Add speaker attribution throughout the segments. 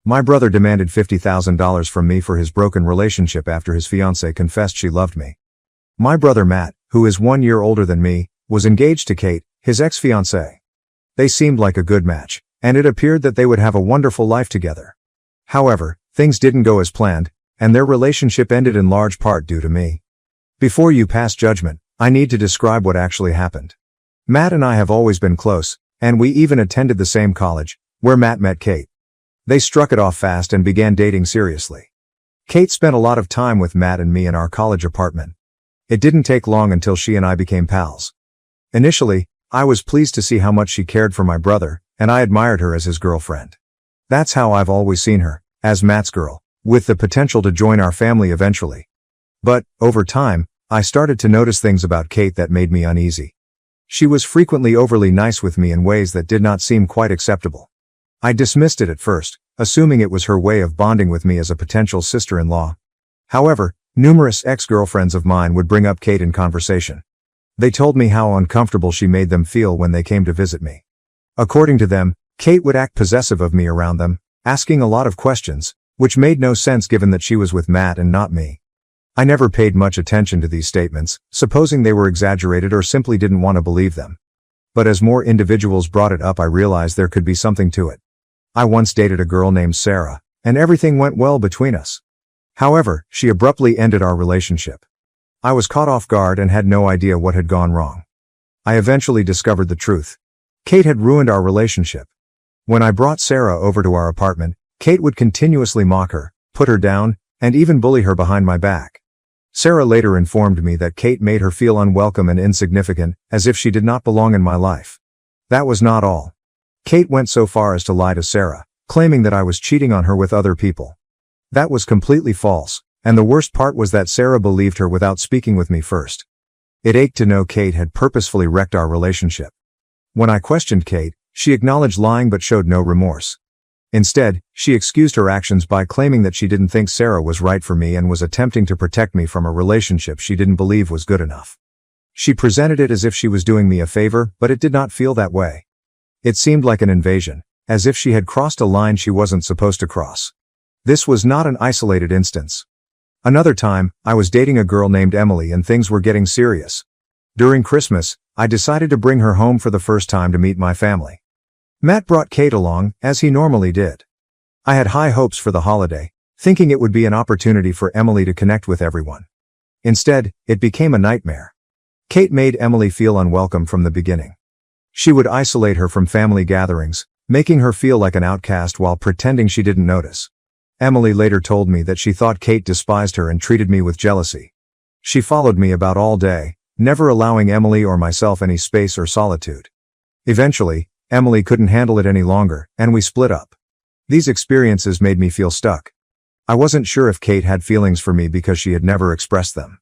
Speaker 1: My brother demanded $50,000 from me for his broken relationship after his fiancée confessed she loved me. My brother Matt, who is 1 year older than me, was engaged to Kate, his ex-fiancée. They seemed like a good match, and it appeared that they would have a wonderful life together. However, things didn't go as planned, and their relationship ended in large part due to me. Before you pass judgment, I need to describe what actually happened. Matt and I have always been close, and we even attended the same college, where Matt met Kate. They struck it off fast and began dating seriously. Kate spent a lot of time with Matt and me in our college apartment. It didn't take long until she and I became pals. Initially, I was pleased to see how much she cared for my brother, and I admired her as his girlfriend. That's how I've always seen her, as Matt's girl, with the potential to join our family eventually. But, over time, I started to notice things about Kate that made me uneasy. She was frequently overly nice with me in ways that did not seem quite acceptable. I dismissed it at first, assuming it was her way of bonding with me as a potential sister-in-law. However, numerous ex-girlfriends of mine would bring up Kate in conversation. They told me how uncomfortable she made them feel when they came to visit me. According to them, Kate would act possessive of me around them, asking a lot of questions, which made no sense given that she was with Matt and not me. I never paid much attention to these statements, supposing they were exaggerated or simply didn't want to believe them. But as more individuals brought it up, I realized there could be something to it. I once dated a girl named Sarah, and everything went well between us. However, she abruptly ended our relationship. I was caught off guard and had no idea what had gone wrong. I eventually discovered the truth. Kate had ruined our relationship. When I brought Sarah over to our apartment, Kate would continuously mock her, put her down, and even bully her behind my back. Sarah later informed me that Kate made her feel unwelcome and insignificant, as if she did not belong in my life. That was not all. Kate went so far as to lie to Sarah, claiming that I was cheating on her with other people. That was completely false, and the worst part was that Sarah believed her without speaking with me first. It ached to know Kate had purposefully wrecked our relationship. When I questioned Kate, she acknowledged lying but showed no remorse. Instead, she excused her actions by claiming that she didn't think Sarah was right for me and was attempting to protect me from a relationship she didn't believe was good enough. She presented it as if she was doing me a favor, but it did not feel that way. It seemed like an invasion, as if she had crossed a line she wasn't supposed to cross. This was not an isolated instance. Another time, I was dating a girl named Emily and things were getting serious. During Christmas, I decided to bring her home for the first time to meet my family. Matt brought Kate along, as he normally did. I had high hopes for the holiday, thinking it would be an opportunity for Emily to connect with everyone. Instead, it became a nightmare. Kate made Emily feel unwelcome from the beginning. She would isolate her from family gatherings, making her feel like an outcast while pretending she didn't notice. Emily later told me that she thought Kate despised her and treated me with jealousy. She followed me about all day, never allowing Emily or myself any space or solitude. Eventually, Emily couldn't handle it any longer, and we split up. These experiences made me feel stuck. I wasn't sure if Kate had feelings for me because she had never expressed them.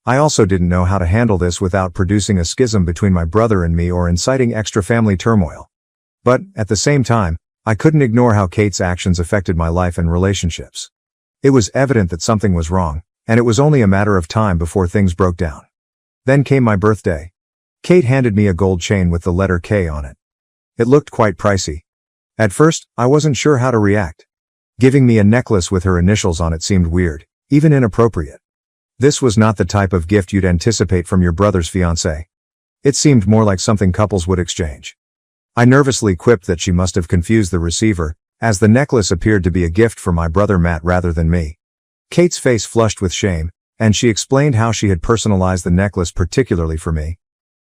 Speaker 1: I also didn't know how to handle this without producing a schism between my brother and me or inciting extra family turmoil. But, at the same time, I couldn't ignore how Kate's actions affected my life and relationships. It was evident that something was wrong, and it was only a matter of time before things broke down. Then came my birthday. Kate handed me a gold chain with the letter K on it. It looked quite pricey. At first, I wasn't sure how to react. Giving me a necklace with her initials on it seemed weird, even inappropriate. This was not the type of gift you'd anticipate from your brother's fiancée. It seemed more like something couples would exchange. I nervously quipped that she must have confused the receiver, as the necklace appeared to be a gift for my brother Matt rather than me. Kate's face flushed with shame, and she explained how she had personalized the necklace particularly for me.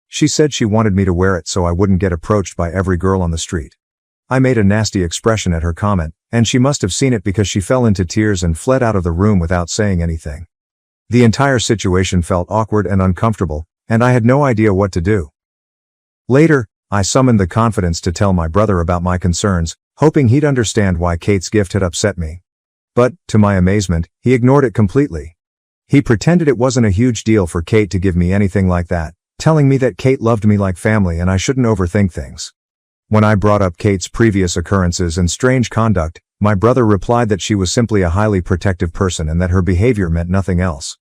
Speaker 1: She said she wanted me to wear it so I wouldn't get approached by every girl on the street. I made a nasty expression at her comment, and she must have seen it because she fell into tears and fled out of the room without saying anything. The entire situation felt awkward and uncomfortable, and I had no idea what to do. Later, I summoned the confidence to tell my brother about my concerns, hoping he'd understand why Kate's gift had upset me. But, to my amazement, he ignored it completely. He pretended it wasn't a huge deal for Kate to give me anything like that, telling me that Kate loved me like family and I shouldn't overthink things. When I brought up Kate's previous occurrences and strange conduct, my brother replied that she was simply a highly protective person and that her behavior meant nothing else.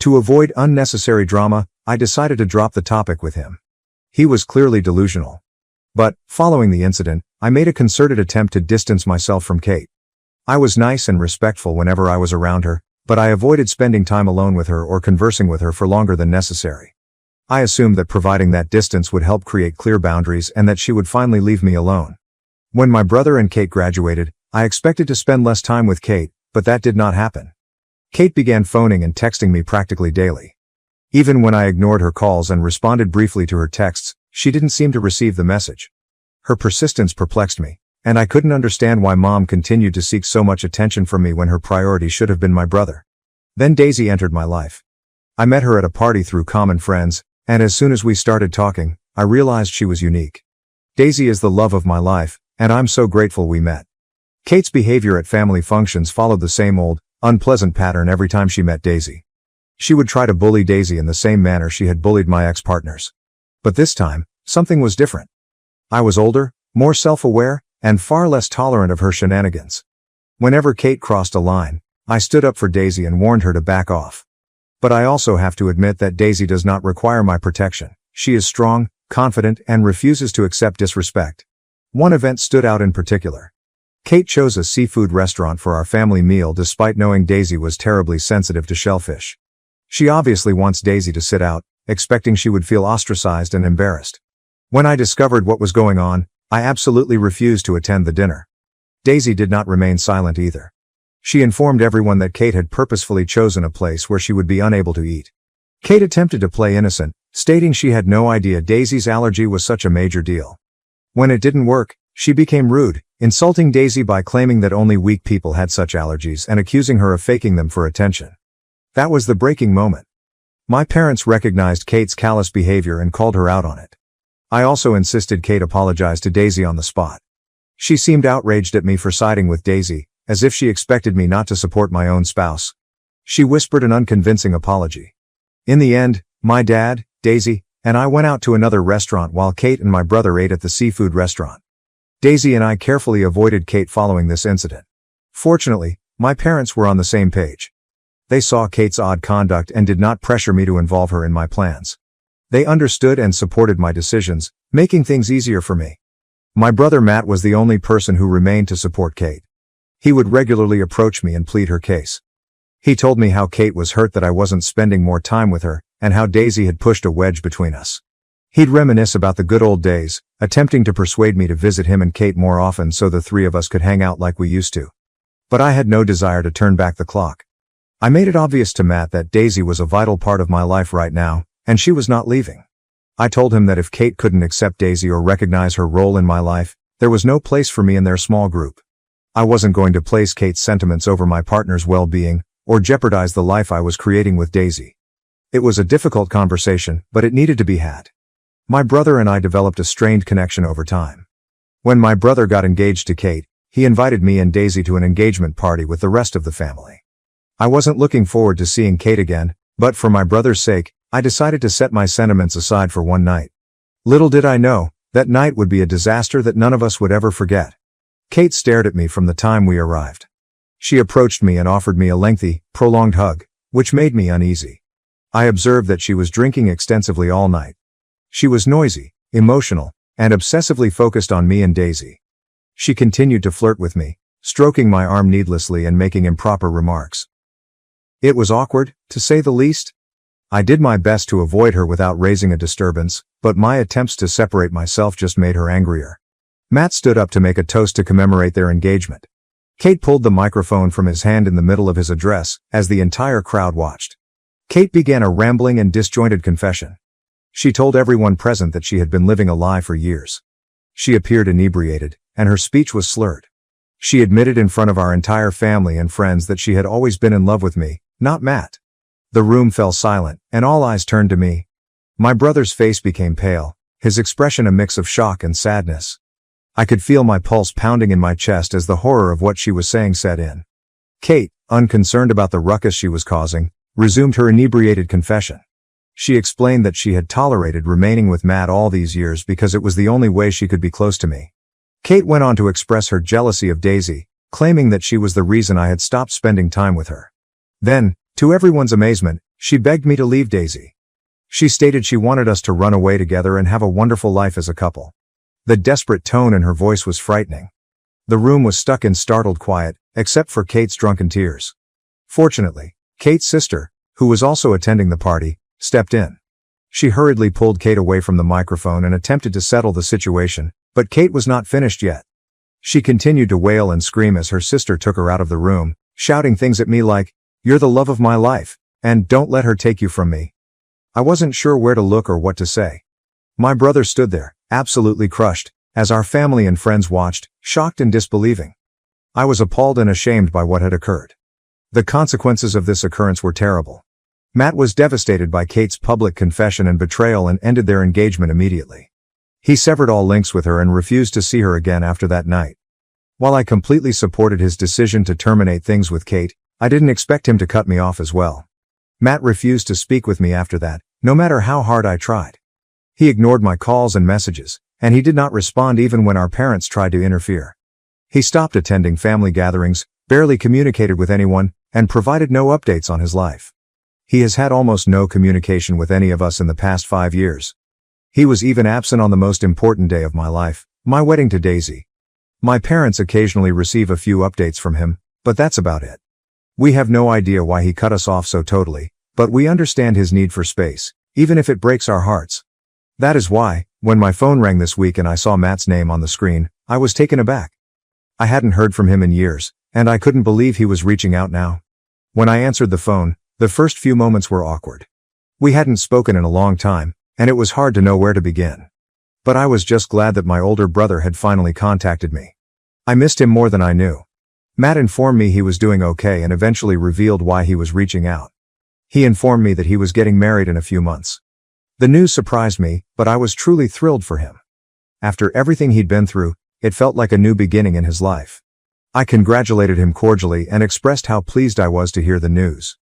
Speaker 1: To avoid unnecessary drama, I decided to drop the topic with him. He was clearly delusional. But, following the incident, I made a concerted attempt to distance myself from Kate. I was nice and respectful whenever I was around her, but I avoided spending time alone with her or conversing with her for longer than necessary. I assumed that providing that distance would help create clear boundaries and that she would finally leave me alone. When my brother and Kate graduated, I expected to spend less time with Kate, but that did not happen. Kate began phoning and texting me practically daily. Even when I ignored her calls and responded briefly to her texts, she didn't seem to receive the message. Her persistence perplexed me, and I couldn't understand why Mom continued to seek so much attention from me when her priority should have been my brother. Then Daisy entered my life. I met her at a party through common friends, and as soon as we started talking, I realized she was unique. Daisy is the love of my life, and I'm so grateful we met. Kate's behavior at family functions followed the same old, unpleasant pattern every time she met Daisy. She would try to bully Daisy in the same manner she had bullied my ex-partners. But this time, something was different. I was older, more self-aware, and far less tolerant of her shenanigans. Whenever Kate crossed a line, I stood up for Daisy and warned her to back off. But I also have to admit that Daisy does not require my protection. She is strong, confident, and refuses to accept disrespect. One event stood out in particular. Kate chose a seafood restaurant for our family meal despite knowing Daisy was terribly sensitive to shellfish. She obviously wants Daisy to sit out, expecting she would feel ostracized and embarrassed. When I discovered what was going on, I absolutely refused to attend the dinner. Daisy did not remain silent either. She informed everyone that Kate had purposefully chosen a place where she would be unable to eat. Kate attempted to play innocent, stating she had no idea Daisy's allergy was such a major deal. When it didn't work, she became rude, insulting Daisy by claiming that only weak people had such allergies and accusing her of faking them for attention. That was the breaking moment. My parents recognized Kate's callous behavior and called her out on it. I also insisted Kate apologize to Daisy on the spot. She seemed outraged at me for siding with Daisy, as if she expected me not to support my own spouse. She whispered an unconvincing apology. In the end, my dad, Daisy, and I went out to another restaurant while Kate and my brother ate at the seafood restaurant. Daisy and I carefully avoided Kate following this incident. Fortunately, my parents were on the same page. They saw Kate's odd conduct and did not pressure me to involve her in my plans. They understood and supported my decisions, making things easier for me. My brother Matt was the only person who remained to support Kate. He would regularly approach me and plead her case. He told me how Kate was hurt that I wasn't spending more time with her, and how Daisy had pushed a wedge between us. He'd reminisce about the good old days, attempting to persuade me to visit him and Kate more often so the three of us could hang out like we used to. But I had no desire to turn back the clock. I made it obvious to Matt that Daisy was a vital part of my life right now, and she was not leaving. I told him that if Kate couldn't accept Daisy or recognize her role in my life, there was no place for me in their small group. I wasn't going to place Kate's sentiments over my partner's well-being, or jeopardize the life I was creating with Daisy. It was a difficult conversation, but it needed to be had. My brother and I developed a strained connection over time. When my brother got engaged to Kate, he invited me and Daisy to an engagement party with the rest of the family. I wasn't looking forward to seeing Kate again, but for my brother's sake, I decided to set my sentiments aside for one night. Little did I know, that night would be a disaster that none of us would ever forget. Kate stared at me from the time we arrived. She approached me and offered me a lengthy, prolonged hug, which made me uneasy. I observed that she was drinking extensively all night. She was noisy, emotional, and obsessively focused on me and Daisy. She continued to flirt with me, stroking my arm needlessly and making improper remarks. It was awkward, to say the least. I did my best to avoid her without raising a disturbance, but my attempts to separate myself just made her angrier. Matt stood up to make a toast to commemorate their engagement. Kate pulled the microphone from his hand in the middle of his address, as the entire crowd watched. Kate began a rambling and disjointed confession. She told everyone present that she had been living a lie for years. She appeared inebriated, and her speech was slurred. She admitted in front of our entire family and friends that she had always been in love with me, not Matt. The room fell silent, and all eyes turned to me. My brother's face became pale, his expression a mix of shock and sadness. I could feel my pulse pounding in my chest as the horror of what she was saying set in. Kate, unconcerned about the ruckus she was causing, resumed her inebriated confession. She explained that she had tolerated remaining with Matt all these years because it was the only way she could be close to me. Kate went on to express her jealousy of Daisy, claiming that she was the reason I had stopped spending time with her. Then, to everyone's amazement, she begged me to leave Daisy. She stated she wanted us to run away together and have a wonderful life as a couple. The desperate tone in her voice was frightening. The room was stuck in startled quiet, except for Kate's drunken tears. Fortunately, Kate's sister, who was also attending the party, stepped in. She hurriedly pulled Kate away from the microphone and attempted to settle the situation, but Kate was not finished yet. She continued to wail and scream as her sister took her out of the room, shouting things at me like, "You're the love of my life, and don't let her take you from me." I wasn't sure where to look or what to say. My brother stood there, absolutely crushed, as our family and friends watched, shocked and disbelieving. I was appalled and ashamed by what had occurred. The consequences of this occurrence were terrible. Matt was devastated by Kate's public confession and betrayal and ended their engagement immediately. He severed all links with her and refused to see her again after that night. While I completely supported his decision to terminate things with Kate, I didn't expect him to cut me off as well. Matt refused to speak with me after that, no matter how hard I tried. He ignored my calls and messages, and he did not respond even when our parents tried to interfere. He stopped attending family gatherings, barely communicated with anyone, and provided no updates on his life. He has had almost no communication with any of us in the past 5 years. He was even absent on the most important day of my life, my wedding to Daisy. My parents occasionally receive a few updates from him, but that's about it. We have no idea why he cut us off so totally, but we understand his need for space, even if it breaks our hearts. That is why, when my phone rang this week and I saw Matt's name on the screen, I was taken aback. I hadn't heard from him in years, and I couldn't believe he was reaching out now. When I answered the phone, the first few moments were awkward. We hadn't spoken in a long time, and it was hard to know where to begin. But I was just glad that my older brother had finally contacted me. I missed him more than I knew. Matt informed me he was doing okay and eventually revealed why he was reaching out. He informed me that he was getting married in a few months. The news surprised me, but I was truly thrilled for him. After everything he'd been through, it felt like a new beginning in his life. I congratulated him cordially and expressed how pleased I was to hear the news.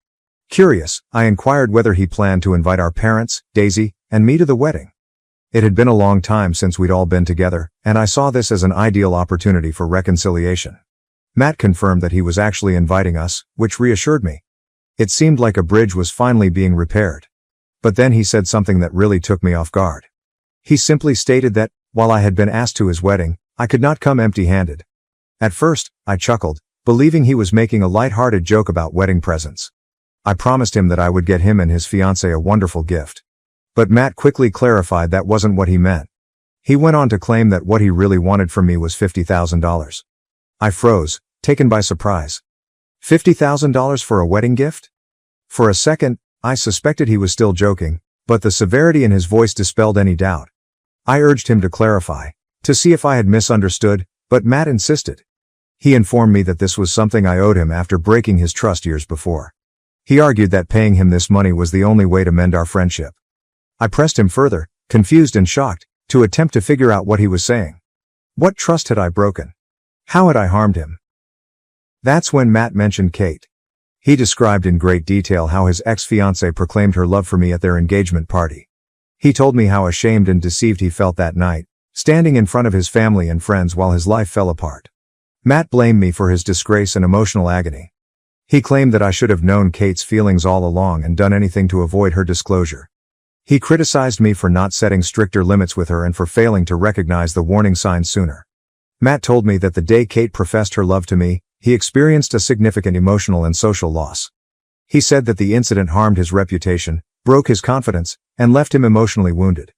Speaker 1: Curious, I inquired whether he planned to invite our parents, Daisy, and me to the wedding. It had been a long time since we'd all been together, and I saw this as an ideal opportunity for reconciliation. Matt confirmed that he was actually inviting us, which reassured me. It seemed like a bridge was finally being repaired. But then he said something that really took me off guard. He simply stated that, while I had been asked to his wedding, I could not come empty-handed. At first, I chuckled, believing he was making a light-hearted joke about wedding presents. I promised him that I would get him and his fiancée a wonderful gift. But Matt quickly clarified that wasn't what he meant. He went on to claim that what he really wanted from me was $50,000. I froze, taken by surprise. $50,000 for a wedding gift? For a second, I suspected he was still joking, but the severity in his voice dispelled any doubt. I urged him to clarify, to see if I had misunderstood, but Matt insisted. He informed me that this was something I owed him after breaking his trust years before. He argued that paying him this money was the only way to mend our friendship. I pressed him further, confused and shocked, to attempt to figure out what he was saying. What trust had I broken? How had I harmed him? That's when Matt mentioned Kate. He described in great detail how his ex-fiancée proclaimed her love for me at their engagement party. He told me how ashamed and deceived he felt that night, standing in front of his family and friends while his life fell apart. Matt blamed me for his disgrace and emotional agony. He claimed that I should have known Kate's feelings all along and done anything to avoid her disclosure. He criticized me for not setting stricter limits with her and for failing to recognize the warning signs sooner. Matt told me that the day Kate professed her love to me, he experienced a significant emotional and social loss. He said that the incident harmed his reputation, broke his confidence, and left him emotionally wounded.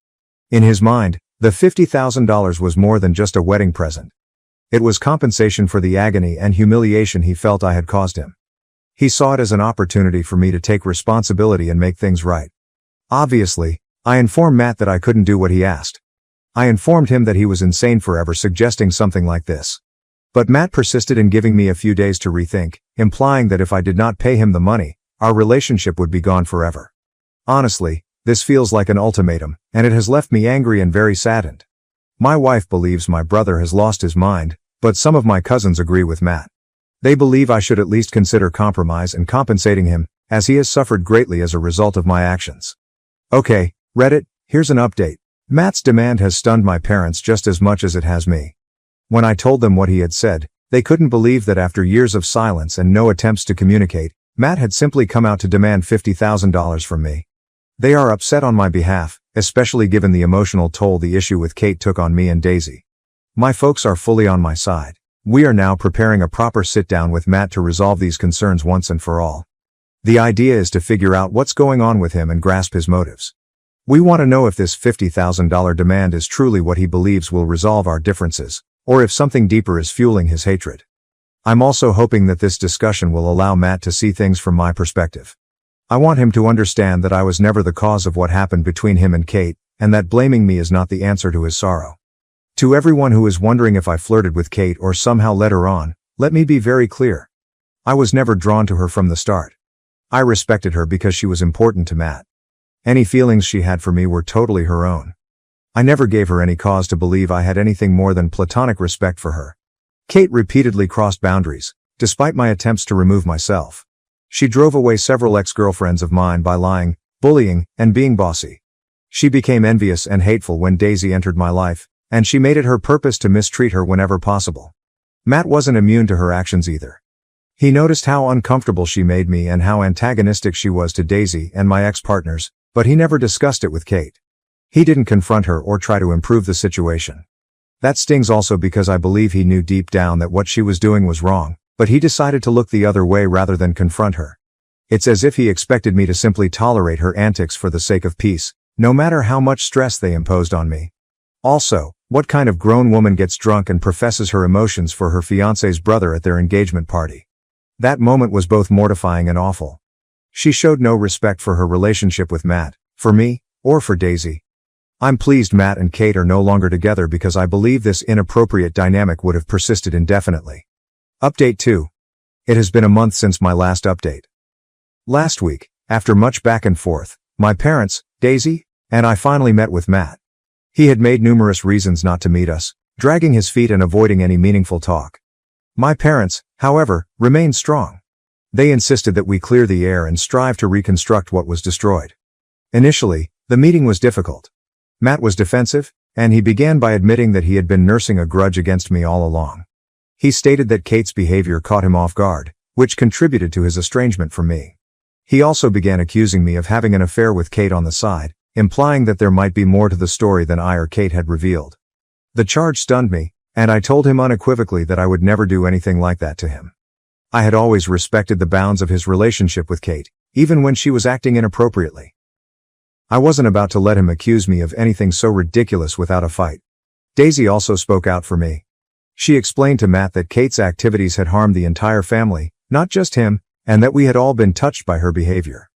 Speaker 1: In his mind, the $50,000 was more than just a wedding present. It was compensation for the agony and humiliation he felt I had caused him. He saw it as an opportunity for me to take responsibility and make things right. Obviously, I informed Matt that I couldn't do what he asked. I informed him that he was insane for ever suggesting something like this. But Matt persisted in giving me a few days to rethink, implying that if I did not pay him the money, our relationship would be gone forever. Honestly, this feels like an ultimatum, and it has left me angry and very saddened. My wife believes my brother has lost his mind, but some of my cousins agree with Matt. They believe I should at least consider compromise and compensating him, as he has suffered greatly as a result of my actions. Okay, Reddit, here's an update. Matt's demand has stunned my parents just as much as it has me. When I told them what he had said, they couldn't believe that after years of silence and no attempts to communicate, Matt had simply come out to demand $50,000 from me. They are upset on my behalf, especially given the emotional toll the issue with Kate took on me and Daisy. My folks are fully on my side. We are now preparing a proper sit-down with Matt to resolve these concerns once and for all. The idea is to figure out what's going on with him and grasp his motives. We want to know if this $50,000 demand is truly what he believes will resolve our differences, or if something deeper is fueling his hatred. I'm also hoping that this discussion will allow Matt to see things from my perspective. I want him to understand that I was never the cause of what happened between him and Kate, and that blaming me is not the answer to his sorrow. To everyone who is wondering if I flirted with Kate or somehow led her on, let me be very clear. I was never drawn to her from the start. I respected her because she was important to Matt. Any feelings she had for me were totally her own. I never gave her any cause to believe I had anything more than platonic respect for her. Kate repeatedly crossed boundaries, despite my attempts to remove myself. She drove away several ex-girlfriends of mine by lying, bullying, and being bossy. She became envious and hateful when Daisy entered my life, and she made it her purpose to mistreat her whenever possible. Matt wasn't immune to her actions either. He noticed how uncomfortable she made me and how antagonistic she was to Daisy and my ex-partners, but he never discussed it with Kate. He didn't confront her or try to improve the situation. That stings also because I believe he knew deep down that what she was doing was wrong, but he decided to look the other way rather than confront her. It's as if he expected me to simply tolerate her antics for the sake of peace, no matter how much stress they imposed on me. Also, what kind of grown woman gets drunk and professes her emotions for her fiancé's brother at their engagement party? That moment was both mortifying and awful. She showed no respect for her relationship with Matt, for me, or for Daisy. I'm pleased Matt and Kate are no longer together because I believe this inappropriate dynamic would have persisted indefinitely. Update 2. It has been a month since my last update. Last week, after much back and forth, my parents, Daisy, and I finally met with Matt. He had made numerous reasons not to meet us, dragging his feet and avoiding any meaningful talk. My parents, however, remained strong. They insisted that we clear the air and strive to reconstruct what was destroyed. Initially, the meeting was difficult. Matt was defensive, and he began by admitting that he had been nursing a grudge against me all along. He stated that Kate's behavior caught him off guard, which contributed to his estrangement from me. He also began accusing me of having an affair with Kate on the side, implying that there might be more to the story than I or Kate had revealed. The charge stunned me, and I told him unequivocally that I would never do anything like that to him. I had always respected the bounds of his relationship with Kate, even when she was acting inappropriately. I wasn't about to let him accuse me of anything so ridiculous without a fight. Daisy also spoke out for me. She explained to Matt that Kate's activities had harmed the entire family, not just him, and that we had all been touched by her behavior.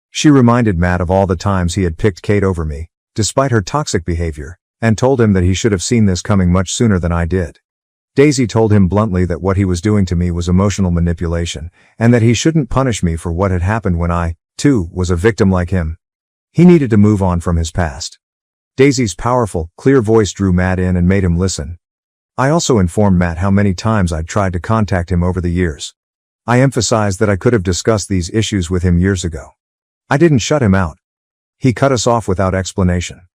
Speaker 1: She reminded Matt of all the times he had picked Kate over me, despite her toxic behavior, and told him that he should have seen this coming much sooner than I did. Daisy told him bluntly that what he was doing to me was emotional manipulation, and that he shouldn't punish me for what had happened when I, too, was a victim like him. He needed to move on from his past. Daisy's powerful, clear voice drew Matt in and made him listen. I also informed Matt how many times I'd tried to contact him over the years. I emphasized that I could have discussed these issues with him years ago. I didn't shut him out. He cut us off without explanation.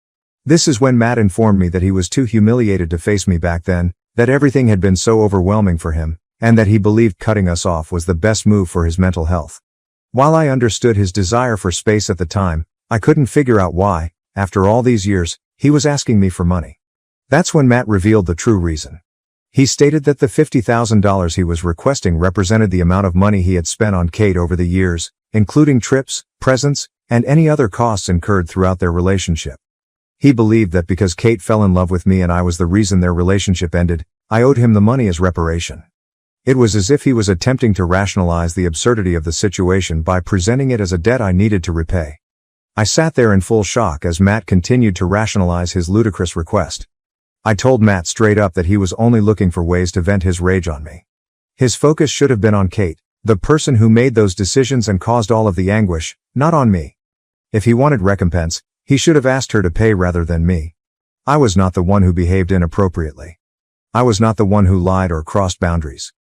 Speaker 1: This is when Matt informed me that he was too humiliated to face me back then, that everything had been so overwhelming for him, and that he believed cutting us off was the best move for his mental health. While I understood his desire for space at the time, I couldn't figure out why, after all these years, he was asking me for money. That's when Matt revealed the true reason. He stated that the $50,000 he was requesting represented the amount of money he had spent on Kate over the years, including trips, presents, and any other costs incurred throughout their relationship. He believed that because Kate fell in love with me and I was the reason their relationship ended, I owed him the money as reparation. It was as if he was attempting to rationalize the absurdity of the situation by presenting it as a debt I needed to repay. I sat there in full shock as Matt continued to rationalize his ludicrous request. I told Matt straight up that he was only looking for ways to vent his rage on me. His focus should have been on Kate, the person who made those decisions and caused all of the anguish, not on me. If he wanted recompense, he should have asked her to pay rather than me. I was not the one who behaved inappropriately. I was not the one who lied or crossed boundaries.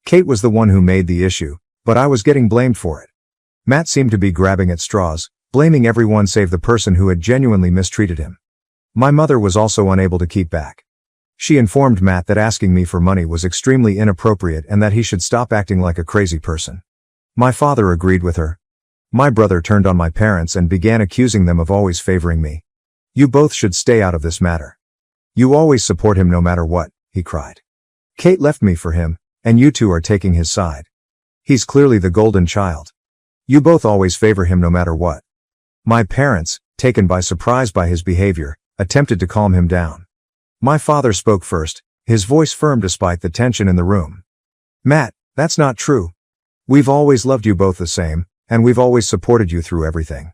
Speaker 1: Kate was the one who made the issue, but I was getting blamed for it. Matt seemed to be grabbing at straws, blaming everyone save the person who had genuinely mistreated him. My mother was also unable to keep back. She informed Matt that asking me for money was extremely inappropriate and that he should stop acting like a crazy person. My father agreed with her. My brother turned on my parents and began accusing them of always favoring me. "You both should stay out of this matter. You always support him no matter what," he cried. Kate left me for him, and you two are taking his side. He's clearly the golden child. You both always favor him no matter what. My parents, taken by surprise by his behavior, attempted to calm him down. My father spoke first, his voice firm despite the tension in the room. Matt, that's not true. We've always loved you both the same, and we've always supported you through everything.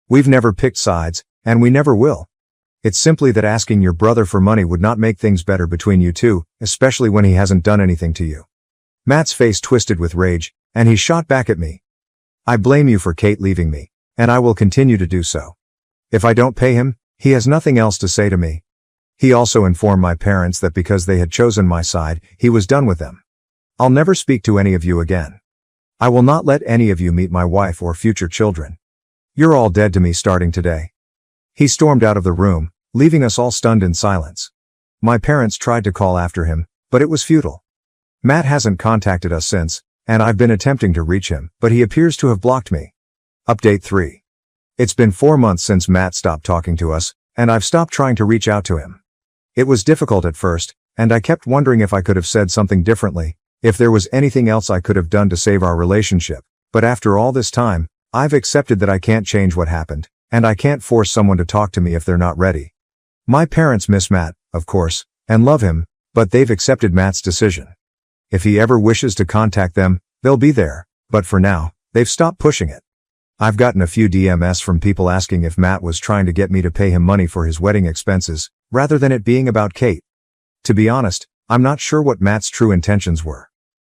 Speaker 1: We've never picked sides, and we never will. It's simply that asking your brother for money would not make things better between you two, especially when he hasn't done anything to you. Matt's face twisted with rage, and he shot back at me. I blame you for Kate leaving me, and I will continue to do so. If I don't pay him, he has nothing else to say to me. He also informed my parents that because they had chosen my side, he was done with them. I'll never speak to any of you again. I will not let any of you meet my wife or future children. You're all dead to me starting today. He stormed out of the room, leaving us all stunned in silence. My parents tried to call after him, but it was futile. Matt hasn't contacted us since, and I've been attempting to reach him, but he appears to have blocked me. Update 3. It's been 4 months since Matt stopped talking to us, and I've stopped trying to reach out to him. It was difficult at first, and I kept wondering if I could have said something differently, if there was anything else I could have done to save our relationship, but after all this time, I've accepted that I can't change what happened, and I can't force someone to talk to me if they're not ready. My parents miss Matt, of course, and love him, but they've accepted Matt's decision. If he ever wishes to contact them, they'll be there, but for now, they've stopped pushing it. I've gotten a few DMs from people asking if Matt was trying to get me to pay him money for his wedding expenses, rather than it being about Kate. To be honest, I'm not sure what Matt's true intentions were.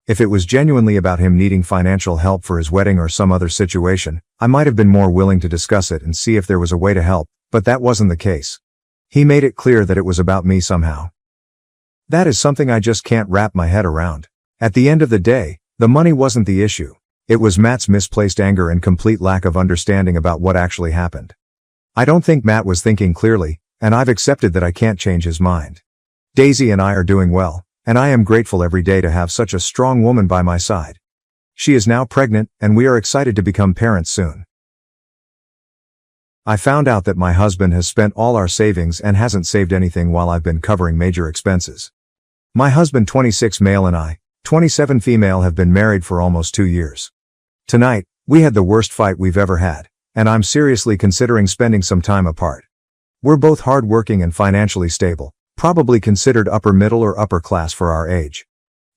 Speaker 1: If it was genuinely about him needing financial help for his wedding or some other situation, I might have been more willing to discuss it and see if there was a way to help, but that wasn't the case. He made it clear that it was about me somehow. That is something I just can't wrap my head around. At the end of the day, the money wasn't the issue. It was Matt's misplaced anger and complete lack of understanding about what actually happened. I don't think Matt was thinking clearly, and I've accepted that I can't change his mind. Daisy and I are doing well, and I am grateful every day to have such a strong woman by my side. She is now pregnant, and we are excited to become parents soon. I found out that my husband has spent all our savings and hasn't saved anything while I've been covering major expenses. My husband, 26 male, and I, 27 female, have been married for almost 2 years. Tonight, we had the worst fight we've ever had, and I'm seriously considering spending some time apart. We're both hardworking and financially stable, probably considered upper middle or upper class for our age.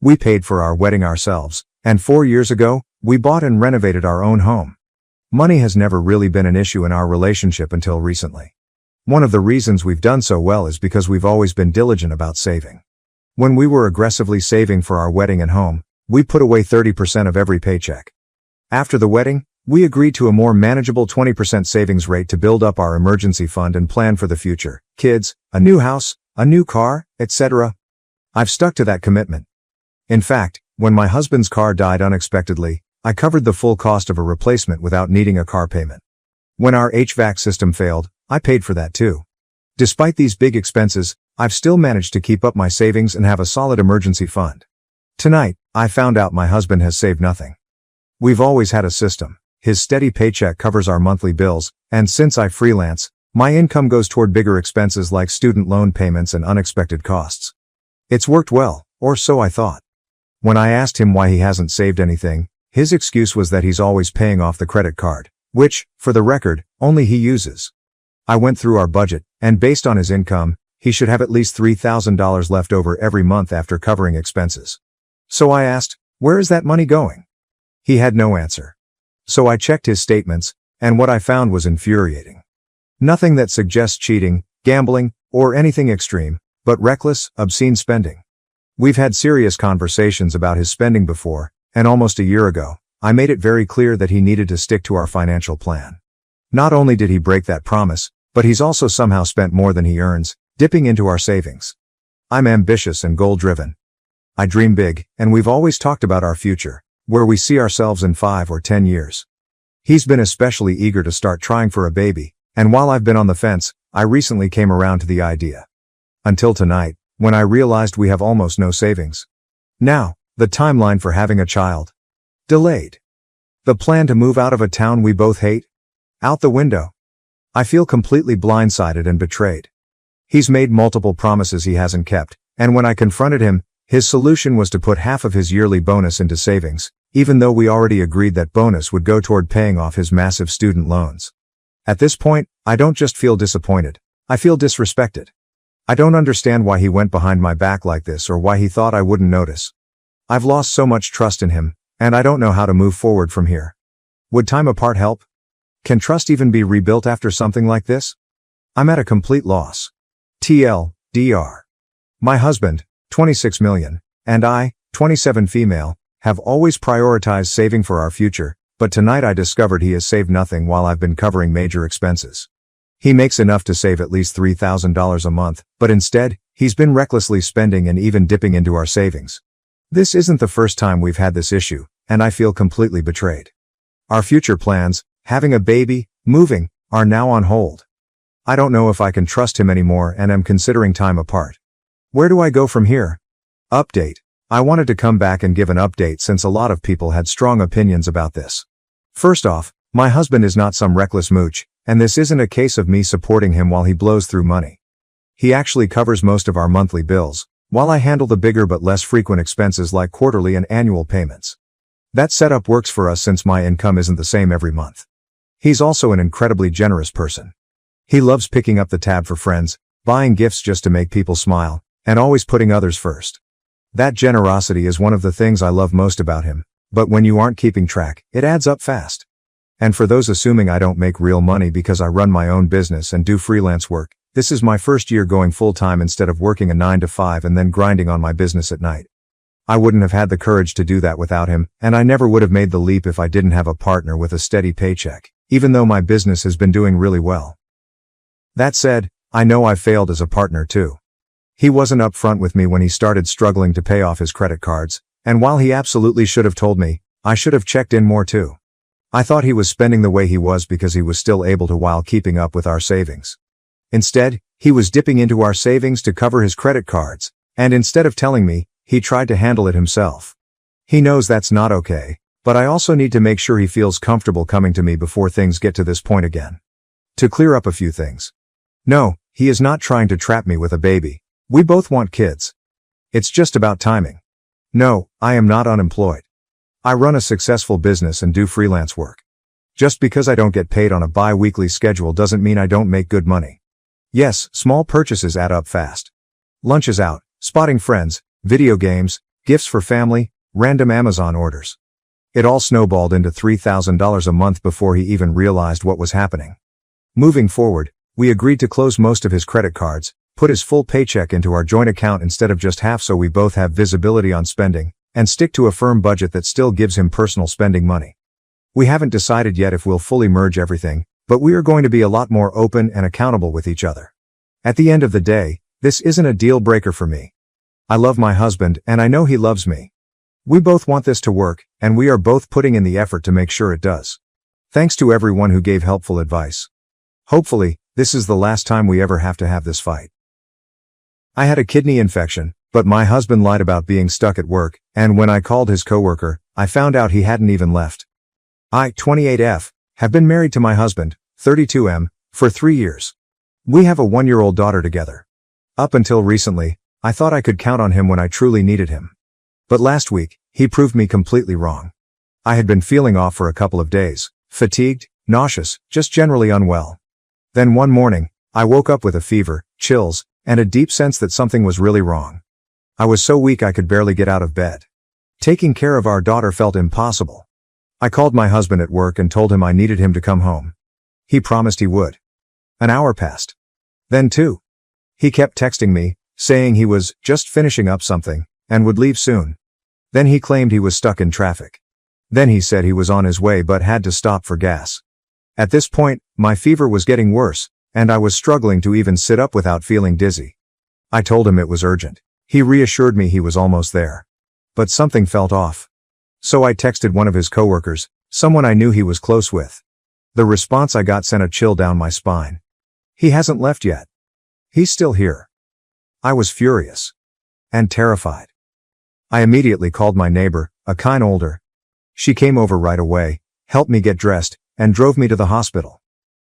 Speaker 1: We paid for our wedding ourselves, and 4 years ago, we bought and renovated our own home. Money has never really been an issue in our relationship until recently. One of the reasons we've done so well is because we've always been diligent about saving. When we were aggressively saving for our wedding and home, we put away 30% of every paycheck. After the wedding, we agreed to a more manageable 20% savings rate to build up our emergency fund and plan for the future, kids, a new house, a new car, etc. I've stuck to that commitment. In fact, when my husband's car died unexpectedly, I covered the full cost of a replacement without needing a car payment. When our HVAC system failed, I paid for that too. Despite these big expenses, I've still managed to keep up my savings and have a solid emergency fund. Tonight, I found out my husband has saved nothing. We've always had a system. His steady paycheck covers our monthly bills, and since I freelance, my income goes toward bigger expenses like student loan payments and unexpected costs. It's worked well, or so I thought. When I asked him why he hasn't saved anything, his excuse was that he's always paying off the credit card, which, for the record, only he uses. I went through our budget, and based on his income, he should have at least $3,000 left over every month after covering expenses. So I asked, where is that money going? He had no answer. So I checked his statements, and what I found was infuriating. Nothing that suggests cheating, gambling, or anything extreme, but reckless, obscene spending. We've had serious conversations about his spending before, and almost a year ago, I made it very clear that he needed to stick to our financial plan. Not only did he break that promise, but he's also somehow spent more than he earns, dipping into our savings. I'm ambitious and goal-driven. I dream big, and we've always talked about our future, where we see ourselves in 5 or 10 years. He's been especially eager to start trying for a baby, and while I've been on the fence, I recently came around to the idea. Until tonight, when I realized we have almost no savings. Now, the timeline for having a child. Delayed. The plan to move out of a town we both hate. Out the window. I feel completely blindsided and betrayed. He's made multiple promises he hasn't kept, and when I confronted him, His solution was to put half of his yearly bonus into savings, even though we already agreed that bonus would go toward paying off his massive student loans. At this point, I don't just feel disappointed, I feel disrespected. I don't understand why he went behind my back like this or why he thought I wouldn't notice. I've lost so much trust in him, and I don't know how to move forward from here. Would time apart help? Can trust even be rebuilt after something like this? I'm at a complete loss. TLDR. My husband, 26 million, and I, 27 female, have always prioritized saving for our future, but tonight I discovered he has saved nothing while I've been covering major expenses. He makes enough to save at least $3,000 a month, but instead, he's been recklessly spending and even dipping into our savings. This isn't the first time we've had this issue, and I feel completely betrayed. Our future plans, having a baby, moving, are now on hold. I don't know if I can trust him anymore and am considering time apart. Where do I go from here? Update. I wanted to come back and give an update since a lot of people had strong opinions about this. First off, my husband is not some reckless mooch, and this isn't a case of me supporting him while he blows through money. He actually covers most of our monthly bills, while I handle the bigger but less frequent expenses like quarterly and annual payments. That setup works for us since my income isn't the same every month. He's also an incredibly generous person. He loves picking up the tab for friends, buying gifts just to make people smile, and always putting others first. That generosity is one of the things I love most about him, but when you aren't keeping track, it adds up fast. And for those assuming I don't make real money because I run my own business and do freelance work, this is my first year going full-time instead of working a 9 to 5 and then grinding on my business at night. I wouldn't have had the courage to do that without him, and I never would have made the leap if I didn't have a partner with a steady paycheck, even though my business has been doing really well. That said, I know I've failed as a partner too. He wasn't upfront with me when he started struggling to pay off his credit cards, and while he absolutely should have told me, I should have checked in more too. I thought he was spending the way he was because he was still able to while keeping up with our savings. Instead, he was dipping into our savings to cover his credit cards, and instead of telling me, he tried to handle it himself. He knows that's not okay, but I also need to make sure he feels comfortable coming to me before things get to this point again. To clear up a few things. No, he is not trying to trap me with a baby. We both want kids. It's just about timing. No, I am not unemployed. I run a successful business and do freelance work. Just because I don't get paid on a bi-weekly schedule doesn't mean I don't make good money. Yes, small purchases add up fast. Lunches out, spotting friends, video games, gifts for family, random Amazon orders. It all snowballed into $3,000 a month before he even realized what was happening. Moving forward, we agreed to close most of his credit cards, put his full paycheck into our joint account instead of just half so we both have visibility on spending, and stick to a firm budget that still gives him personal spending money. We haven't decided yet if we'll fully merge everything, but we are going to be a lot more open and accountable with each other. At the end of the day, this isn't a deal breaker for me. I love my husband and I know he loves me. We both want this to work, and we are both putting in the effort to make sure it does. Thanks to everyone who gave helpful advice. Hopefully, this is the last time we ever have to have this fight. I had a kidney infection, but my husband lied about being stuck at work, and when I called his coworker, I found out he hadn't even left. I, 28F, have been married to my husband, 32M, for 3 years. We have a 1-year-old daughter together. Up until recently, I thought I could count on him when I truly needed him. But last week, he proved me completely wrong. I had been feeling off for a couple of days, fatigued, nauseous, just generally unwell. Then one morning, I woke up with a fever, chills, and a deep sense that something was really wrong. I was so weak I could barely get out of bed. Taking care of our daughter felt impossible. I called my husband at work and told him I needed him to come home. He promised he would. An hour passed. Then 2. He kept texting me, saying he was just finishing up something, and would leave soon. Then he claimed he was stuck in traffic. Then he said he was on his way but had to stop for gas. At this point, my fever was getting worse, and I was struggling to even sit up without feeling dizzy. I told him it was urgent. He reassured me he was almost there. But something felt off. So I texted one of his coworkers, someone I knew he was close with. The response I got sent a chill down my spine. He hasn't left yet. He's still here. I was furious. And terrified. I immediately called my neighbor, a kind older. She came over right away, helped me get dressed, and drove me to the hospital.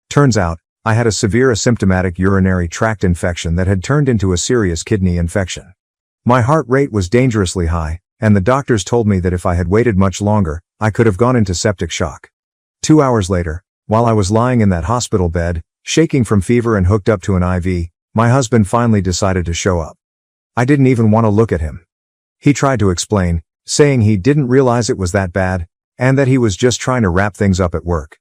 Speaker 1: Turns out, I had a severe asymptomatic urinary tract infection that had turned into a serious kidney infection. My heart rate was dangerously high, and the doctors told me that if I had waited much longer, I could have gone into septic shock. 2 hours later, while I was lying in that hospital bed, shaking from fever and hooked up to an IV, my husband finally decided to show up. I didn't even want to look at him. He tried to explain, saying he didn't realize it was that bad, and that he was just trying to wrap things up at work.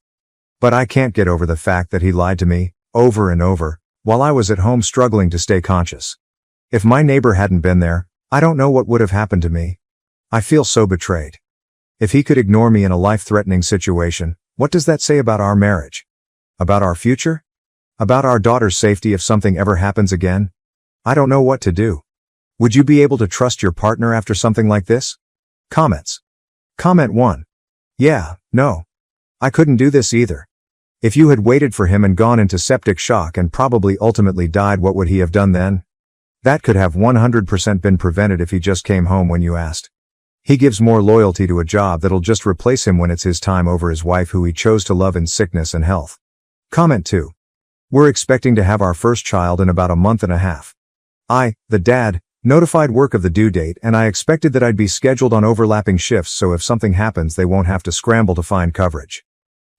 Speaker 1: But I can't get over the fact that he lied to me, over and over, while I was at home struggling to stay conscious. If my neighbor hadn't been there, I don't know what would have happened to me. I feel so betrayed. If he could ignore me in a life-threatening situation, what does that say about our marriage? About our future? About our daughter's safety if something ever happens again? I don't know what to do. Would you be able to trust your partner after something like this? Comments. Comment 1. Yeah, no. I couldn't do this either. If you had waited for him and gone into septic shock and probably ultimately died, what would he have done then? That could have 100% been prevented if he just came home when you asked. He gives more loyalty to a job that'll just replace him when it's his time over his wife who he chose to love in sickness and health. Comment 2. We're expecting to have our first child in about a month and a half. I, the dad, notified work of the due date, and I expected that I'd be scheduled on overlapping shifts so if something happens they won't have to scramble to find coverage.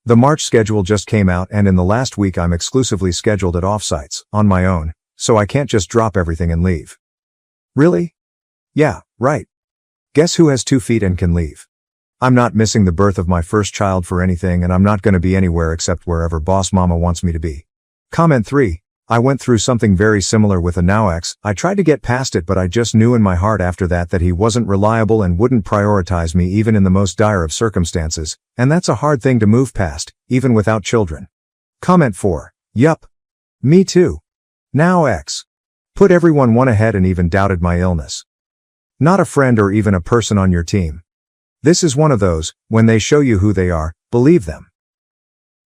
Speaker 1: The March schedule just came out, and in the last week I'm exclusively scheduled at offsites, on my own, so I can't just drop everything and leave. Really? Yeah, right. Guess who has 2 feet and can leave? I'm not missing the birth of my first child for anything, and I'm not going to be anywhere except wherever boss mama wants me to be. Comment 3. I went through something very similar with a now ex. I tried to get past it, but I just knew in my heart after that he wasn't reliable and wouldn't prioritize me even in the most dire of circumstances, and that's a hard thing to move past, even without children. Comment 4. Yup. Me too. Now ex. Put everyone one ahead and even doubted my illness. Not a friend or even a person on your team. This is one of those, when they show you who they are, believe them.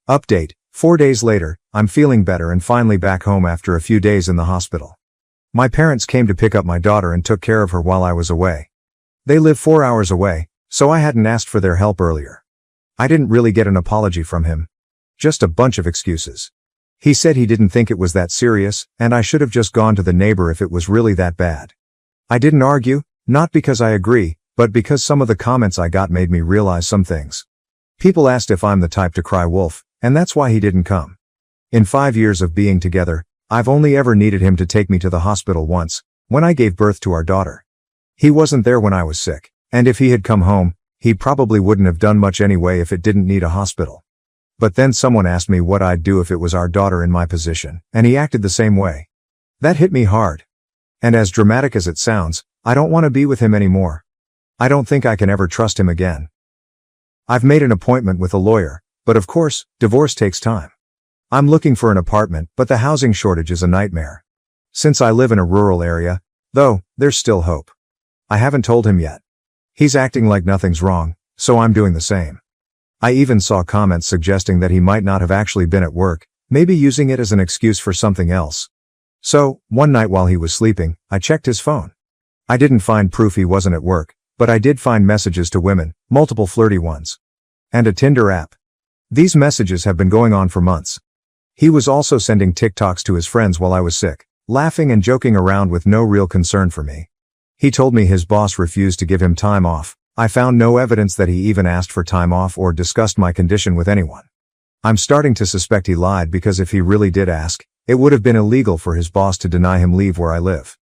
Speaker 1: Update. 4 days later, I'm feeling better and finally back home after a few days in the hospital. My parents came to pick up my daughter and took care of her while I was away. They live 4 hours away, so I hadn't asked for their help earlier. I didn't really get an apology from him. Just a bunch of excuses. He said he didn't think it was that serious, and I should have just gone to the neighbor if it was really that bad. I didn't argue, not because I agree, but because some of the comments I got made me realize some things. People asked if I'm the type to cry wolf, and that's why he didn't come. In 5 years of being together, I've only ever needed him to take me to the hospital once, when I gave birth to our daughter. He wasn't there when I was sick, and if he had come home, he probably wouldn't have done much anyway if it didn't need a hospital. But then someone asked me what I'd do if it was our daughter in my position, and he acted the same way. That hit me hard. And as dramatic as it sounds, I don't want to be with him anymore. I don't think I can ever trust him again. I've made an appointment with a lawyer, but of course, divorce takes time. I'm looking for an apartment, but the housing shortage is a nightmare. Since I live in a rural area, though, there's still hope. I haven't told him yet. He's acting like nothing's wrong, so I'm doing the same. I even saw comments suggesting that he might not have actually been at work, maybe using it as an excuse for something else. So, one night while he was sleeping, I checked his phone. I didn't find proof he wasn't at work, but I did find messages to women, multiple flirty ones. And a Tinder app. These messages have been going on for months. He was also sending TikToks to his friends while I was sick, laughing and joking around with no real concern for me. He told me his boss refused to give him time off. I found no evidence that he even asked for time off or discussed my condition with anyone. I'm starting to suspect he lied because if he really did ask, it would have been illegal for his boss to deny him leave where I live.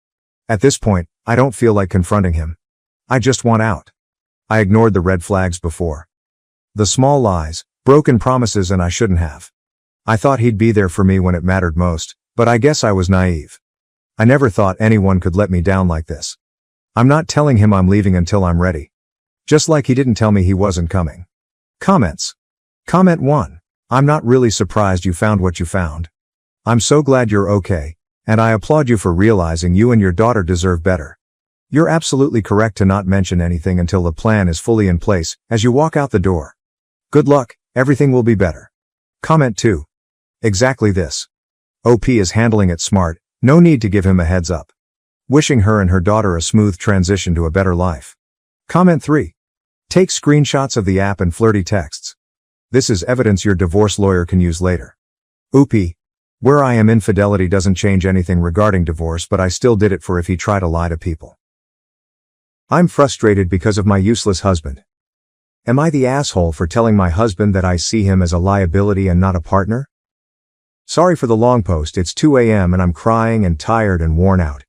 Speaker 1: At this point, I don't feel like confronting him. I just want out. I ignored the red flags before. The small lies, broken promises, and I shouldn't have. I thought he'd be there for me when it mattered most, but I guess I was naive. I never thought anyone could let me down like this. I'm not telling him I'm leaving until I'm ready. Just like he didn't tell me he wasn't coming. Comments. Comment 1. I'm not really surprised you found what you found. I'm so glad you're okay, and I applaud you for realizing you and your daughter deserve better. You're absolutely correct to not mention anything until the plan is fully in place as you walk out the door. Good luck, everything will be better. Comment 2. Exactly this. OP is handling it smart, no need to give him a heads up. Wishing her and her daughter a smooth transition to a better life. Comment 3. Take screenshots of the app and flirty texts. This is evidence your divorce lawyer can use later. Oopie. Where I am, infidelity doesn't change anything regarding divorce, but I still did it for if he tried to lie to people. I'm frustrated because of my useless husband. Am I the asshole for telling my husband that I see him as a liability and not a partner? Sorry for the long post, it's 2 a.m. and I'm crying and tired and worn out.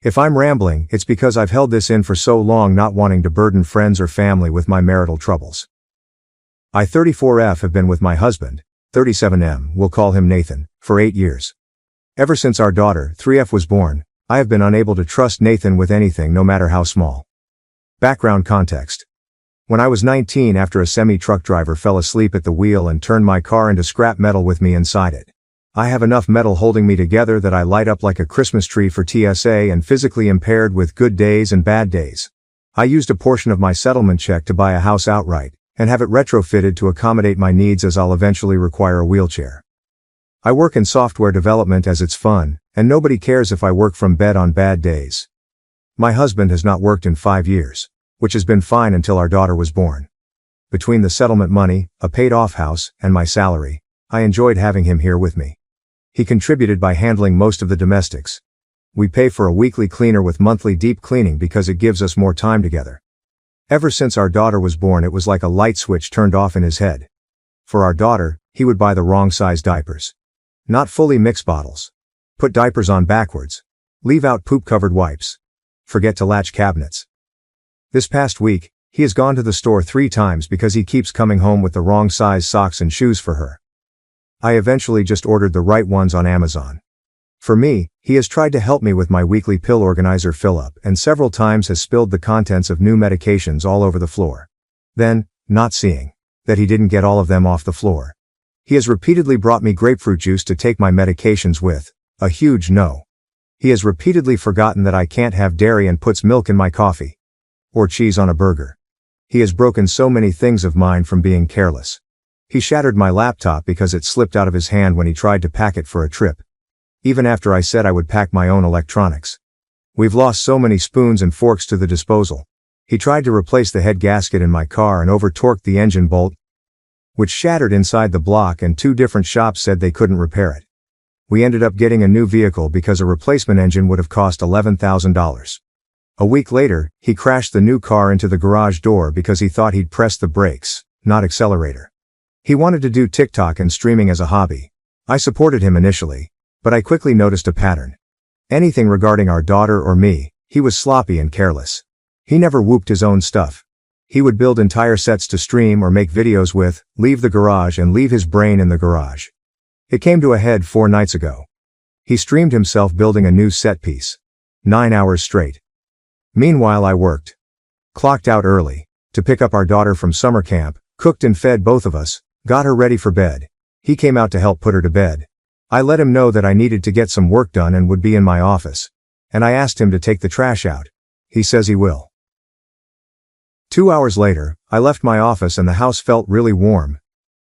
Speaker 1: If I'm rambling, it's because I've held this in for so long, not wanting to burden friends or family with my marital troubles. I 34F have been with my husband, 37M, we'll call him Nathan, for 8 years. Ever since our daughter, 3F, was born, I have been unable to trust Nathan with anything, no matter how small. Background context. When I was 19, after a semi-truck driver fell asleep at the wheel and turned my car into scrap metal with me inside it. I have enough metal holding me together that I light up like a Christmas tree for TSA and physically impaired with good days and bad days. I used a portion of my settlement check to buy a house outright, and have it retrofitted to accommodate my needs as I'll eventually require a wheelchair. I work in software development as it's fun, and nobody cares if I work from bed on bad days. My husband has not worked in 5 years, which has been fine until our daughter was born. Between the settlement money, a paid-off house, and my salary, I enjoyed having him here with me. He contributed by handling most of the domestics. We pay for a weekly cleaner with monthly deep cleaning because it gives us more time together. Ever since our daughter was born, it was like a light switch turned off in his head. For our daughter, he would buy the wrong size diapers. Not fully mixed bottles. Put diapers on backwards. Leave out poop-covered wipes. Forget to latch cabinets. This past week, he has gone to the store 3 times because he keeps coming home with the wrong size socks and shoes for her. I eventually just ordered the right ones on Amazon. For me, he has tried to help me with my weekly pill organizer fill-up and several times has spilled the contents of new medications all over the floor. Then, not seeing that he didn't get all of them off the floor, he has repeatedly brought me grapefruit juice to take my medications with, a huge no. He has repeatedly forgotten that I can't have dairy and puts milk in my coffee. Or cheese on a burger. He has broken so many things of mine from being careless. He shattered my laptop because it slipped out of his hand when he tried to pack it for a trip. Even after I said I would pack my own electronics. We've lost so many spoons and forks to the disposal. He tried to replace the head gasket in my car and over-torqued the engine bolt, which shattered inside the block, and 2 different shops said they couldn't repair it. We ended up getting a new vehicle because a replacement engine would have cost $11,000. A week later, he crashed the new car into the garage door because he thought he'd pressed the brakes, not accelerator. He wanted to do TikTok and streaming as a hobby. I supported him initially, but I quickly noticed a pattern. Anything regarding our daughter or me, he was sloppy and careless. He never whooped his own stuff. He would build entire sets to stream or make videos with, leave the garage and leave his brain in the garage. It came to a head 4 nights ago. He streamed himself building a new set piece. 9 hours straight. Meanwhile I worked. Clocked out early, to pick up our daughter from summer camp, cooked and fed both of us, got her ready for bed. He came out to help put her to bed. I let him know that I needed to get some work done and would be in my office. And I asked him to take the trash out. He says he will. 2 hours later, I left my office and the house felt really warm.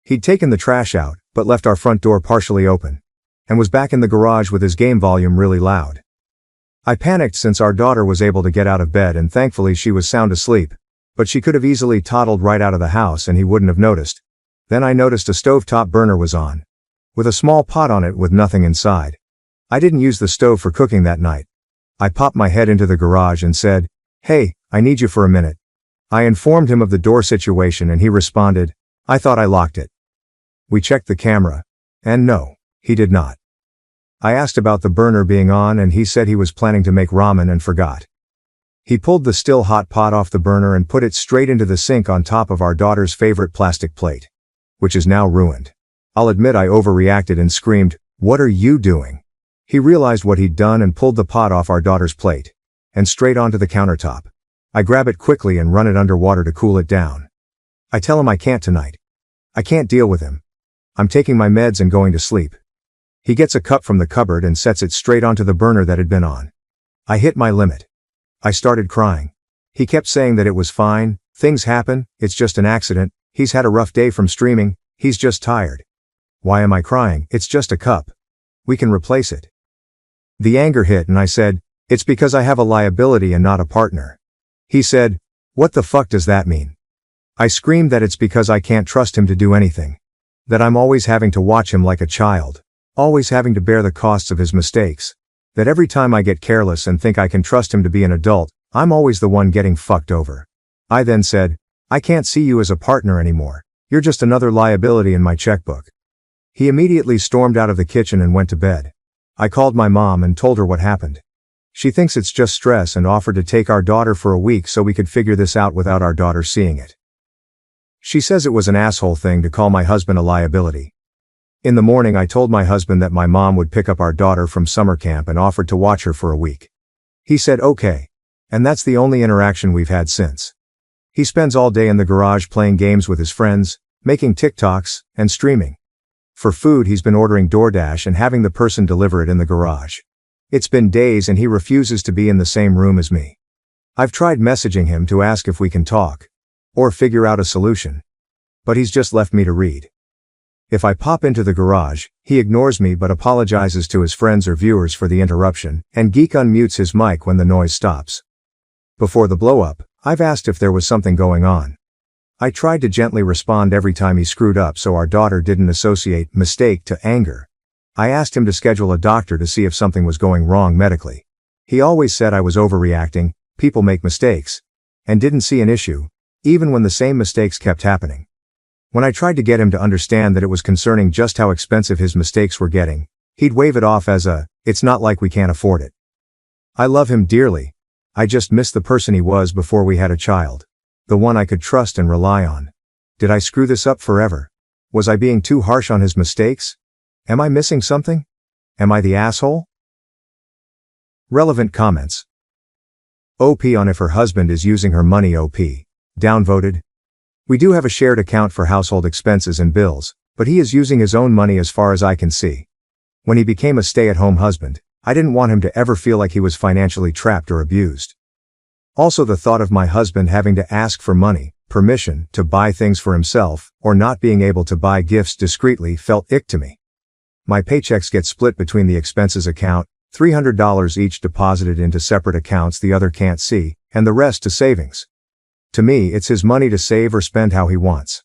Speaker 1: He'd taken the trash out, but left our front door partially open. And was back in the garage with his game volume really loud. I panicked since our daughter was able to get out of bed and thankfully she was sound asleep. But she could have easily toddled right out of the house and he wouldn't have noticed. Then I noticed a stovetop burner was on. With a small pot on it with nothing inside. I didn't use the stove for cooking that night. I popped my head into the garage and said, "Hey, I need you for a minute." I informed him of the door situation and he responded, "I thought I locked it." We checked the camera. And no, he did not. I asked about the burner being on and he said he was planning to make ramen and forgot. He pulled the still hot pot off the burner and put it straight into the sink on top of our daughter's favorite plastic plate. Which is now ruined. I'll admit I overreacted and screamed, "What are you doing?" He realized what he'd done and pulled the pot off our daughter's plate. And straight onto the countertop. I grab it quickly and run it under water to cool it down. I tell him I can't tonight. I can't deal with him. I'm taking my meds and going to sleep. He gets a cup from the cupboard and sets it straight onto the burner that had been on. I hit my limit. I started crying. He kept saying that it was fine, things happen, it's just an accident, he's had a rough day from streaming, he's just tired. Why am I crying? It's just a cup. We can replace it. The anger hit and I said, "It's because I have a liability and not a partner." He said, "What the fuck does that mean?" I screamed that it's because I can't trust him to do anything. That I'm always having to watch him like a child. Always having to bear the costs of his mistakes. That every time I get careless and think I can trust him to be an adult, I'm always the one getting fucked over. I then said, I can't see you as a partner anymore. You're just another liability in my checkbook. He immediately stormed out of the kitchen and went to bed. I called my mom and told her what happened. She thinks it's just stress and offered to take our daughter for a week so we could figure this out without our daughter seeing it. She says it was an asshole thing to call my husband a liability. In the morning I told my husband that my mom would pick up our daughter from summer camp and offered to watch her for a week. He said okay. And that's the only interaction we've had since. He spends all day in the garage playing games with his friends, making TikToks, and streaming. For food he's been ordering DoorDash and having the person deliver it in the garage. It's been days and he refuses to be in the same room as me. I've tried messaging him to ask if we can talk. Or figure out a solution. But he's just left me to read. If I pop into the garage, he ignores me but apologizes to his friends or viewers for the interruption, and Geek unmutes his mic when the noise stops. Before the blow-up, I've asked if there was something going on. I tried to gently respond every time he screwed up so our daughter didn't associate mistake to anger. I asked him to schedule a doctor to see if something was going wrong medically. He always said I was overreacting, people make mistakes, and didn't see an issue, even when the same mistakes kept happening. When I tried to get him to understand that it was concerning just how expensive his mistakes were getting, he'd wave it off as it's not like we can't afford it. I love him dearly. I just miss the person he was before we had a child. The one I could trust and rely on. Did I screw this up forever? Was I being too harsh on his mistakes? Am I missing something? Am I the asshole? Relevant comments. OP on if her husband is using her money. OP. Downvoted. We do have a shared account for household expenses and bills, but he is using his own money as far as I can see. When he became a stay-at-home husband, I didn't want him to ever feel like he was financially trapped or abused. Also, the thought of my husband having to ask for money, permission to buy things for himself, or not being able to buy gifts discreetly felt ick to me. My paychecks get split between the expenses account, $300 each deposited into separate accounts the other can't see, and the rest to savings. To me, it's his money to save or spend how he wants.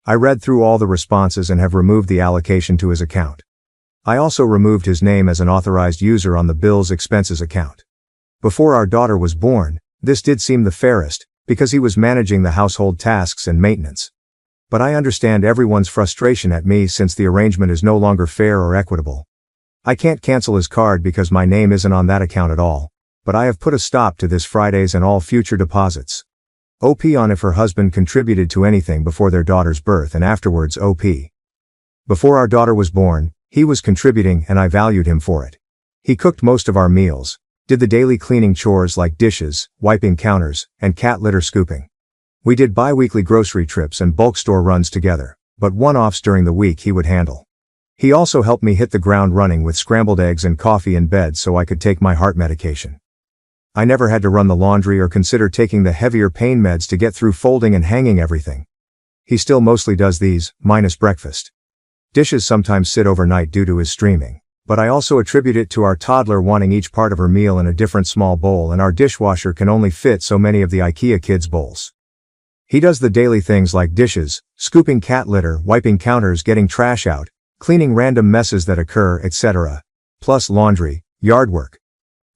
Speaker 1: I read through all the responses and have removed the allocation to his account. I also removed his name as an authorized user on the bills expenses account. Before our daughter was born, this did seem the fairest, because he was managing the household tasks and maintenance. But I understand everyone's frustration at me since the arrangement is no longer fair or equitable. I can't cancel his card because my name isn't on that account at all, but I have put a stop to this Fridays and all future deposits. OP on if her husband contributed to anything before their daughter's birth and afterwards. OP. Before our daughter was born, he was contributing and I valued him for it. He cooked most of our meals, did the daily cleaning chores like dishes, wiping counters, and cat litter scooping. We did bi-weekly grocery trips and bulk store runs together, but one-offs during the week he would handle. He also helped me hit the ground running with scrambled eggs and coffee in bed so I could take my heart medication. I never had to run the laundry or consider taking the heavier pain meds to get through folding and hanging everything. He still mostly does these, minus breakfast. Dishes sometimes sit overnight due to his streaming, but I also attribute it to our toddler wanting each part of her meal in a different small bowl and our dishwasher can only fit so many of the IKEA kids' bowls. He does the daily things like dishes, scooping cat litter, wiping counters, getting trash out, cleaning random messes that occur, etc., plus laundry, yard work.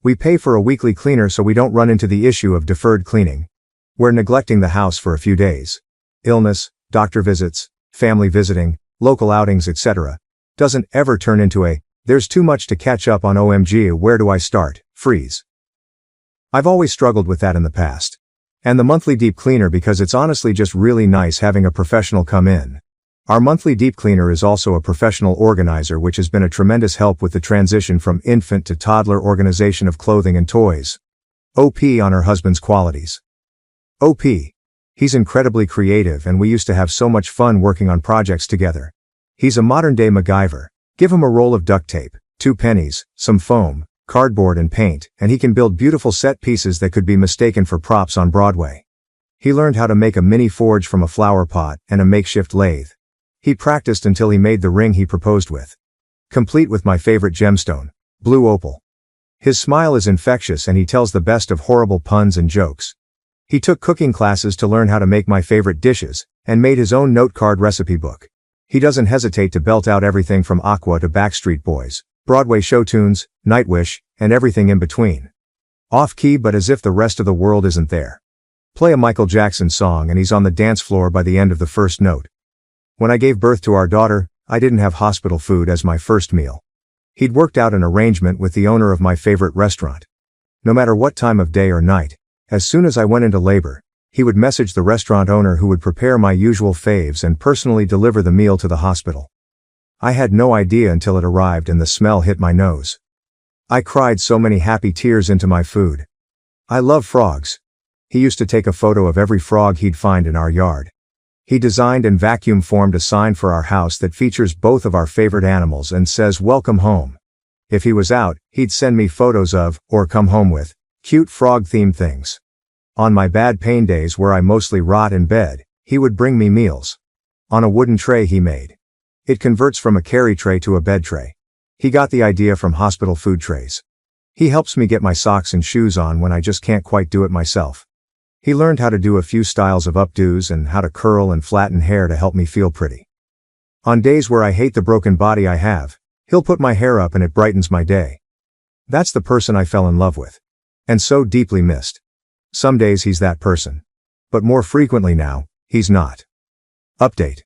Speaker 1: We pay for a weekly cleaner so we don't run into the issue of deferred cleaning. We're neglecting the house for a few days. Illness, doctor visits, family visiting, local outings, etc. doesn't ever turn into there's too much to catch up on. OMG, where do I start? Freeze. I've always struggled with that in the past. And the monthly deep cleaner because it's honestly just really nice having a professional come in. Our monthly deep cleaner is also a professional organizer which has been a tremendous help with the transition from infant to toddler organization of clothing and toys. OP on her husband's qualities. OP. He's incredibly creative and we used to have so much fun working on projects together. He's a modern-day MacGyver. Give him a roll of duct tape, 2 pennies, some foam, cardboard and paint, and he can build beautiful set pieces that could be mistaken for props on Broadway. He learned how to make a mini forge from a flower pot and a makeshift lathe. He practiced until he made the ring he proposed with. Complete with my favorite gemstone, blue opal. His smile is infectious and he tells the best of horrible puns and jokes. He took cooking classes to learn how to make my favorite dishes, and made his own note card recipe book. He doesn't hesitate to belt out everything from Aqua to Backstreet Boys, Broadway show tunes, Nightwish, and everything in between. Off-key but as if the rest of the world isn't there. Play a Michael Jackson song and he's on the dance floor by the end of the first note. When I gave birth to our daughter, I didn't have hospital food as my first meal. He'd worked out an arrangement with the owner of my favorite restaurant. No matter what time of day or night, as soon as I went into labor, he would message the restaurant owner who would prepare my usual faves and personally deliver the meal to the hospital. I had no idea until it arrived and the smell hit my nose. I cried so many happy tears into my food. I love frogs. He used to take a photo of every frog he'd find in our yard. He designed and vacuum formed a sign for our house that features both of our favorite animals and says "Welcome home." If he was out, he'd send me photos of, or come home with, cute frog-themed things. On my bad pain days where I mostly rot in bed, he would bring me meals. On a wooden tray he made. It converts from a carry tray to a bed tray. He got the idea from hospital food trays. He helps me get my socks and shoes on when I just can't quite do it myself. He learned how to do a few styles of updos and how to curl and flatten hair to help me feel pretty. On days where I hate the broken body I have, he'll put my hair up and it brightens my day. That's the person I fell in love with. And so deeply missed. Some days he's that person. But more frequently now, he's not. Update.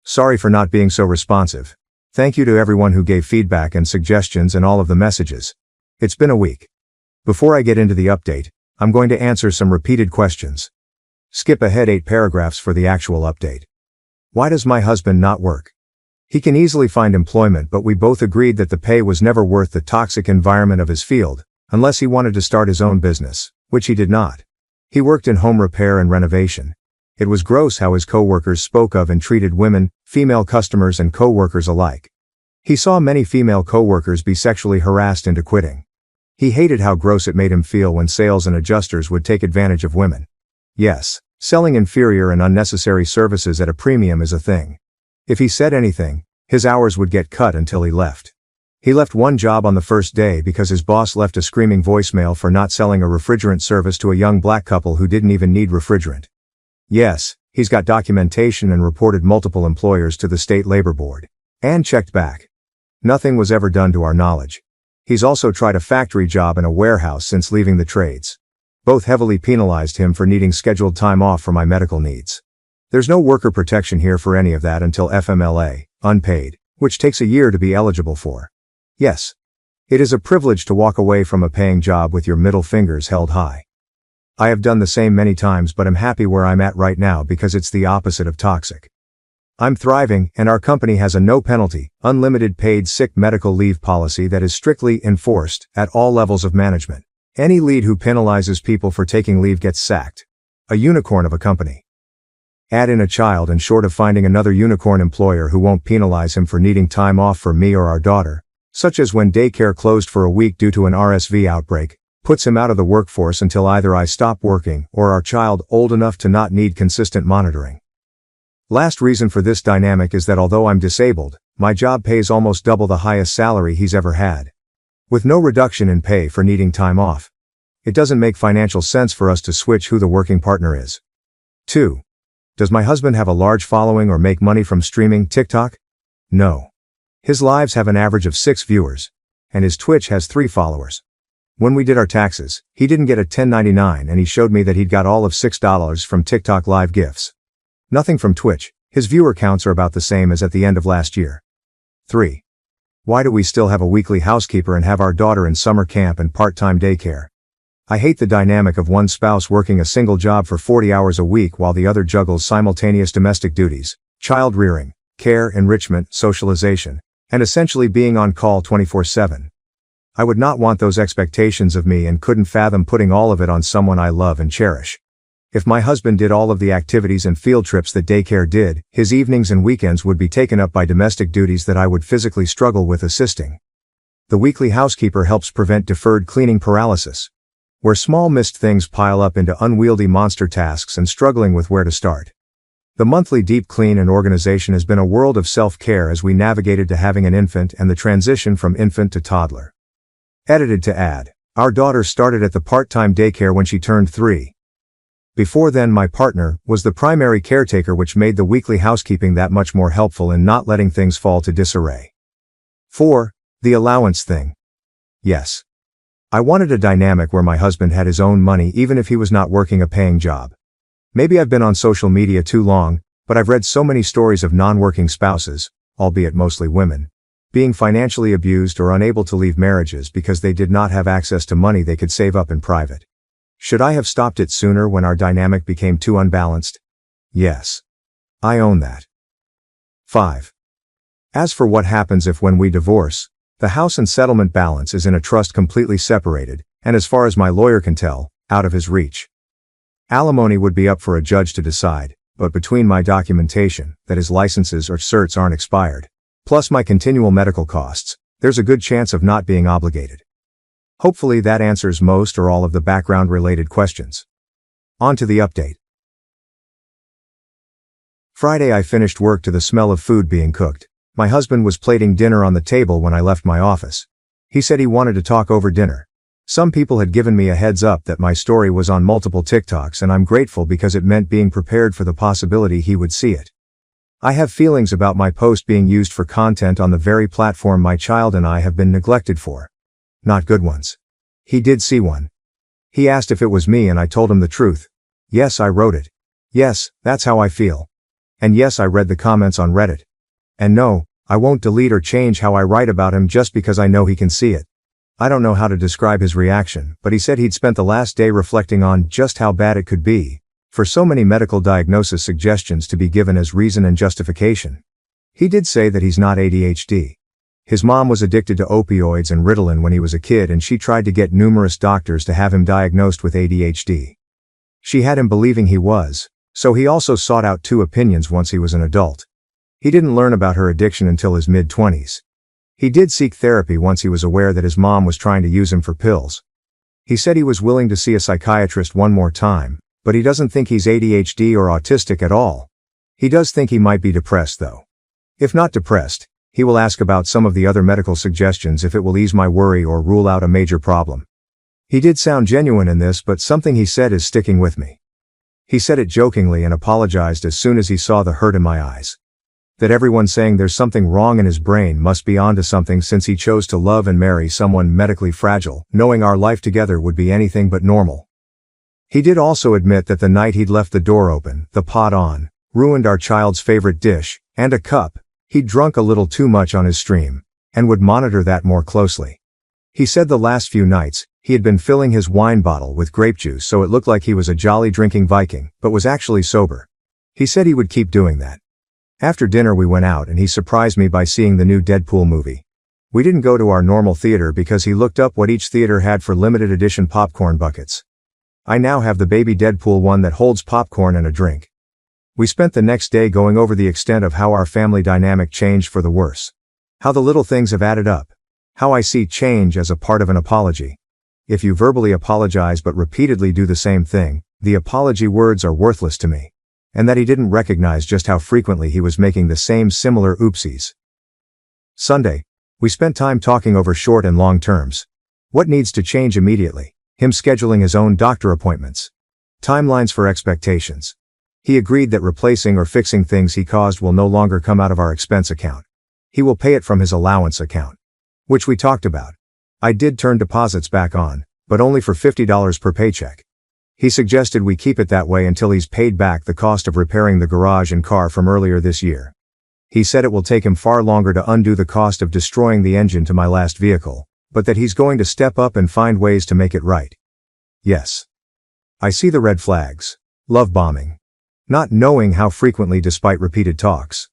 Speaker 1: Sorry for not being so responsive. Thank you to everyone who gave feedback and suggestions and all of the messages. It's been a week. Before I get into the update, I'm going to answer some repeated questions. Skip ahead 8 paragraphs for the actual update. Why does my husband not work? He can easily find employment, but we both agreed that the pay was never worth the toxic environment of his field, unless he wanted to start his own business, which he did not. He worked in home repair and renovation. It was gross how his co-workers spoke of and treated women, female customers and co-workers alike. He saw many female co-workers be sexually harassed into quitting. He hated how gross it made him feel when sales and adjusters would take advantage of women. Yes, selling inferior and unnecessary services at a premium is a thing. If he said anything, his hours would get cut until he left. He left one job on the first day because his boss left a screaming voicemail for not selling a refrigerant service to a young black couple who didn't even need refrigerant. Yes, he's got documentation and reported multiple employers to the state labor board. And checked back. Nothing was ever done to our knowledge. He's also tried a factory job in a warehouse since leaving the trades. Both heavily penalized him for needing scheduled time off for my medical needs. There's no worker protection here for any of that until FMLA, unpaid, which takes a year to be eligible for. Yes. It is a privilege to walk away from a paying job with your middle fingers held high. I have done the same many times, but I'm happy where I'm at right now because it's the opposite of toxic. I'm thriving, and our company has a no-penalty, unlimited paid sick medical leave policy that is strictly enforced at all levels of management. Any lead who penalizes people for taking leave gets sacked. A unicorn of a company. Add in a child and short of finding another unicorn employer who won't penalize him for needing time off for me or our daughter, such as when daycare closed for a week due to an RSV outbreak, puts him out of the workforce until either I stop working or our child old enough to not need consistent monitoring. Last reason for this dynamic is that although I'm disabled, my job pays almost double the highest salary he's ever had. With no reduction in pay for needing time off. It doesn't make financial sense for us to switch who the working partner is. 2. Does my husband have a large following or make money from streaming TikTok? No. His lives have an average of 6 viewers. And his Twitch has 3 followers. When we did our taxes, he didn't get a 1099 and he showed me that he'd got all of $6 from TikTok live gifts. Nothing from Twitch. His viewer counts are about the same as at the end of last year. 3. Why do we still have a weekly housekeeper and have our daughter in summer camp and part-time daycare? I hate the dynamic of one spouse working a single job for 40 hours a week while the other juggles simultaneous domestic duties, child rearing, care, enrichment, socialization, and essentially being on call 24/7. I would not want those expectations of me and couldn't fathom putting all of it on someone I love and cherish. If my husband did all of the activities and field trips that daycare did, his evenings and weekends would be taken up by domestic duties that I would physically struggle with assisting. The weekly housekeeper helps prevent deferred cleaning paralysis, where small missed things pile up into unwieldy monster tasks and struggling with where to start. The monthly deep clean and organization has been a world of self-care as we navigated to having an infant and the transition from infant to toddler. Edited to add, our daughter started at the part-time daycare when she turned 3. Before then my partner was the primary caretaker, which made the weekly housekeeping that much more helpful in not letting things fall to disarray. 4. The allowance thing. Yes. I wanted a dynamic where my husband had his own money even if he was not working a paying job. Maybe I've been on social media too long, but I've read so many stories of non-working spouses, albeit mostly women, being financially abused or unable to leave marriages because they did not have access to money they could save up in private. Should I have stopped it sooner when our dynamic became too unbalanced? Yes. I own that. 5. As for what happens if when we divorce, the house and settlement balance is in a trust completely separated, and as far as my lawyer can tell, out of his reach. Alimony would be up for a judge to decide, but between my documentation, that his licenses or certs aren't expired, plus my continual medical costs, there's a good chance of not being obligated. Hopefully that answers most or all of the background-related questions. On to the update. Friday I finished work to the smell of food being cooked. My husband was plating dinner on the table when I left my office. He said he wanted to talk over dinner. Some people had given me a heads up that my story was on multiple TikToks, and I'm grateful because it meant being prepared for the possibility he would see it. I have feelings about my post being used for content on the very platform my child and I have been neglected for. Not good ones. He did see one. He asked if it was me and I told him the truth. Yes, I wrote it. Yes, that's how I feel. And yes, I read the comments on Reddit. And no, I won't delete or change how I write about him just because I know he can see it. I don't know how to describe his reaction, but he said he'd spent the last day reflecting on just how bad it could be, for so many medical diagnosis suggestions to be given as reason and justification. He did say that he's not ADHD. His mom was addicted to opioids and Ritalin when he was a kid, and she tried to get numerous doctors to have him diagnosed with ADHD. She had him believing he was, so he also sought out 2 opinions once he was an adult. He didn't learn about her addiction until his mid-20s. He did seek therapy once he was aware that his mom was trying to use him for pills. He said he was willing to see a psychiatrist one more time, but he doesn't think he's ADHD or autistic at all. He does think he might be depressed though. If not depressed, he will ask about some of the other medical suggestions if it will ease my worry or rule out a major problem. He did sound genuine in this, but something he said is sticking with me. He said it jokingly and apologized as soon as he saw the hurt in my eyes. That everyone saying there's something wrong in his brain must be onto something, since he chose to love and marry someone medically fragile, knowing our life together would be anything but normal. He did also admit that the night he'd left the door open, the pot on, ruined our child's favorite dish, and a cup, he'd drunk a little too much on his stream, and would monitor that more closely. He said the last few nights, he had been filling his wine bottle with grape juice so it looked like he was a jolly drinking Viking, but was actually sober. He said he would keep doing that. After dinner we went out and he surprised me by seeing the new Deadpool movie. We didn't go to our normal theater because he looked up what each theater had for limited edition popcorn buckets. I now have the baby Deadpool one that holds popcorn and a drink. We spent the next day going over the extent of how our family dynamic changed for the worse. How the little things have added up. How I see change as a part of an apology. If you verbally apologize but repeatedly do the same thing, the apology words are worthless to me. And that he didn't recognize just how frequently he was making the same similar oopsies. Sunday, we spent time talking over short and long terms. What needs to change immediately? Him scheduling his own doctor appointments. Timelines for expectations. He agreed that replacing or fixing things he caused will no longer come out of our expense account. He will pay it from his allowance account. Which we talked about. I did turn deposits back on, but only for $50 per paycheck. He suggested we keep it that way until he's paid back the cost of repairing the garage and car from earlier this year. He said it will take him far longer to undo the cost of destroying the engine to my last vehicle, but that he's going to step up and find ways to make it right. Yes. I see the red flags. Love bombing. Not knowing how frequently despite repeated talks.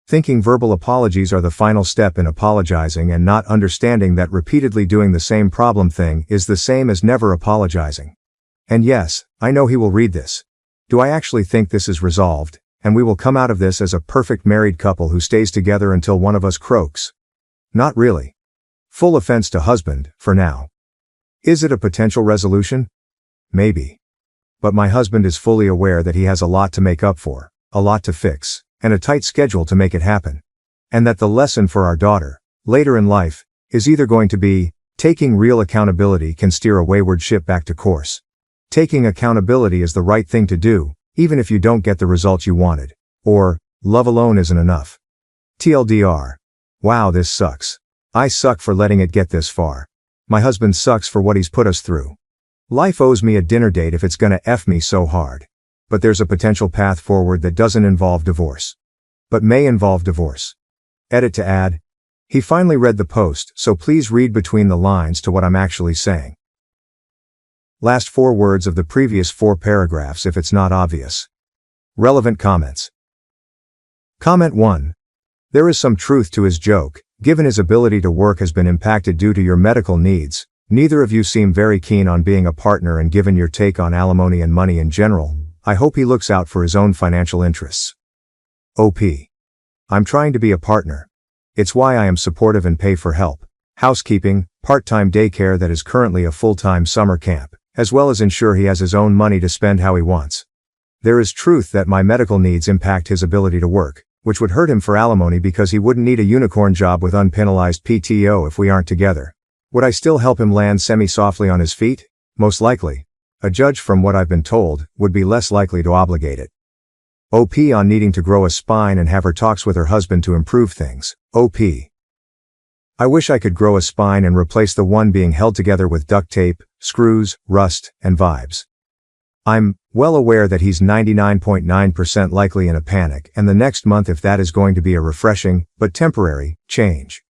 Speaker 1: Thinking verbal apologies are the final step in apologizing and not understanding that repeatedly doing the same problem thing is the same as never apologizing. And yes, I know he will read this. Do I actually think this is resolved, and we will come out of this as a perfect married couple who stays together until one of us croaks? Not really. Full offense to husband, for now. Is it a potential resolution? Maybe. But my husband is fully aware that he has a lot to make up for, a lot to fix, and a tight schedule to make it happen. And that the lesson for our daughter, later in life, is either going to be, taking real accountability can steer a wayward ship back to course. Taking accountability is the right thing to do, even if you don't get the results you wanted. Or, love alone isn't enough. TLDR. Wow, this sucks. I suck for letting it get this far. My husband sucks for what he's put us through. Life owes me a dinner date if it's gonna F me so hard. But there's a potential path forward that doesn't involve divorce. But may involve divorce. Edit to add. He finally read the post, so please read between the lines to what I'm actually saying. Last 4 words of the previous 4 paragraphs if it's not obvious. Relevant comments. Comment 1. There is some truth to his joke. Given his ability to work has been impacted due to your medical needs, neither of you seem very keen on being a partner, and given your take on alimony and money in general, I hope he looks out for his own financial interests. OP. I'm trying to be a partner. It's why I am supportive and pay for help, housekeeping, part-time daycare that is currently a full-time summer camp, as well as ensure he has his own money to spend how he wants. There is truth that my medical needs impact his ability to work, which would hurt him for alimony because he wouldn't need a unicorn job with unpenalized PTO if we aren't together. Would I still help him land semi-softly on his feet? Most likely. A judge, from what I've been told, would be less likely to obligate it. OP on needing to grow a spine and have her talks with her husband to improve things. OP. I wish I could grow a spine and replace the one being held together with duct tape, screws, rust, and vibes. I'm well aware that he's 99.9% likely in a panic, and the next month if that is going to be a refreshing, but temporary, change.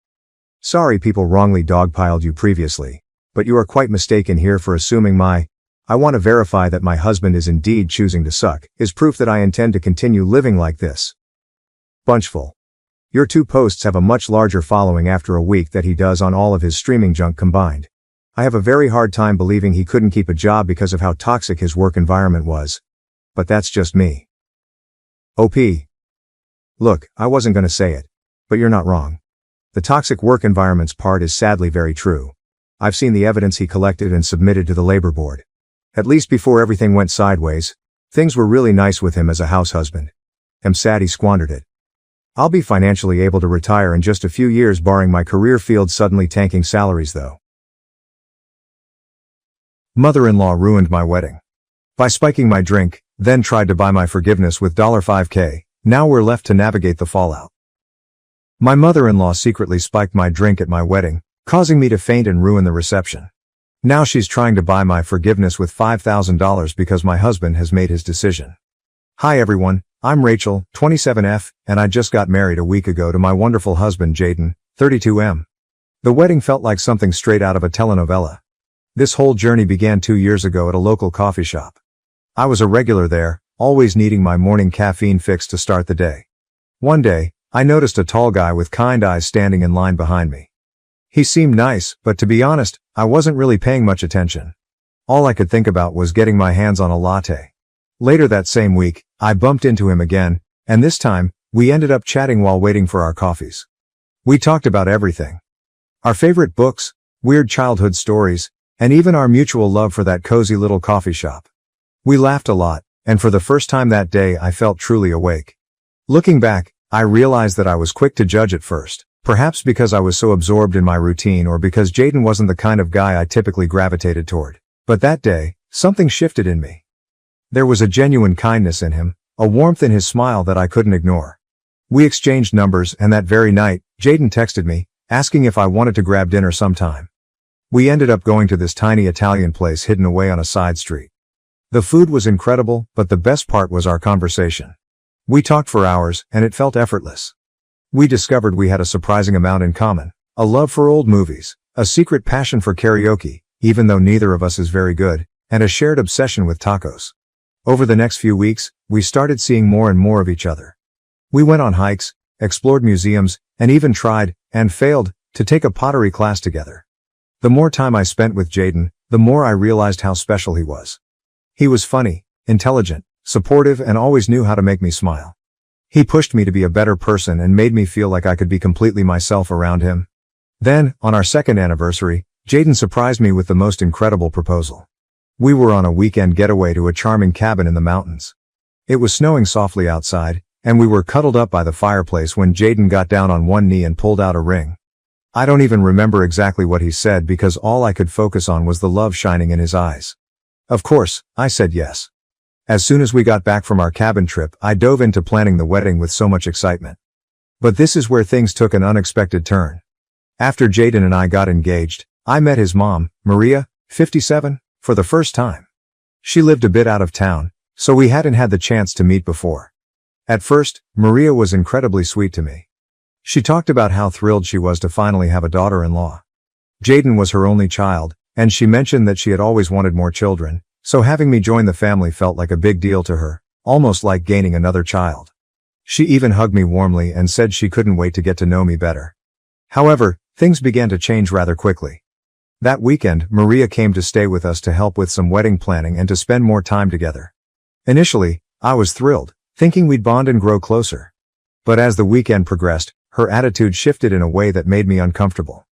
Speaker 1: Sorry people wrongly dogpiled you previously, but you are quite mistaken here for assuming I want to verify that my husband is indeed choosing to suck, is proof that I intend to continue living like this. Bunchful. Your 2 posts have a much larger following after a week that he does on all of his streaming junk combined. I have a very hard time believing he couldn't keep a job because of how toxic his work environment was. But that's just me. OP. Look, I wasn't gonna say it, but you're not wrong. The toxic work environments part is sadly very true. I've seen the evidence he collected and submitted to the labor board. At least before everything went sideways, things were really nice with him as a house husband. I'm sad he squandered it. I'll be financially able to retire in just a few years barring my career field suddenly tanking salaries though. Mother-in-law ruined my wedding. By spiking my drink, then tried to buy my forgiveness with $5K, now we're left to navigate the fallout. My mother-in-law secretly spiked my drink at my wedding, causing me to faint and ruin the reception. Now she's trying to buy my forgiveness with $5,000 because my husband has made his decision. Hi everyone, I'm Rachel, 27F, and I just got married a week ago to my wonderful husband Jaden, 32M. The wedding felt like something straight out of a telenovela. This whole journey began 2 years ago at a local coffee shop. I was a regular there, always needing my morning caffeine fix to start the day. One day, I noticed a tall guy with kind eyes standing in line behind me. He seemed nice, but to be honest, I wasn't really paying much attention. All I could think about was getting my hands on a latte. Later that same week, I bumped into him again, and this time, we ended up chatting while waiting for our coffees. We talked about everything. Our favorite books, weird childhood stories, and even our mutual love for that cozy little coffee shop. We laughed a lot, and for the first time that day I felt truly awake. Looking back, I realized that I was quick to judge at first. Perhaps because I was so absorbed in my routine or because Jaden wasn't the kind of guy I typically gravitated toward. But that day, something shifted in me. There was a genuine kindness in him, a warmth in his smile that I couldn't ignore. We exchanged numbers, and that very night, Jaden texted me, asking if I wanted to grab dinner sometime. We ended up going to this tiny Italian place hidden away on a side street. The food was incredible, but the best part was our conversation. We talked for hours, and it felt effortless. We discovered we had a surprising amount in common, a love for old movies, a secret passion for karaoke, even though neither of us is very good, and a shared obsession with tacos. Over the next few weeks, we started seeing more and more of each other. We went on hikes, explored museums, and even tried, and failed, to take a pottery class together. The more time I spent with Jaden, the more I realized how special he was. He was funny, intelligent, supportive, and always knew how to make me smile. He pushed me to be a better person and made me feel like I could be completely myself around him. Then, on our second anniversary, Jaden surprised me with the most incredible proposal. We were on a weekend getaway to a charming cabin in the mountains. It was snowing softly outside, and we were cuddled up by the fireplace when Jaden got down on one knee and pulled out a ring. I don't even remember exactly what he said because all I could focus on was the love shining in his eyes. Of course, I said yes. As soon as we got back from our cabin trip, I dove into planning the wedding with so much excitement. But this is where things took an unexpected turn. After Jaden and I got engaged, I met his mom, Maria, 57, for the first time. She lived a bit out of town, so we hadn't had the chance to meet before. At first, Maria was incredibly sweet to me. She talked about how thrilled she was to finally have a daughter-in-law. Jaden was her only child, and she mentioned that she had always wanted more children, so having me join the family felt like a big deal to her, almost like gaining another child. She even hugged me warmly and said she couldn't wait to get to know me better. However, things began to change rather quickly. That weekend, Maria came to stay with us to help with some wedding planning and to spend more time together. Initially, I was thrilled, thinking we'd bond and grow closer. But as the weekend progressed, her attitude shifted in a way that made me uncomfortable.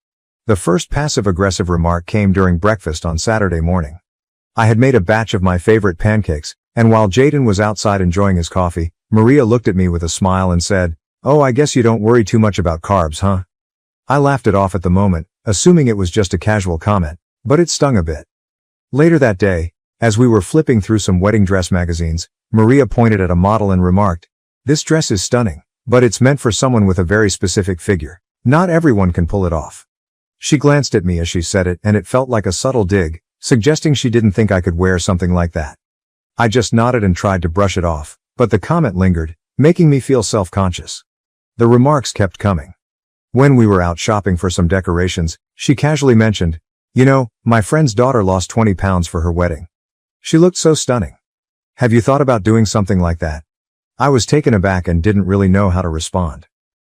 Speaker 1: The first passive-aggressive remark came during breakfast on Saturday morning. I had made a batch of my favorite pancakes, and while Jaden was outside enjoying his coffee, Maria looked at me with a smile and said, "Oh, I guess you don't worry too much about carbs, huh?" I laughed it off at the moment, assuming it was just a casual comment, but it stung a bit. Later that day, as we were flipping through some wedding dress magazines, Maria pointed at a model and remarked, "This dress is stunning, but it's meant for someone with a very specific figure. Not everyone can pull it off." She glanced at me as she said it, and it felt like a subtle dig, suggesting she didn't think I could wear something like that. I just nodded and tried to brush it off, but the comment lingered, making me feel self-conscious. The remarks kept coming. When we were out shopping for some decorations, she casually mentioned, "You know, my friend's daughter lost 20 pounds for her wedding. She looked so stunning. Have you thought about doing something like that?" I was taken aback and didn't really know how to respond.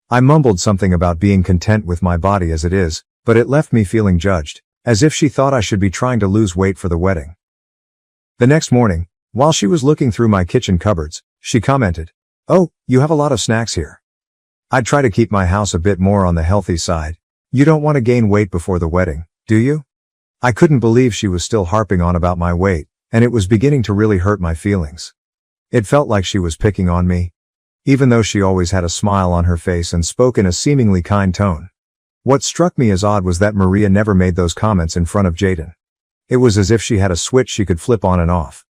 Speaker 1: I mumbled something about being content with my body as it is, but it left me feeling judged, as if she thought I should be trying to lose weight for the wedding. The next morning, while she was looking through my kitchen cupboards, she commented, "Oh, you have a lot of snacks here. I'd try to keep my house a bit more on the healthy side. You don't want to gain weight before the wedding, do you?" I couldn't believe she was still harping on about my weight, and it was beginning to really hurt my feelings. It felt like she was picking on me, even though she always had a smile on her face and spoke in a seemingly kind tone. What struck me as odd was that Maria never made those comments in front of Jaden. It was as if she had a switch she could flip on and off.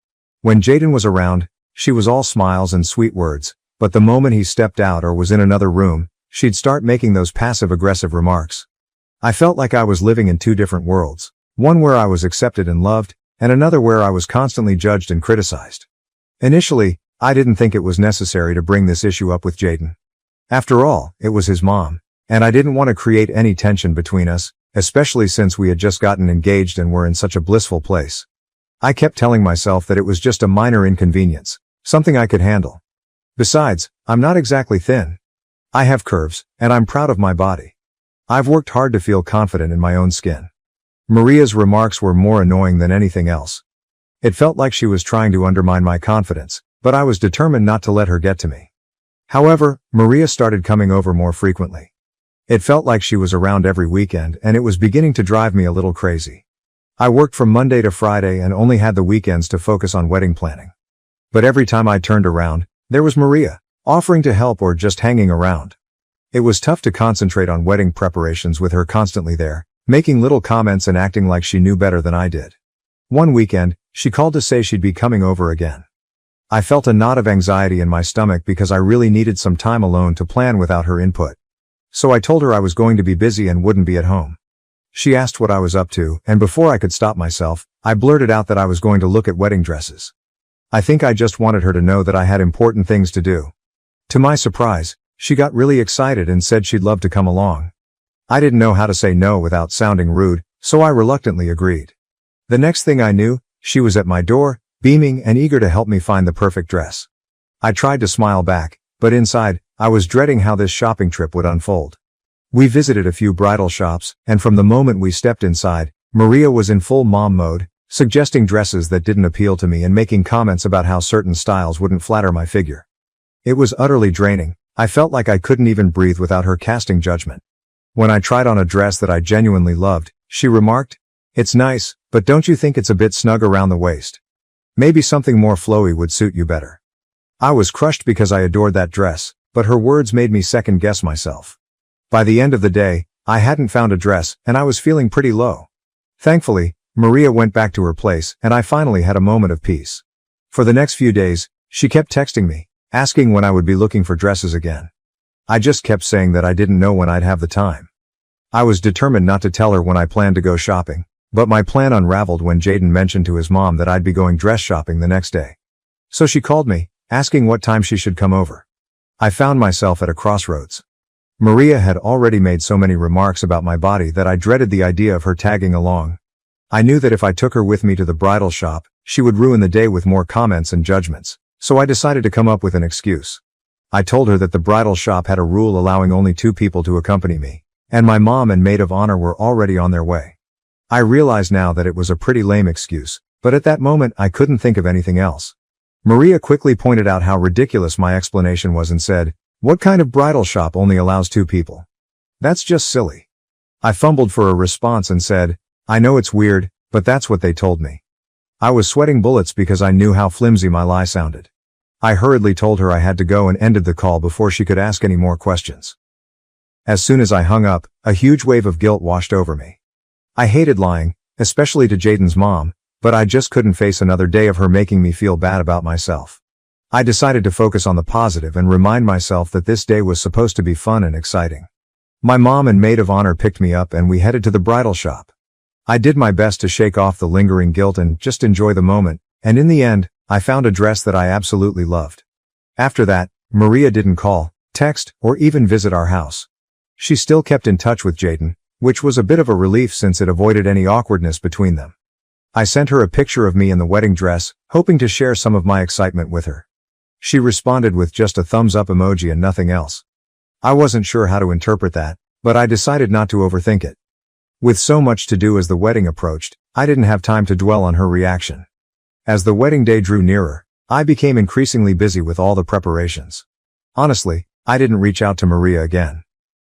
Speaker 1: When Jaden was around, she was all smiles and sweet words, but the moment he stepped out or was in another room, she'd start making those passive-aggressive remarks. I felt like I was living in two different worlds, one where I was accepted and loved, and another where I was constantly judged and criticized. Initially, I didn't think it was necessary to bring this issue up with Jaden. After all, it was his mom, and I didn't want to create any tension between us, especially since we had just gotten engaged and were in such a blissful place. I kept telling myself that it was just a minor inconvenience, something I could handle. Besides, I'm not exactly thin. I have curves, and I'm proud of my body. I've worked hard to feel confident in my own skin. Maria's remarks were more annoying than anything else. It felt like she was trying to undermine my confidence, but I was determined not to let her get to me. However, Maria started coming over more frequently. It felt like she was around every weekend, and it was beginning to drive me a little crazy. I worked from Monday to Friday and only had the weekends to focus on wedding planning. But every time I turned around, there was Maria, offering to help or just hanging around. It was tough to concentrate on wedding preparations with her constantly there, making little comments and acting like she knew better than I did. One weekend, she called to say she'd be coming over again. I felt a knot of anxiety in my stomach because I really needed some time alone to plan without her input. So I told her I was going to be busy and wouldn't be at home. She asked what I was up to, and before I could stop myself, I blurted out that I was going to look at wedding dresses. I think I just wanted her to know that I had important things to do. To my surprise, she got really excited and said she'd love to come along. I didn't know how to say no without sounding rude, so I reluctantly agreed. The next thing I knew, she was at my door, beaming and eager to help me find the perfect dress. I tried to smile back, but inside, I was dreading how this shopping trip would unfold. We visited a few bridal shops, and from the moment we stepped inside, Maria was in full mom mode, suggesting dresses that didn't appeal to me and making comments about how certain styles wouldn't flatter my figure. It was utterly draining. I felt like I couldn't even breathe without her casting judgment. When I tried on a dress that I genuinely loved, she remarked, "It's nice, but don't you think it's a bit snug around the waist? Maybe something more flowy would suit you better." I was crushed because I adored that dress, but her words made me second-guess myself. By the end of the day, I hadn't found a dress, and I was feeling pretty low. Thankfully, Maria went back to her place, and I finally had a moment of peace. For the next few days, she kept texting me, asking when I would be looking for dresses again. I just kept saying that I didn't know when I'd have the time. I was determined not to tell her when I planned to go shopping, but my plan unraveled when Jaden mentioned to his mom that I'd be going dress shopping the next day. So she called me, asking what time she should come over. I found myself at a crossroads. Maria had already made so many remarks about my body that I dreaded the idea of her tagging along. I knew that if I took her with me to the bridal shop, she would ruin the day with more comments and judgments, so I decided to come up with an excuse. I told her that the bridal shop had a rule allowing only 2 people to accompany me, and my mom and maid of honor were already on their way. I realize now that it was a pretty lame excuse, but at that moment I couldn't think of anything else. Maria quickly pointed out how ridiculous my explanation was and said, "What kind of bridal shop only allows 2 people? That's just silly." I fumbled for a response and said, "I know it's weird, but that's what they told me." I was sweating bullets because I knew how flimsy my lie sounded. I hurriedly told her I had to go and ended the call before she could ask any more questions. As soon as I hung up, a huge wave of guilt washed over me. I hated lying, especially to Jaden's mom, but I just couldn't face another day of her making me feel bad about myself. I decided to focus on the positive and remind myself that this day was supposed to be fun and exciting. My mom and maid of honor picked me up and we headed to the bridal shop. I did my best to shake off the lingering guilt and just enjoy the moment, and in the end, I found a dress that I absolutely loved. After that, Maria didn't call, text, or even visit our house. She still kept in touch with Jaden, which was a bit of a relief since it avoided any awkwardness between them. I sent her a picture of me in the wedding dress, hoping to share some of my excitement with her. She responded with just a thumbs up emoji and nothing else. I wasn't sure how to interpret that, but I decided not to overthink it. With so much to do as the wedding approached, I didn't have time to dwell on her reaction. As the wedding day drew nearer, I became increasingly busy with all the preparations. Honestly, I didn't reach out to Maria again.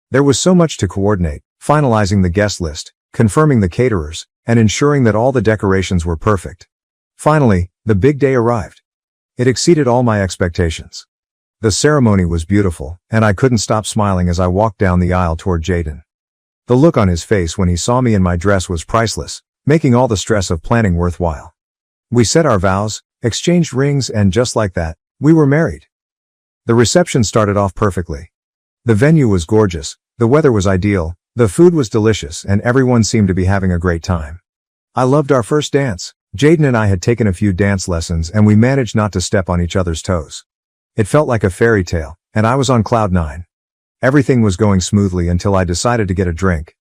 Speaker 1: There was so much to coordinate, finalizing the guest list, confirming the caterers, and ensuring that all the decorations were perfect. Finally, the big day arrived. It exceeded all my expectations. The ceremony was beautiful, and I couldn't stop smiling as I walked down the aisle toward Jaden. The look on his face when he saw me in my dress was priceless, making all the stress of planning worthwhile. We said our vows, exchanged rings, and just like that, we were married. The reception started off perfectly. The venue was gorgeous, the weather was ideal, the food was delicious, and everyone seemed to be having a great time. I loved our first dance. Jaden and I had taken a few dance lessons and we managed not to step on each other's toes. It felt like a fairy tale, and I was on cloud 9. Everything was going smoothly until I decided to get a drink.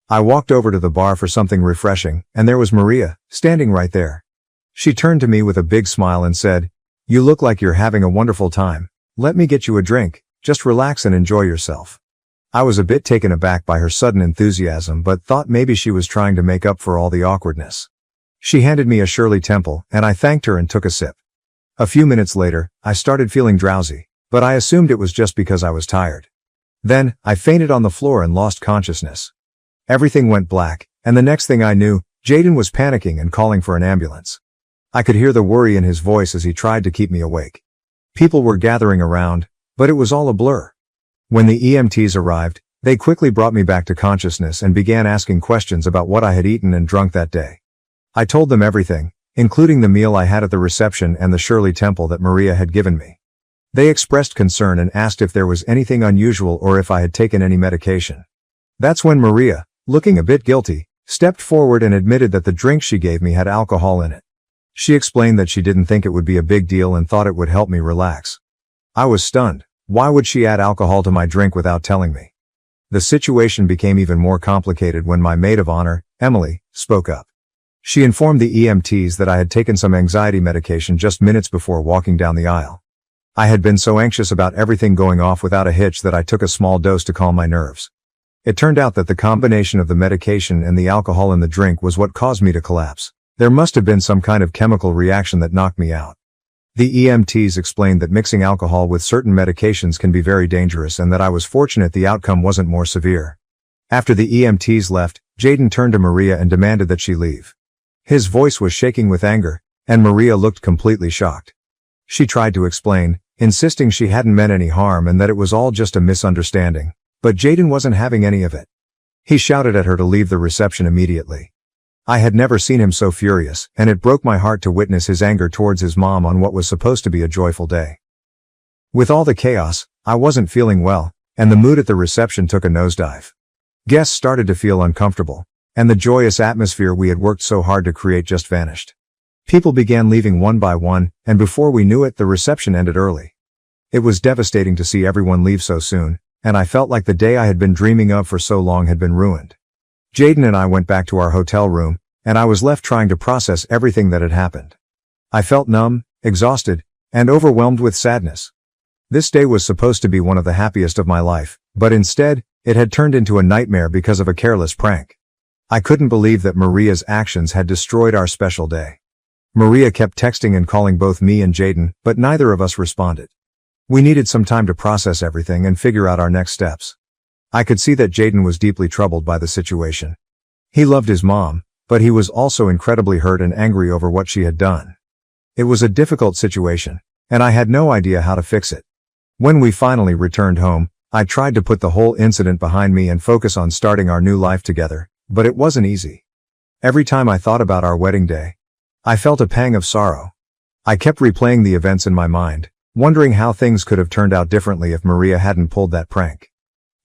Speaker 1: I walked over to the bar for something refreshing, and there was Maria, standing right there. She turned to me with a big smile and said, "You look like you're having a wonderful time. Let me get you a drink, just relax and enjoy yourself." I was a bit taken aback by her sudden enthusiasm but thought maybe she was trying to make up for all the awkwardness. She handed me a Shirley Temple, and I thanked her and took a sip. A few minutes later, I started feeling drowsy, but I assumed it was just because I was tired. Then, I fainted on the floor and lost consciousness. Everything went black, and the next thing I knew, Jaden was panicking and calling for an ambulance. I could hear the worry in his voice as he tried to keep me awake. People were gathering around, but it was all a blur. When the EMTs arrived, they quickly brought me back to consciousness and began asking questions about what I had eaten and drunk that day. I told them everything, including the meal I had at the reception and the Shirley Temple that Maria had given me. They expressed concern and asked if there was anything unusual or if I had taken any medication. That's when Maria, looking a bit guilty, stepped forward and admitted that the drink she gave me had alcohol in it. She explained that she didn't think it would be a big deal and thought it would help me relax. I was stunned. Why would she add alcohol to my drink without telling me? The situation became even more complicated when my maid of honor, Emily, spoke up. She informed the EMTs that I had taken some anxiety medication just minutes before walking down the aisle. I had been so anxious about everything going off without a hitch that I took a small dose to calm my nerves. It turned out that the combination of the medication and the alcohol in the drink was what caused me to collapse. There must have been some kind of chemical reaction that knocked me out. The EMTs explained that mixing alcohol with certain medications can be very dangerous and that I was fortunate the outcome wasn't more severe. After the EMTs left, Jaden turned to Maria and demanded that she leave. His voice was shaking with anger, and Maria looked completely shocked. She tried to explain, insisting she hadn't meant any harm and that it was all just a misunderstanding, but Jaden wasn't having any of it. He shouted at her to leave the reception immediately. I had never seen him so furious, and it broke my heart to witness his anger towards his mom on what was supposed to be a joyful day. With all the chaos, I wasn't feeling well, and the mood at the reception took a nosedive. Guests started to feel uncomfortable, and the joyous atmosphere we had worked so hard to create just vanished. People began leaving one by one, and before we knew it, the reception ended early. It was devastating to see everyone leave so soon, and I felt like the day I had been dreaming of for so long had been ruined. Jaden and I went back to our hotel room, and I was left trying to process everything that had happened. I felt numb, exhausted, and overwhelmed with sadness. This day was supposed to be one of the happiest of my life, but instead, it had turned into a nightmare because of a careless prank. I couldn't believe that Maria's actions had destroyed our special day. Maria kept texting and calling both me and Jaden, but neither of us responded. We needed some time to process everything and figure out our next steps. I could see that Jaden was deeply troubled by the situation. He loved his mom, but he was also incredibly hurt and angry over what she had done. It was a difficult situation, and I had no idea how to fix it. When we finally returned home, I tried to put the whole incident behind me and focus on starting our new life together, but it wasn't easy. Every time I thought about our wedding day, I felt a pang of sorrow. I kept replaying the events in my mind, wondering how things could have turned out differently if Maria hadn't pulled that prank.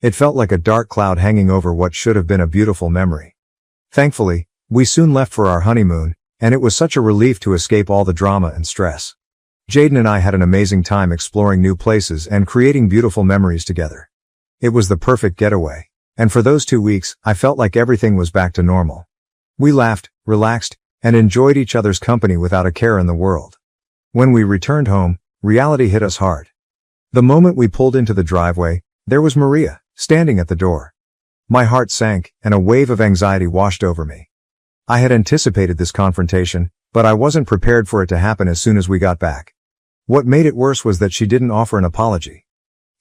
Speaker 1: It felt like a dark cloud hanging over what should have been a beautiful memory. Thankfully, we soon left for our honeymoon, and it was such a relief to escape all the drama and stress. Jaden and I had an amazing time exploring new places and creating beautiful memories together. It was the perfect getaway, and for those 2 weeks, I felt like everything was back to normal. We laughed, relaxed, and enjoyed each other's company without a care in the world. When we returned home, reality hit us hard. The moment we pulled into the driveway, there was Maria, standing at the door. My heart sank, and a wave of anxiety washed over me. I had anticipated this confrontation, but I wasn't prepared for it to happen as soon as we got back. What made it worse was that she didn't offer an apology.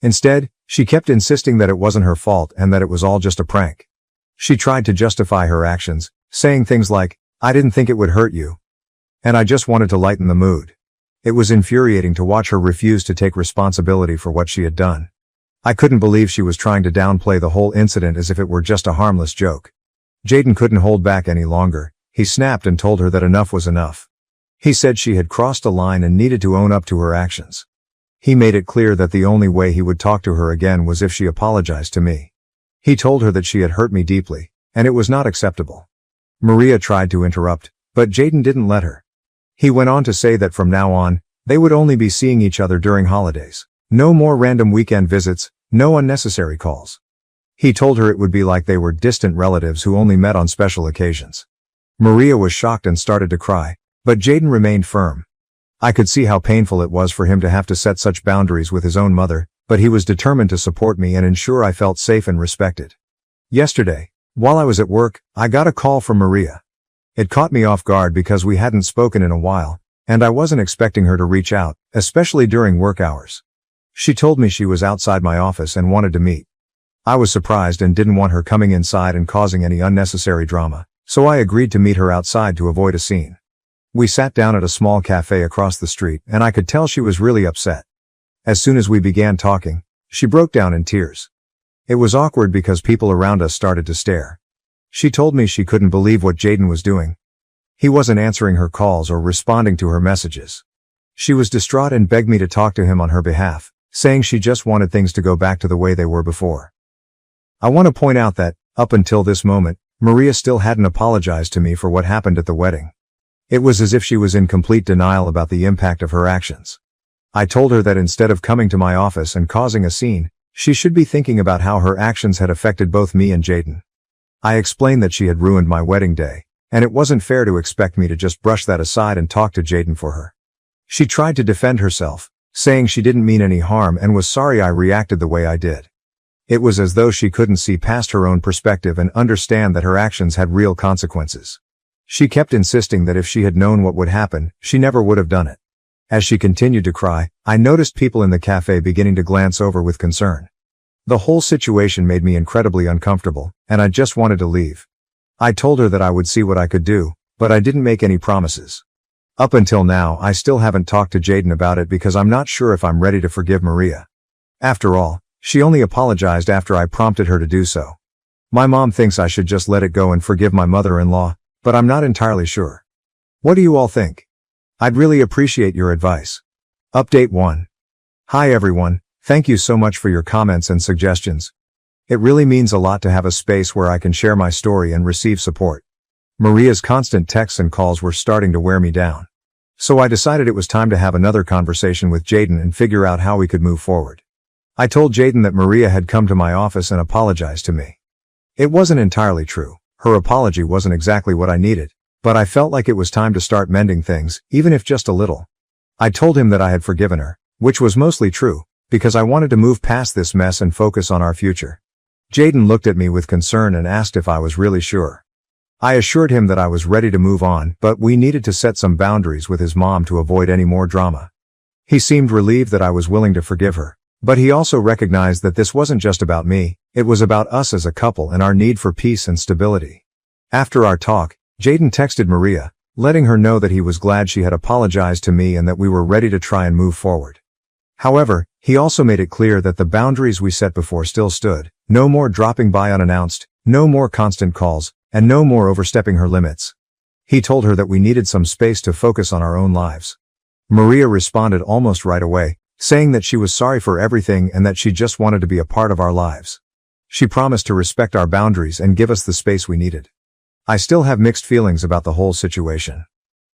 Speaker 1: Instead, she kept insisting that it wasn't her fault and that it was all just a prank. She tried to justify her actions, saying things like, "I didn't think it would hurt you, and I just wanted to lighten the mood." It was infuriating to watch her refuse to take responsibility for what she had done. I couldn't believe she was trying to downplay the whole incident as if it were just a harmless joke. Jaden couldn't hold back any longer. He snapped and told her that enough was enough. He said she had crossed a line and needed to own up to her actions. He made it clear that the only way he would talk to her again was if she apologized to me. He told her that she had hurt me deeply, and it was not acceptable. Maria tried to interrupt, but Jaden didn't let her. He went on to say that from now on, they would only be seeing each other during holidays. No more random weekend visits, no unnecessary calls. He told her it would be like they were distant relatives who only met on special occasions. Maria was shocked and started to cry, but Jaden remained firm. I could see how painful it was for him to have to set such boundaries with his own mother, but he was determined to support me and ensure I felt safe and respected. Yesterday, while I was at work, I got a call from Maria. It caught me off guard because we hadn't spoken in a while, and I wasn't expecting her to reach out, especially during work hours. She told me she was outside my office and wanted to meet. I was surprised and didn't want her coming inside and causing any unnecessary drama, so I agreed to meet her outside to avoid a scene. We sat down at a small cafe across the street, and I could tell she was really upset. As soon as we began talking, she broke down in tears. It was awkward because people around us started to stare. She told me she couldn't believe what Jaden was doing. He wasn't answering her calls or responding to her messages. She was distraught and begged me to talk to him on her behalf, saying she just wanted things to go back to the way they were before. I want to point out that, up until this moment, Maria still hadn't apologized to me for what happened at the wedding. It was as if she was in complete denial about the impact of her actions. I told her that instead of coming to my office and causing a scene, she should be thinking about how her actions had affected both me and Jaden. I explained that she had ruined my wedding day, and it wasn't fair to expect me to just brush that aside and talk to Jaden for her. She tried to defend herself, saying she didn't mean any harm and was sorry I reacted the way I did. It was as though she couldn't see past her own perspective and understand that her actions had real consequences. She kept insisting that if she had known what would happen, she never would have done it. As she continued to cry, I noticed people in the cafe beginning to glance over with concern. The whole situation made me incredibly uncomfortable, and I just wanted to leave. I told her that I would see what I could do, but I didn't make any promises. Up until now, I still haven't talked to Jaden about it because I'm not sure if I'm ready to forgive Maria. After all, she only apologized after I prompted her to do so. My mom thinks I should just let it go and forgive my mother-in-law, but I'm not entirely sure. What do you all think? I'd really appreciate your advice. Update 1. Hi everyone, thank you so much for your comments and suggestions. It really means a lot to have a space where I can share my story and receive support. Maria's constant texts and calls were starting to wear me down. So I decided it was time to have another conversation with Jaden and figure out how we could move forward. I told Jaden that Maria had come to my office and apologized to me. It wasn't entirely true. Her apology wasn't exactly what I needed, but I felt like it was time to start mending things, even if just a little. I told him that I had forgiven her, which was mostly true, because I wanted to move past this mess and focus on our future. Jaden looked at me with concern and asked if I was really sure. I assured him that I was ready to move on, but we needed to set some boundaries with his mom to avoid any more drama. He seemed relieved that I was willing to forgive her, but he also recognized that this wasn't just about me, it was about us as a couple and our need for peace and stability. After our talk, Jaden texted Maria, letting her know that he was glad she had apologized to me and that we were ready to try and move forward. However, he also made it clear that the boundaries we set before still stood: no more dropping by unannounced, no more constant calls, and no more overstepping her limits. He told her that we needed some space to focus on our own lives. Maria responded almost right away, saying that she was sorry for everything and that she just wanted to be a part of our lives. She promised to respect our boundaries and give us the space we needed. I still have mixed feelings about the whole situation.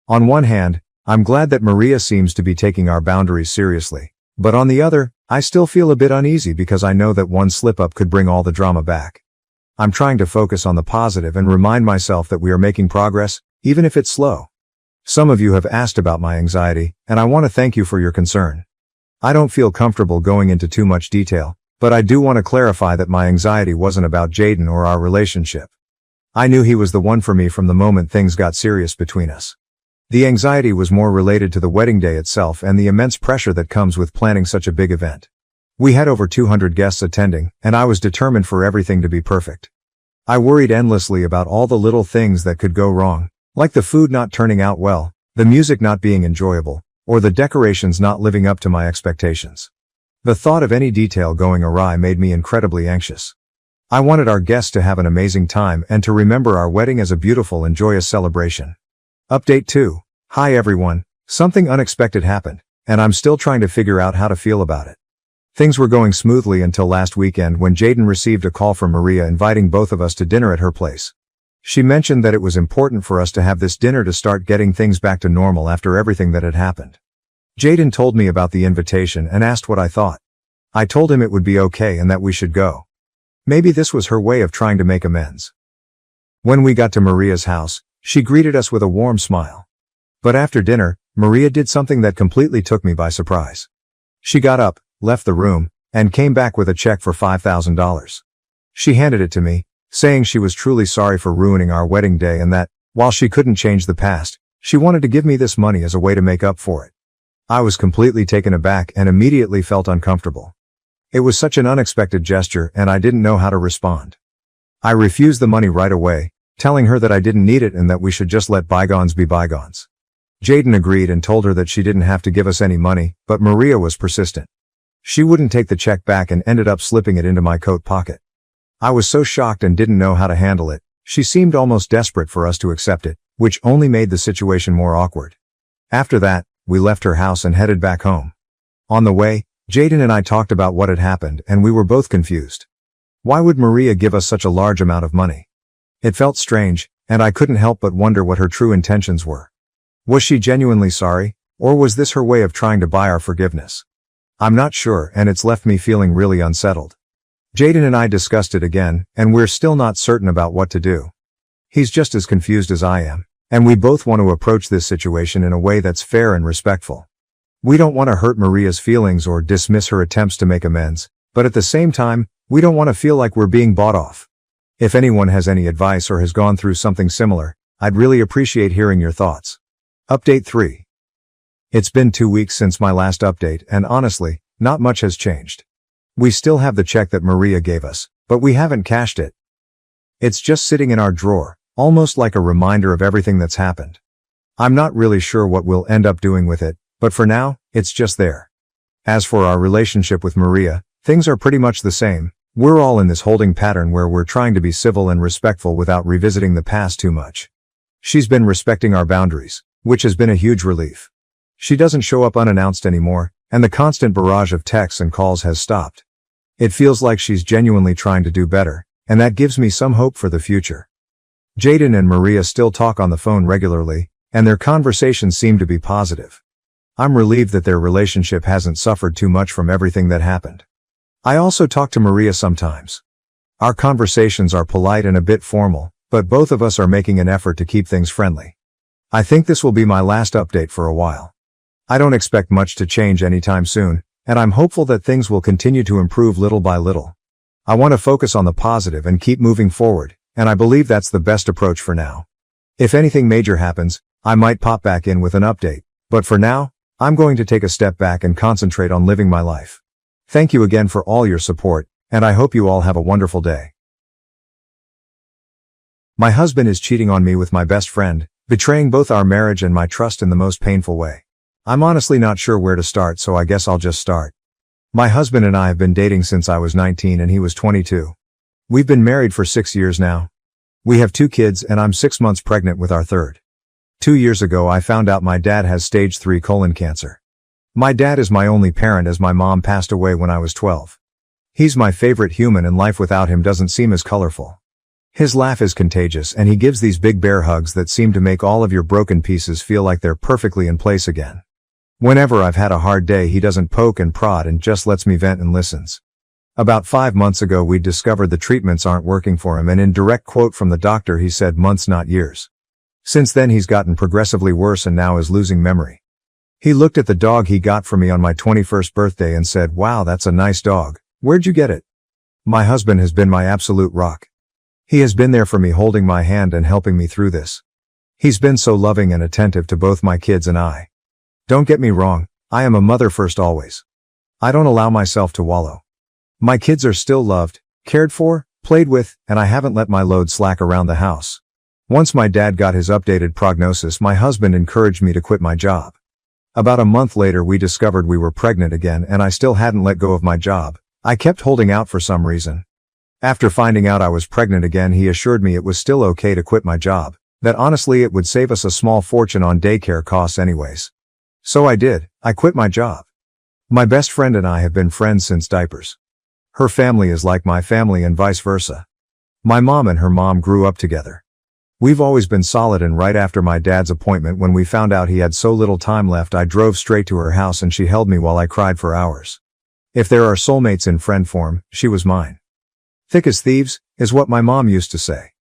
Speaker 1: On one hand, I'm glad that Maria seems to be taking our boundaries seriously, but on the other, I still feel a bit uneasy because I know that one slip-up could bring all the drama back. I'm trying to focus on the positive and remind myself that we are making progress, even if it's slow. Some of you have asked about my anxiety, and I want to thank you for your concern. I don't feel comfortable going into too much detail, but I do want to clarify that my anxiety wasn't about Jaden or our relationship. I knew he was the one for me from the moment things got serious between us. The anxiety was more related to the wedding day itself and the immense pressure that comes with planning such a big event. We had over 200 guests attending, and I was determined for everything to be perfect. I worried endlessly about all the little things that could go wrong, like the food not turning out well, the music not being enjoyable, or the decorations not living up to my expectations. The thought of any detail going awry made me incredibly anxious. I wanted our guests to have an amazing time and to remember our wedding as a beautiful and joyous celebration. Update 2. Hi everyone, something unexpected happened, and I'm still trying to figure out how to feel about it. Things were going smoothly until last weekend when Jaden received a call from Maria inviting both of us to dinner at her place. She mentioned that it was important for us to have this dinner to start getting things back to normal after everything that had happened. Jaden told me about the invitation and asked what I thought. I told him it would be okay and that we should go. Maybe this was her way of trying to make amends. When we got to Maria's house, she greeted us with a warm smile. But after dinner, Maria did something that completely took me by surprise. She got up, left the room, and came back with a check for $5,000. She handed it to me, saying she was truly sorry for ruining our wedding day and that, while she couldn't change the past, she wanted to give me this money as a way to make up for it. I was completely taken aback and immediately felt uncomfortable. It was such an unexpected gesture and I didn't know how to respond. I refused the money right away, telling her that I didn't need it and that we should just let bygones be bygones. Jaden agreed and told her that she didn't have to give us any money, but Maria was persistent. She wouldn't take the check back and ended up slipping it into my coat pocket. I was so shocked and didn't know how to handle it. She seemed almost desperate for us to accept it, which only made the situation more awkward. After that, we left her house and headed back home. On the way, Jaden and I talked about what had happened and we were both confused. Why would Maria give us such a large amount of money? It felt strange, and I couldn't help but wonder what her true intentions were. Was she genuinely sorry, or was this her way of trying to buy our forgiveness? I'm not sure, and it's left me feeling really unsettled. Jaden and I discussed it again, and we're still not certain about what to do. He's just as confused as I am, and we both want to approach this situation in a way that's fair and respectful. We don't want to hurt Maria's feelings or dismiss her attempts to make amends, but at the same time, we don't want to feel like we're being bought off. If anyone has any advice or has gone through something similar, I'd really appreciate hearing your thoughts. Update 3. It's been 2 weeks since my last update, and honestly, not much has changed. We still have the check that Maria gave us, but we haven't cashed it. It's just sitting in our drawer, almost like a reminder of everything that's happened. I'm not really sure what we'll end up doing with it, but for now, it's just there. As for our relationship with Maria, things are pretty much the same. We're all in this holding pattern where we're trying to be civil and respectful without revisiting the past too much. She's been respecting our boundaries, which has been a huge relief. She doesn't show up unannounced anymore, and the constant barrage of texts and calls has stopped. It feels like she's genuinely trying to do better, and that gives me some hope for the future. Jaden and Maria still talk on the phone regularly, and their conversations seem to be positive. I'm relieved that their relationship hasn't suffered too much from everything that happened. I also talk to Maria sometimes. Our conversations are polite and a bit formal, but both of us are making an effort to keep things friendly. I think this will be my last update for a while. I don't expect much to change anytime soon, and I'm hopeful that things will continue to improve little by little. I want to focus on the positive and keep moving forward, and I believe that's the best approach for now. If anything major happens, I might pop back in with an update, but for now, I'm going to take a step back and concentrate on living my life. Thank you again for all your support, and I hope you all have a wonderful day. My husband is cheating on me with my best friend, betraying both our marriage and my trust in the most painful way. I'm honestly not sure where to start, so I guess I'll just start. My husband and I have been dating since I was 19 and he was 22. We've been married for 6 years now. We have 2 kids and I'm 6 months pregnant with our third. 2 years ago I found out my dad has stage 3 colon cancer. My dad is my only parent as my mom passed away when I was 12. He's my favorite human and life without him doesn't seem as colorful. His laugh is contagious and he gives these big bear hugs that seem to make all of your broken pieces feel like they're perfectly in place again. Whenever I've had a hard day he doesn't poke and prod and just lets me vent and listens. About 5 months ago we discovered the treatments aren't working for him and in direct quote from the doctor he said months not years. Since then he's gotten progressively worse and now is losing memory. He looked at the dog he got for me on my 21st birthday and said, "Wow, that's a nice dog. Where'd you get it?" My husband has been my absolute rock. He has been there for me holding my hand and helping me through this. He's been so loving and attentive to both my kids and I. Don't get me wrong, I am a mother first always. I don't allow myself to wallow. My kids are still loved, cared for, played with, and I haven't let my load slack around the house. Once my dad got his updated prognosis, my husband encouraged me to quit my job. About a month later we discovered we were pregnant again and I still hadn't let go of my job. I kept holding out for some reason. After finding out I was pregnant again he assured me it was still okay to quit my job, that honestly it would save us a small fortune on daycare costs anyways. So I did, I quit my job. My best friend and I have been friends since diapers. Her family is like my family and vice versa. My mom and her mom grew up together. We've always been solid and right after my dad's appointment when we found out he had so little time left I drove straight to her house and she held me while I cried for hours. If there are soulmates in friend form, she was mine. Thick as thieves, is what my mom used to say.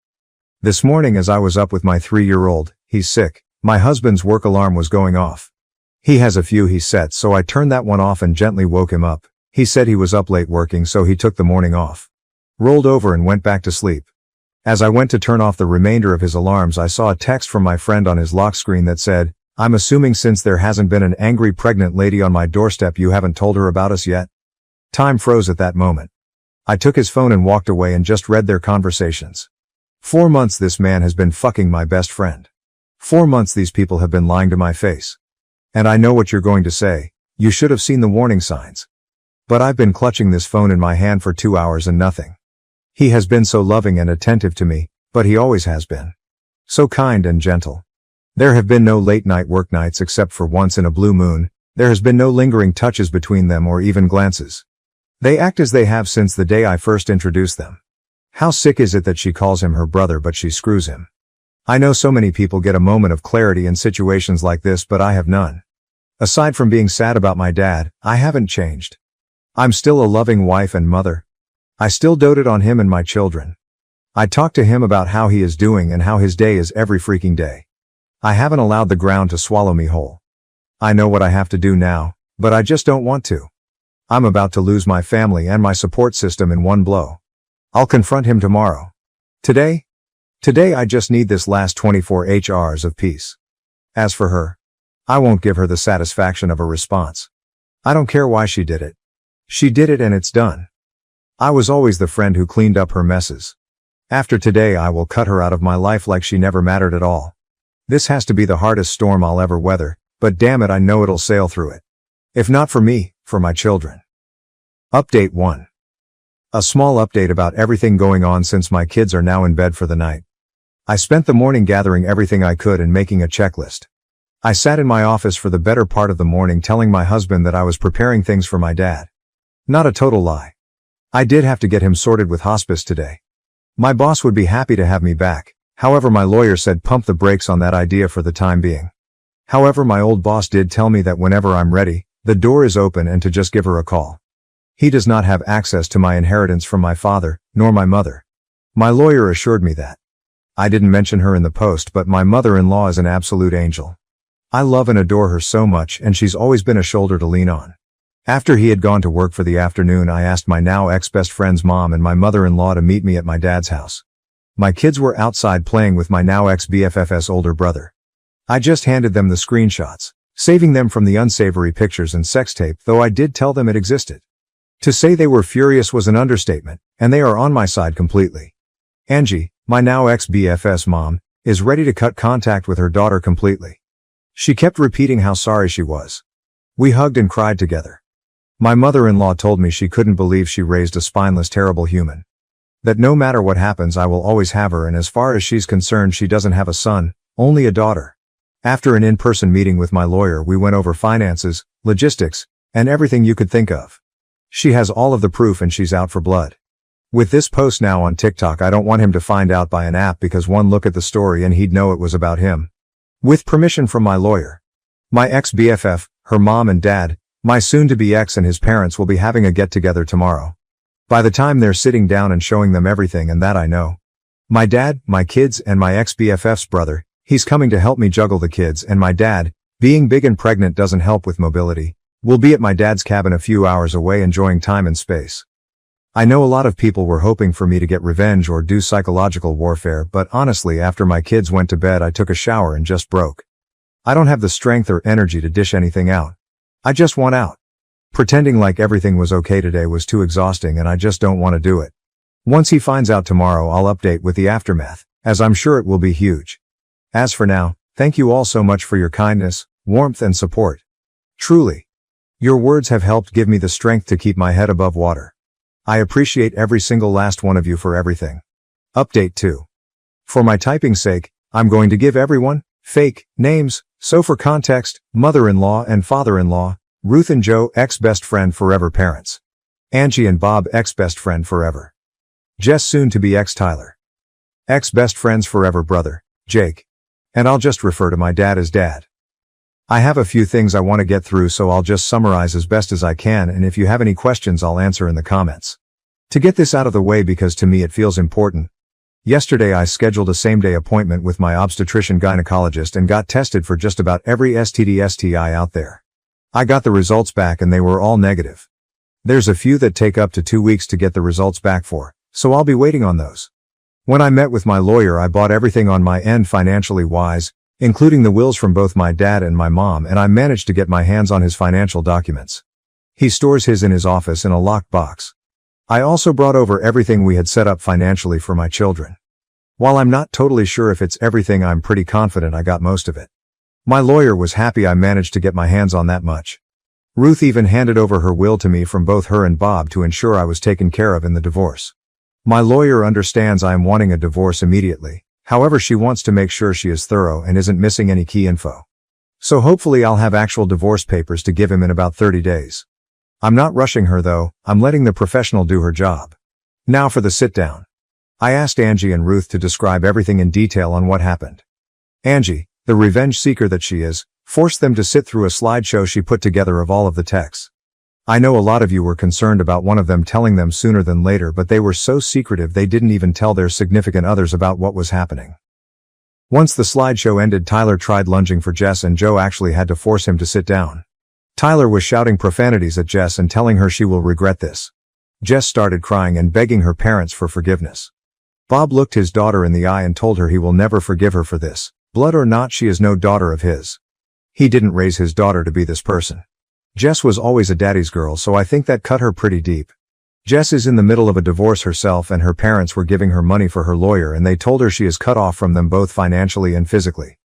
Speaker 1: This morning as I was up with my 3-year-old, he's sick, my husband's work alarm was going off. He has a few he sets so I turned that one off and gently woke him up. He said he was up late working so he took the morning off. Rolled over and went back to sleep. As I went to turn off the remainder of his alarms I saw a text from my friend on his lock screen that said, "I'm assuming since there hasn't been an angry pregnant lady on my doorstep you haven't told her about us yet?" Time froze at that moment. I took his phone and walked away and just read their conversations. 4 months this man has been fucking my best friend. 4 months these people have been lying to my face. And I know what you're going to say, you should have seen the warning signs. But I've been clutching this phone in my hand for 2 hours and nothing. He has been so loving and attentive to me, but he always has been. So kind and gentle. There have been no late night work nights except for once in a blue moon, there has been no lingering touches between them or even glances. They act as they have since the day I first introduced them. How sick is it that she calls him her brother but she screws him? I know so many people get a moment of clarity in situations like this but I have none. Aside from being sad about my dad, I haven't changed. I'm still a loving wife and mother. I still doted on him and my children. I talk to him about how he is doing and how his day is every freaking day. I haven't allowed the ground to swallow me whole. I know what I have to do now, but I just don't want to. I'm about to lose my family and my support system in one blow. I'll confront him tomorrow. Today I just need this last 24 hours of peace. As for her, I won't give her the satisfaction of a response. I don't care why she did it. She did it and it's done. I was always the friend who cleaned up her messes. After today I will cut her out of my life like she never mattered at all. This has to be the hardest storm I'll ever weather, but damn it I know it'll sail through it. If not for me, for my children. Update 1. A small update about everything going on since my kids are now in bed for the night. I spent the morning gathering everything I could and making a checklist. I sat in my office for the better part of the morning telling my husband that I was preparing things for my dad. Not a total lie. I did have to get him sorted with hospice today. My boss would be happy to have me back. However, my lawyer said pump the brakes on that idea for the time being. However, my old boss did tell me that whenever I'm ready, the door is open and to just give her a call. He does not have access to my inheritance from my father, nor my mother. My lawyer assured me that. I didn't mention her in the post, but my mother-in-law is an absolute angel. I love and adore her so much, and she's always been a shoulder to lean on. After he had gone to work for the afternoon, I asked my now ex-best friend's mom and my mother-in-law to meet me at my dad's house. My kids were outside playing with my now ex-BFF's older brother. I just handed them the screenshots, saving them from the unsavory pictures and sex tape, though I did tell them it existed. To say they were furious was an understatement, and they are on my side completely. Angie, my now ex-BFF's mom, is ready to cut contact with her daughter completely. She kept repeating how sorry she was. We hugged and cried together. My mother-in-law told me she couldn't believe she raised a spineless, terrible human. That no matter what happens, I will always have her, and as far as she's concerned, she doesn't have a son, only a daughter. After an in-person meeting with my lawyer, we went over finances, logistics, and everything you could think of. She has all of the proof and she's out for blood. With this post now on TikTok, I don't want him to find out by an app, because one look at the story and he'd know it was about him. With permission from my lawyer. My ex-BFF, her mom and dad, my soon-to-be ex, and his parents will be having a get-together tomorrow. By the time they're sitting down and showing them everything, and that I know. My dad, my kids, and my ex-BFF's brother, he's coming to help me juggle the kids, and my dad, being big and pregnant doesn't help with mobility, will be at my dad's cabin a few hours away enjoying time and space. I know a lot of people were hoping for me to get revenge or do psychological warfare, but honestly, after my kids went to bed, I took a shower and just broke. I don't have the strength or energy to dish anything out. I just want out. Pretending like everything was okay today was too exhausting, and I just don't want to do it. Once he finds out tomorrow, I'll update with the aftermath, as I'm sure it will be huge. As for now, thank you all so much for your kindness, warmth, and support. Truly. Your words have helped give me the strength to keep my head above water. I appreciate every single last one of you for everything. Update 2. For my typing's sake, I'm going to give everyone fake names, so for context, mother-in-law and father-in-law, Ruth and Joe, ex-best friend forever parents. Angie and Bob, ex-best friend forever. Jess, soon-to-be ex-Tyler. Ex-best friends forever brother, Jake. And I'll just refer to my dad as Dad. I have a few things I want to get through, so I'll just summarize as best as I can, and if you have any questions, I'll answer in the comments. To get this out of the way, because to me it feels important. Yesterday I scheduled a same-day appointment with my obstetrician gynecologist and got tested for just about every STD/STI out there. I got the results back and they were all negative. There's a few that take up to 2 weeks to get the results back for, so I'll be waiting on those. When I met with my lawyer, I bought everything on my end financially wise, including the wills from both my dad and my mom, and I managed to get my hands on his financial documents. He stores his in his office in a locked box. I also brought over everything we had set up financially for my children. While I'm not totally sure if it's everything, I'm pretty confident I got most of it. My lawyer was happy I managed to get my hands on that much. Ruth even handed over her will to me from both her and Bob to ensure I was taken care of in the divorce. My lawyer understands I am wanting a divorce immediately, however she wants to make sure she is thorough and isn't missing any key info. So hopefully I'll have actual divorce papers to give him in about 30 days. I'm not rushing her though, I'm letting the professional do her job. Now for the sit-down. I asked Angie and Ruth to describe everything in detail on what happened. Angie, the revenge seeker that she is, forced them to sit through a slideshow she put together of all of the texts. I know a lot of you were concerned about one of them telling them sooner than later, but they were so secretive they didn't even tell their significant others about what was happening. Once the slideshow ended, Tyler tried lunging for Jess and Joe actually had to force him to sit down. Tyler was shouting profanities at Jess and telling her she will regret this. Jess started crying and begging her parents for forgiveness. Bob looked his daughter in the eye and told her he will never forgive her for this. Blood or not, she is no daughter of his. He didn't raise his daughter to be this person. Jess was always a daddy's girl, so I think that cut her pretty deep. Jess is in the middle of a divorce herself, and her parents were giving her money for her lawyer, and they told her she is cut off from them both financially and physically.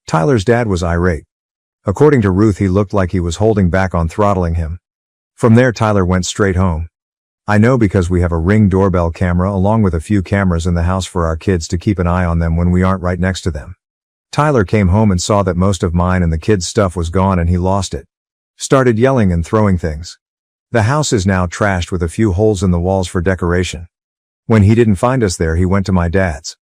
Speaker 1: Tyler's dad was irate. According to Ruth, he looked like he was holding back on throttling him. From there, Tyler went straight home. I know because we have a Ring doorbell camera along with a few cameras in the house for our kids to keep an eye on them when we aren't right next to them. Tyler came home and saw that most of mine and the kids' stuff was gone and he lost it. Started yelling and throwing things. The house is now trashed with a few holes in the walls for decoration. When he didn't find us there, he went to my dad's.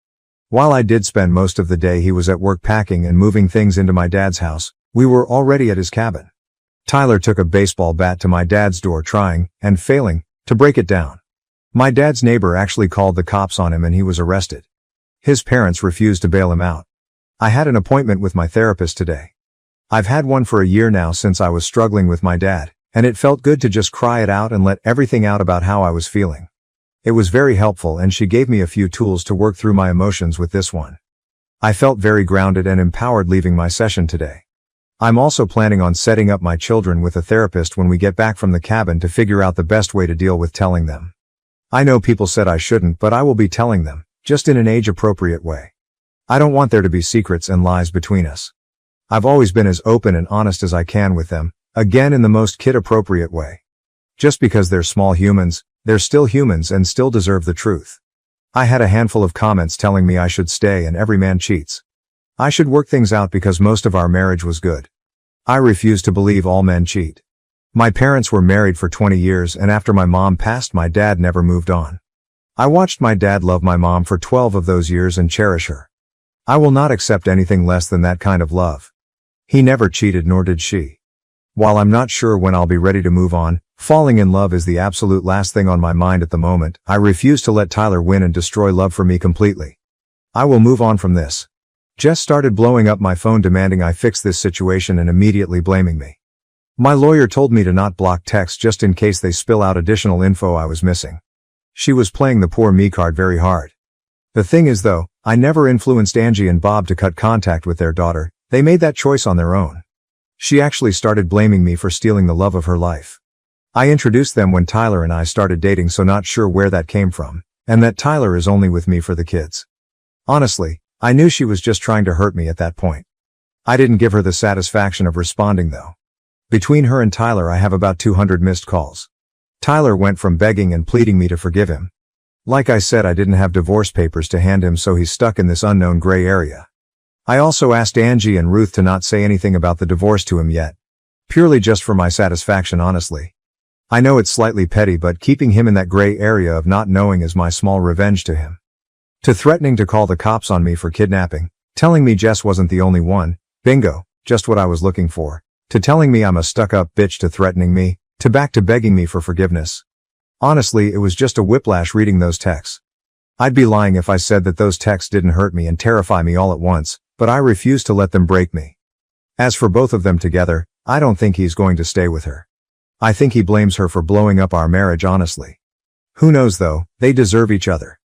Speaker 1: While I did spend most of the day, he was at work packing and moving things into my dad's house. We were already at his cabin. Tyler took a baseball bat to my dad's door, trying, and failing, to break it down. My dad's neighbor actually called the cops on him and he was arrested. His parents refused to bail him out. I had an appointment with my therapist today. I've had one for a year now since I was struggling with my dad, and it felt good to just cry it out and let everything out about how I was feeling. It was very helpful and she gave me a few tools to work through my emotions with this one. I felt very grounded and empowered leaving my session today. I'm also planning on setting up my children with a therapist when we get back from the cabin to figure out the best way to deal with telling them. I know people said I shouldn't, but I will be telling them, just in an age-appropriate way. I don't want there to be secrets and lies between us. I've always been as open and honest as I can with them, again in the most kid-appropriate way. Just because they're small humans, they're still humans and still deserve the truth. I had a handful of comments telling me I should stay and every man cheats. I should work things out because most of our marriage was good. I refuse to believe all men cheat. My parents were married for 20 years and after my mom passed, my dad never moved on. I watched my dad love my mom for 12 of those years and cherish her. I will not accept anything less than that kind of love. He never cheated, nor did she. While I'm not sure when I'll be ready to move on, falling in love is the absolute last thing on my mind at the moment. I refuse to let Tyler win and destroy love for me completely. I will move on from this. Jess started blowing up my phone demanding I fix this situation and immediately blaming me. My lawyer told me to not block texts just in case they spill out additional info I was missing. She was playing the poor me card very hard. The thing is though, I never influenced Angie and Bob to cut contact with their daughter. They made that choice on their own. She actually started blaming me for stealing the love of her life. I introduced them when Tyler and I started dating, so not sure where that came from, and that Tyler is only with me for the kids. Honestly, I knew she was just trying to hurt me at that point. I didn't give her the satisfaction of responding though. Between her and Tyler I have about 200 missed calls. Tyler went from begging and pleading me to forgive him. Like I said, I didn't have divorce papers to hand him, so he's stuck in this unknown gray area. I also asked Angie and Ruth to not say anything about the divorce to him yet. Purely just for my satisfaction, honestly. I know it's slightly petty, but keeping him in that gray area of not knowing is my small revenge to him. To threatening to call the cops on me for kidnapping, telling me Jess wasn't the only one, bingo, just what I was looking for, to telling me I'm a stuck-up bitch, to threatening me, to back to begging me for forgiveness. Honestly, it was just a whiplash reading those texts. I'd be lying if I said that those texts didn't hurt me and terrify me all at once, but I refuse to let them break me. As for both of them together, I don't think he's going to stay with her. I think he blames her for blowing up our marriage, honestly. Who knows though, they deserve each other.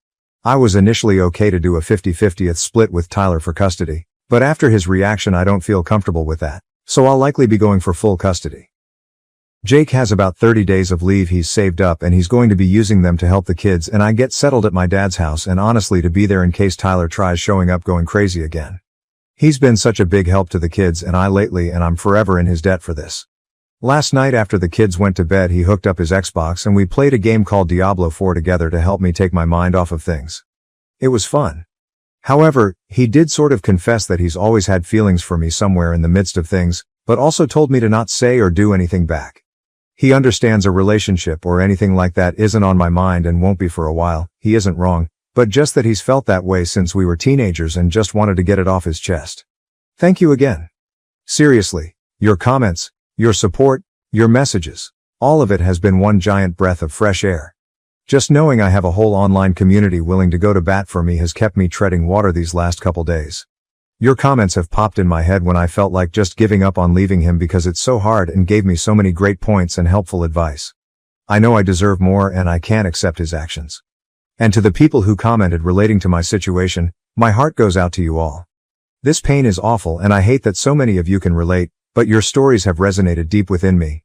Speaker 1: I was initially okay to do a 50-50th split with Tyler for custody, but after his reaction I don't feel comfortable with that, so I'll likely be going for full custody. Jake has about 30 days of leave he's saved up and he's going to be using them to help the kids and I get settled at my dad's house, and honestly to be there in case Tyler tries showing up going crazy again. He's been such a big help to the kids and I lately, and I'm forever in his debt for this. Last night after the kids went to bed he hooked up his Xbox and we played a game called Diablo 4 together to help me take my mind off of things. It was fun. However, he did sort of confess that he's always had feelings for me somewhere in the midst of things, but also told me to not say or do anything back. He understands a relationship or anything like that isn't on my mind and won't be for a while. He isn't wrong, but just that he's felt that way since we were teenagers and just wanted to get it off his chest. Thank you again. Seriously, your comments, your support, your messages, all of it has been one giant breath of fresh air. Just knowing I have a whole online community willing to go to bat for me has kept me treading water these last couple days. Your comments have popped in my head when I felt like just giving up on leaving him because it's so hard, and gave me so many great points and helpful advice. I know I deserve more and I can't accept his actions. And to the people who commented relating to my situation, my heart goes out to you all. This pain is awful and I hate that so many of you can relate, but your stories have resonated deep within me.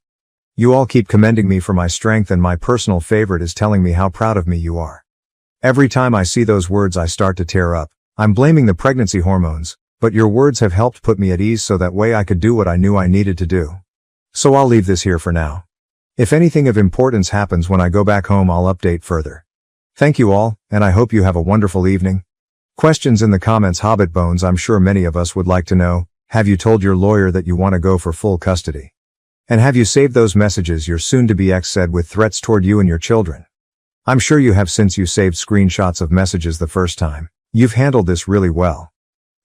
Speaker 1: You all keep commending me for my strength, and my personal favorite is telling me how proud of me you are. Every time I see those words I start to tear up. I'm blaming the pregnancy hormones, but your words have helped put me at ease so that way I could do what I knew I needed to do. So I'll leave this here for now. If anything of importance happens when I go back home, I'll update further. Thank you all, and I hope you have a wonderful evening. Questions in the comments. Hobbit Bones, I'm sure many of us would like to know, have you told your lawyer that you want to go for full custody? And have you saved those messages your soon-to-be ex said with threats toward you and your children? I'm sure you have since you saved screenshots of messages the first time. You've handled this really well.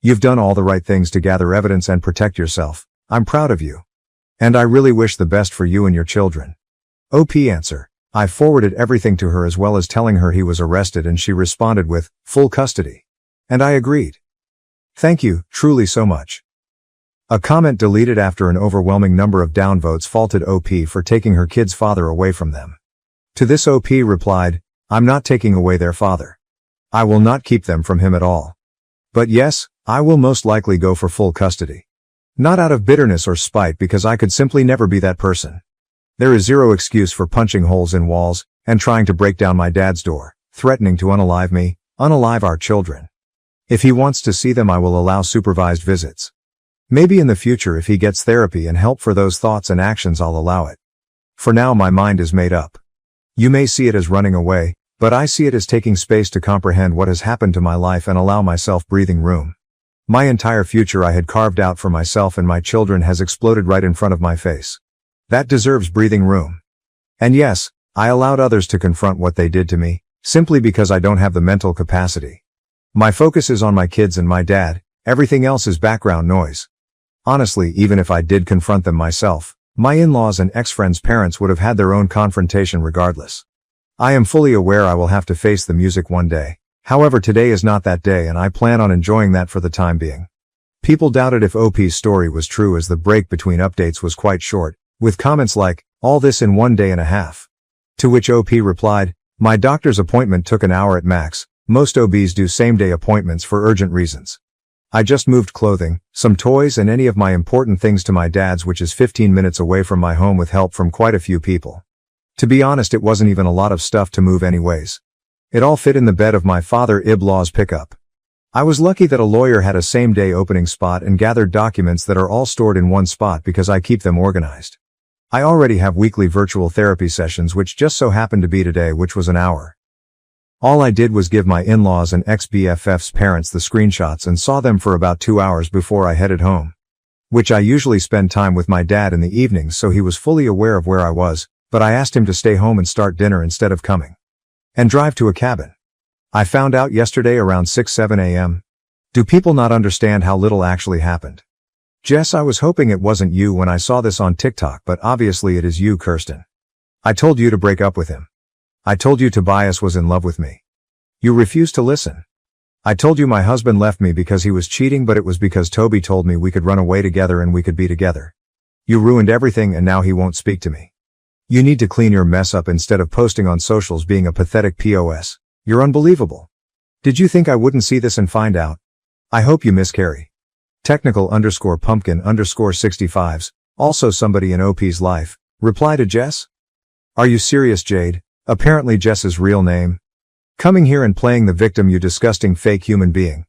Speaker 1: You've done all the right things to gather evidence and protect yourself. I'm proud of you. And I really wish the best for you and your children. OP answer. I forwarded everything to her as well as telling her he was arrested, and she responded with, full custody. And I agreed. Thank you, truly so much. A comment deleted after an overwhelming number of downvotes faulted OP for taking her kid's father away from them. To this OP replied, I'm not taking away their father. I will not keep them from him at all. But yes, I will most likely go for full custody. Not out of bitterness or spite, because I could simply never be that person. There is zero excuse for punching holes in walls and trying to break down my dad's door, threatening to unalive me, unalive our children. If he wants to see them, I will allow supervised visits. Maybe in the future, if he gets therapy and help for those thoughts and actions, I'll allow it. For now, my mind is made up. You may see it as running away, but I see it as taking space to comprehend what has happened to my life and allow myself breathing room. My entire future I had carved out for myself and my children has exploded right in front of my face. That deserves breathing room. And yes, I allowed others to confront what they did to me, simply because I don't have the mental capacity. My focus is on my kids and my dad, everything else is background noise. Honestly, even if I did confront them myself, my in-laws and ex-friends' parents would have had their own confrontation regardless. I am fully aware I will have to face the music one day. However, today is not that day, and I plan on enjoying that for the time being. People doubted if OP's story was true, as the break between updates was quite short, with comments like, all this in 1 day and a half. To which OP replied, my doctor's appointment took an hour at max. Most OBs do same-day appointments for urgent reasons. I just moved clothing, some toys, and any of my important things to my dad's, which is 15 minutes away from my home, with help from quite a few people. To be honest, it wasn't even a lot of stuff to move anyways. It all fit in the bed of my father-in-law's pickup. I was lucky that a lawyer had a same-day opening spot and gathered documents that are all stored in one spot because I keep them organized. I already have weekly virtual therapy sessions, which just so happened to be today, which was an hour. All I did was give my in-laws and ex-BFF's parents the screenshots and saw them for about 2 hours before I headed home. Which I usually spend time with my dad in the evenings, so he was fully aware of where I was, but I asked him to stay home and start dinner instead of coming and drive to a cabin. I found out yesterday around 6-7 a.m. Do people not understand how little actually happened? Jess, I was hoping it wasn't you when I saw this on TikTok, but obviously it is you, Kirsten. I told you to break up with him. I told you Tobias was in love with me. You refused to listen. I told you my husband left me because he was cheating, but it was because Toby told me we could run away together and we could be together. You ruined everything, and now he won't speak to me. You need to clean your mess up instead of posting on socials being a pathetic POS. You're unbelievable. Did you think I wouldn't see this and find out? I hope you miscarry. Technical_pumpkin_65s, also somebody in OP's life. Reply to Jess? Are you serious, Jade? Apparently Jess's real name. Coming here and playing the victim, you disgusting fake human being.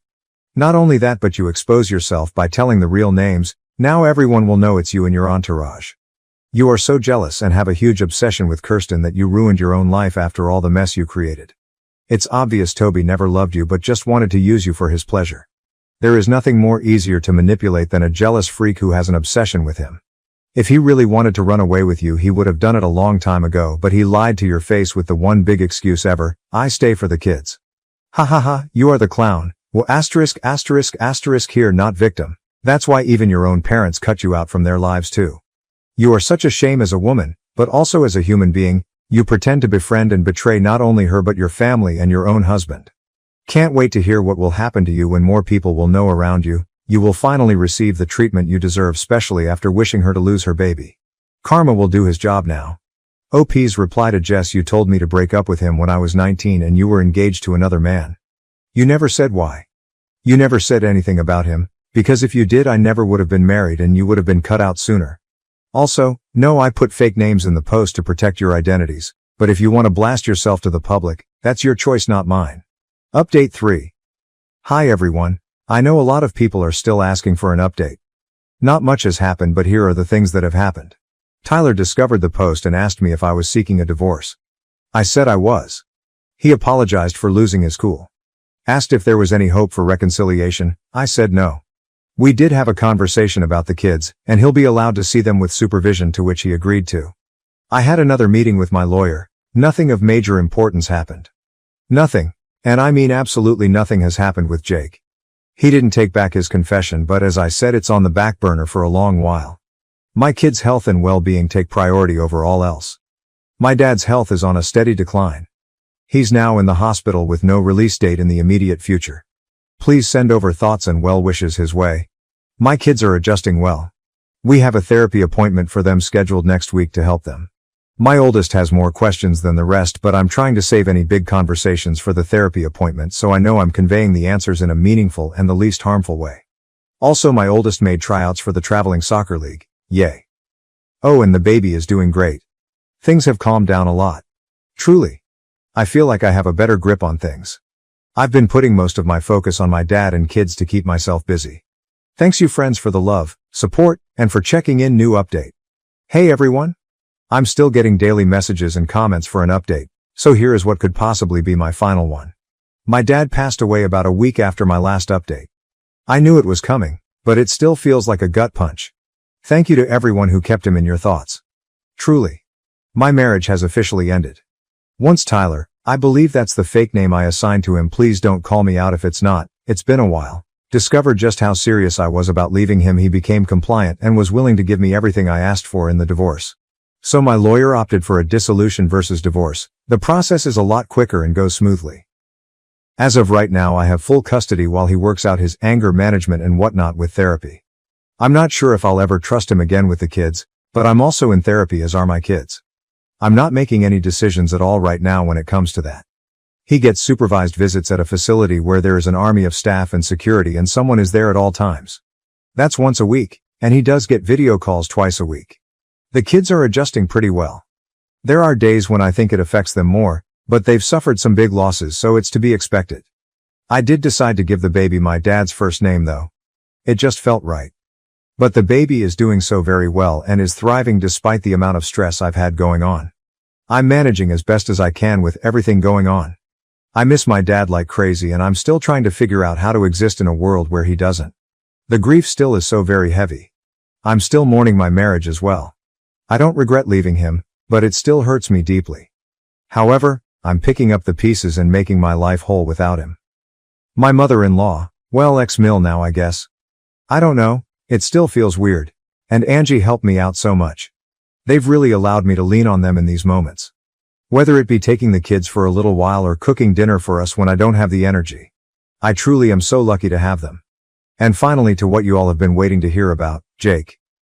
Speaker 1: Not only that, but you expose yourself by telling the real names. Now everyone will know it's you and your entourage. You are so jealous and have a huge obsession with Kirsten that you ruined your own life after all the mess you created. It's obvious Toby never loved you but just wanted to use you for his pleasure. There is nothing more easier to manipulate than a jealous freak who has an obsession with him. If he really wanted to run away with you, he would have done it a long time ago, but he lied to your face with the one big excuse ever, I stay for the kids. Ha ha ha, you are the clown. Well, here, not victim. That's why even your own parents cut you out from their lives too. You are such a shame as a woman, but also as a human being. You pretend to befriend and betray not only her but your family and your own husband. Can't wait to hear what will happen to you when more people will know around you. You will finally receive the treatment you deserve, especially after wishing her to lose her baby. Karma will do his job now. OP's reply to Jess, you told me to break up with him when I was 19 and you were engaged to another man. You never said why. You never said anything about him, because if you did I never would have been married and you would have been cut out sooner. Also, no, I put fake names in the post to protect your identities, but if you want to blast yourself to the public, that's your choice, not mine. Update 3. Hi everyone. I know a lot of people are still asking for an update. Not much has happened, but here are the things that have happened. Tyler discovered the post and asked me if I was seeking a divorce. I said I was. He apologized for losing his cool. Asked if there was any hope for reconciliation. I said no. We did have a conversation about the kids, and he'll be allowed to see them with supervision, to which he agreed to. I had another meeting with my lawyer. Nothing of major importance happened. Nothing, and I mean absolutely nothing, has happened with Jake. He didn't take back his confession, but as I said, it's on the back burner for a long while. My kids' health and well-being take priority over all else. My dad's health is on a steady decline. He's now in the hospital with no release date in the immediate future. Please send over thoughts and well wishes his way. My kids are adjusting well. We have a therapy appointment for them scheduled next week to help them. My oldest has more questions than the rest, but I'm trying to save any big conversations for the therapy appointment, so I know I'm conveying the answers in a meaningful and the least harmful way. Also, my oldest made tryouts for the traveling soccer league. Yay. Oh, and the baby is doing great. Things have calmed down a lot. Truly. I feel like I have a better grip on things. I've been putting most of my focus on my dad and kids to keep myself busy. Thanks you friends for the love, support, and for checking in. New update. Hey everyone. I'm still getting daily messages and comments for an update, so here is what could possibly be my final one. My dad passed away about a week after my last update. I knew it was coming, but it still feels like a gut punch. Thank you to everyone who kept him in your thoughts. Truly. My marriage has officially ended. Once Tyler, I believe that's the fake name I assigned to him, please don't call me out if it's not, it's been a while, discovered just how serious I was about leaving him, he became compliant and was willing to give me everything I asked for in the divorce. So my lawyer opted for a dissolution versus divorce. The process is a lot quicker and goes smoothly. As of right now, I have full custody while he works out his anger management and whatnot with therapy. I'm not sure if I'll ever trust him again with the kids, but I'm also in therapy, as are my kids. I'm not making any decisions at all right now when it comes to that. He gets supervised visits at a facility where there is an army of staff and security and someone is there at all times. That's once a week, and he does get video calls twice a week. The kids are adjusting pretty well. There are days when I think it affects them more, but they've suffered some big losses, so it's to be expected. I did decide to give the baby my dad's first name though. It just felt right. But the baby is doing so very well and is thriving despite the amount of stress I've had going on. I'm managing as best as I can with everything going on. I miss my dad like crazy, and I'm still trying to figure out how to exist in a world where he doesn't. The grief still is so very heavy. I'm still mourning my marriage as well. I don't regret leaving him, but it still hurts me deeply. However, I'm picking up the pieces and making my life whole without him. My mother-in-law, well, ex-mill now I guess. I don't know, it still feels weird. And Angie helped me out so much. They've really allowed me to lean on them in these moments. Whether it be taking the kids for a little while or cooking dinner for us when I don't have the energy. I truly am so lucky to have them. And finally, to what you all have been waiting to hear about, Jake.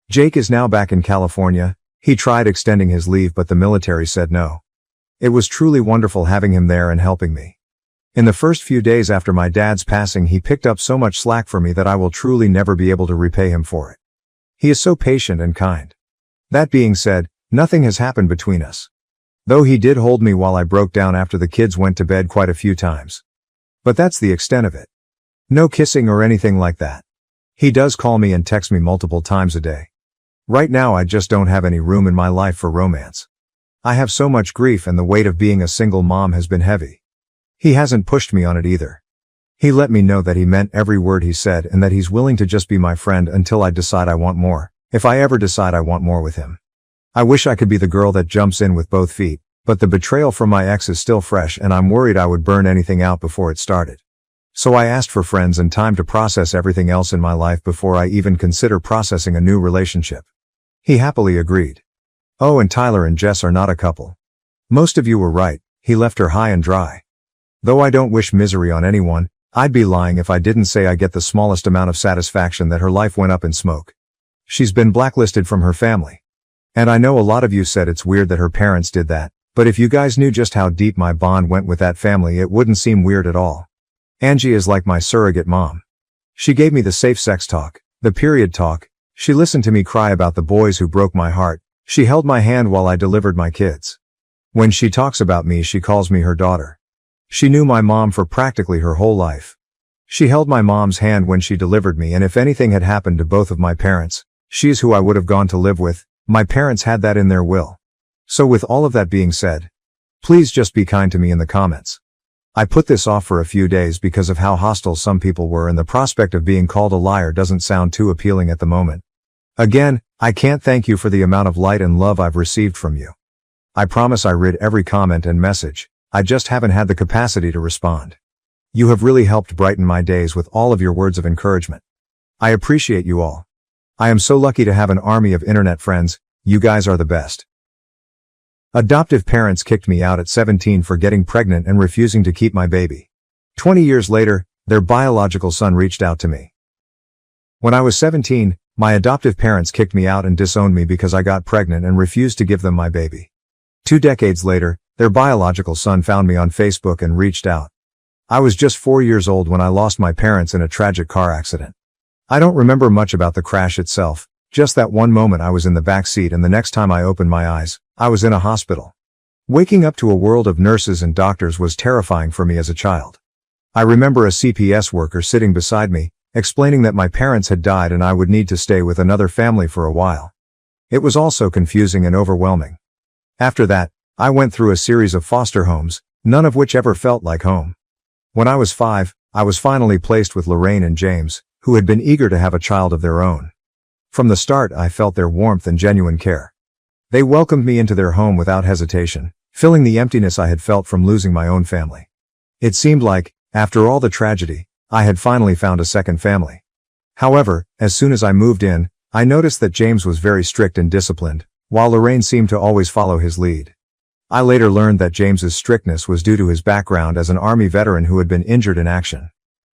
Speaker 1: Jake is now back in California. He tried extending his leave, but the military said no. It was truly wonderful having him there and helping me. In the first few days after my dad's passing, he picked up so much slack for me that I will truly never be able to repay him for it. He is so patient and kind. That being said, nothing has happened between us. Though he did hold me while I broke down after the kids went to bed quite a few times. But that's the extent of it. No kissing or anything like that. He does call me and text me multiple times a day. Right now I just don't have any room in my life for romance. I have so much grief, and the weight of being a single mom has been heavy. He hasn't pushed me on it either. He let me know that he meant every word he said and that he's willing to just be my friend until I decide I want more. If I ever decide I want more with him. I wish I could be the girl that jumps in with both feet, but the betrayal from my ex is still fresh and I'm worried I would burn anything out before it started. So I asked for friends and time to process everything else in my life before I even consider processing a new relationship. He happily agreed. Oh, and Tyler and Jess are not a couple. Most of you were right, he left her high and dry. Though I don't wish misery on anyone, I'd be lying if I didn't say I get the smallest amount of satisfaction that her life went up in smoke. She's been blacklisted from her family. And I know a lot of you said it's weird that her parents did that, but if you guys knew just how deep my bond went with that family, it wouldn't seem weird at all. Angie is like my surrogate mom. She gave me the safe sex talk, the period talk. She listened to me cry about the boys who broke my heart. She held my hand while I delivered my kids. When she talks about me, she calls me her daughter. She knew my mom for practically her whole life. She held my mom's hand when she delivered me, and if anything had happened to both of my parents, she's who I would have gone to live with. My parents had that in their will. So with all of that being said, please just be kind to me in the comments. I put this off for a few days because of how hostile some people were, and the prospect of being called a liar doesn't sound too appealing at the moment. Again, I can't thank you for the amount of light and love I've received from you. I promise I read every comment and message, I just haven't had the capacity to respond. You have really helped brighten my days with all of your words of encouragement. I appreciate you all. I am so lucky to have an army of internet friends. You guys are the best. Adoptive parents kicked me out at 17 for getting pregnant and refusing to keep my baby. 20 years later, their biological son reached out to me. When I was 17, my adoptive parents kicked me out and disowned me because I got pregnant and refused to give them my baby. 2 decades later, their biological son found me on Facebook and reached out. I was just 4 years old when I lost my parents in a tragic car accident. I don't remember much about the crash itself, just that one moment I was in the back seat, and the next time I opened my eyes, I was in a hospital. Waking up to a world of nurses and doctors was terrifying for me as a child. I remember a CPS worker sitting beside me, explaining that my parents had died and I would need to stay with another family for a while. It was all so confusing and overwhelming. After that, I went through a series of foster homes, none of which ever felt like home. When I was 5, I was finally placed with Lorraine and James, who had been eager to have a child of their own. From the start, I felt their warmth and genuine care. They welcomed me into their home without hesitation, filling the emptiness I had felt from losing my own family. It seemed like, after all the tragedy, I had finally found a second family. However, as soon as I moved in, I noticed that James was very strict and disciplined, while Lorraine seemed to always follow his lead. I later learned that James's strictness was due to his background as an Army veteran who had been injured in action.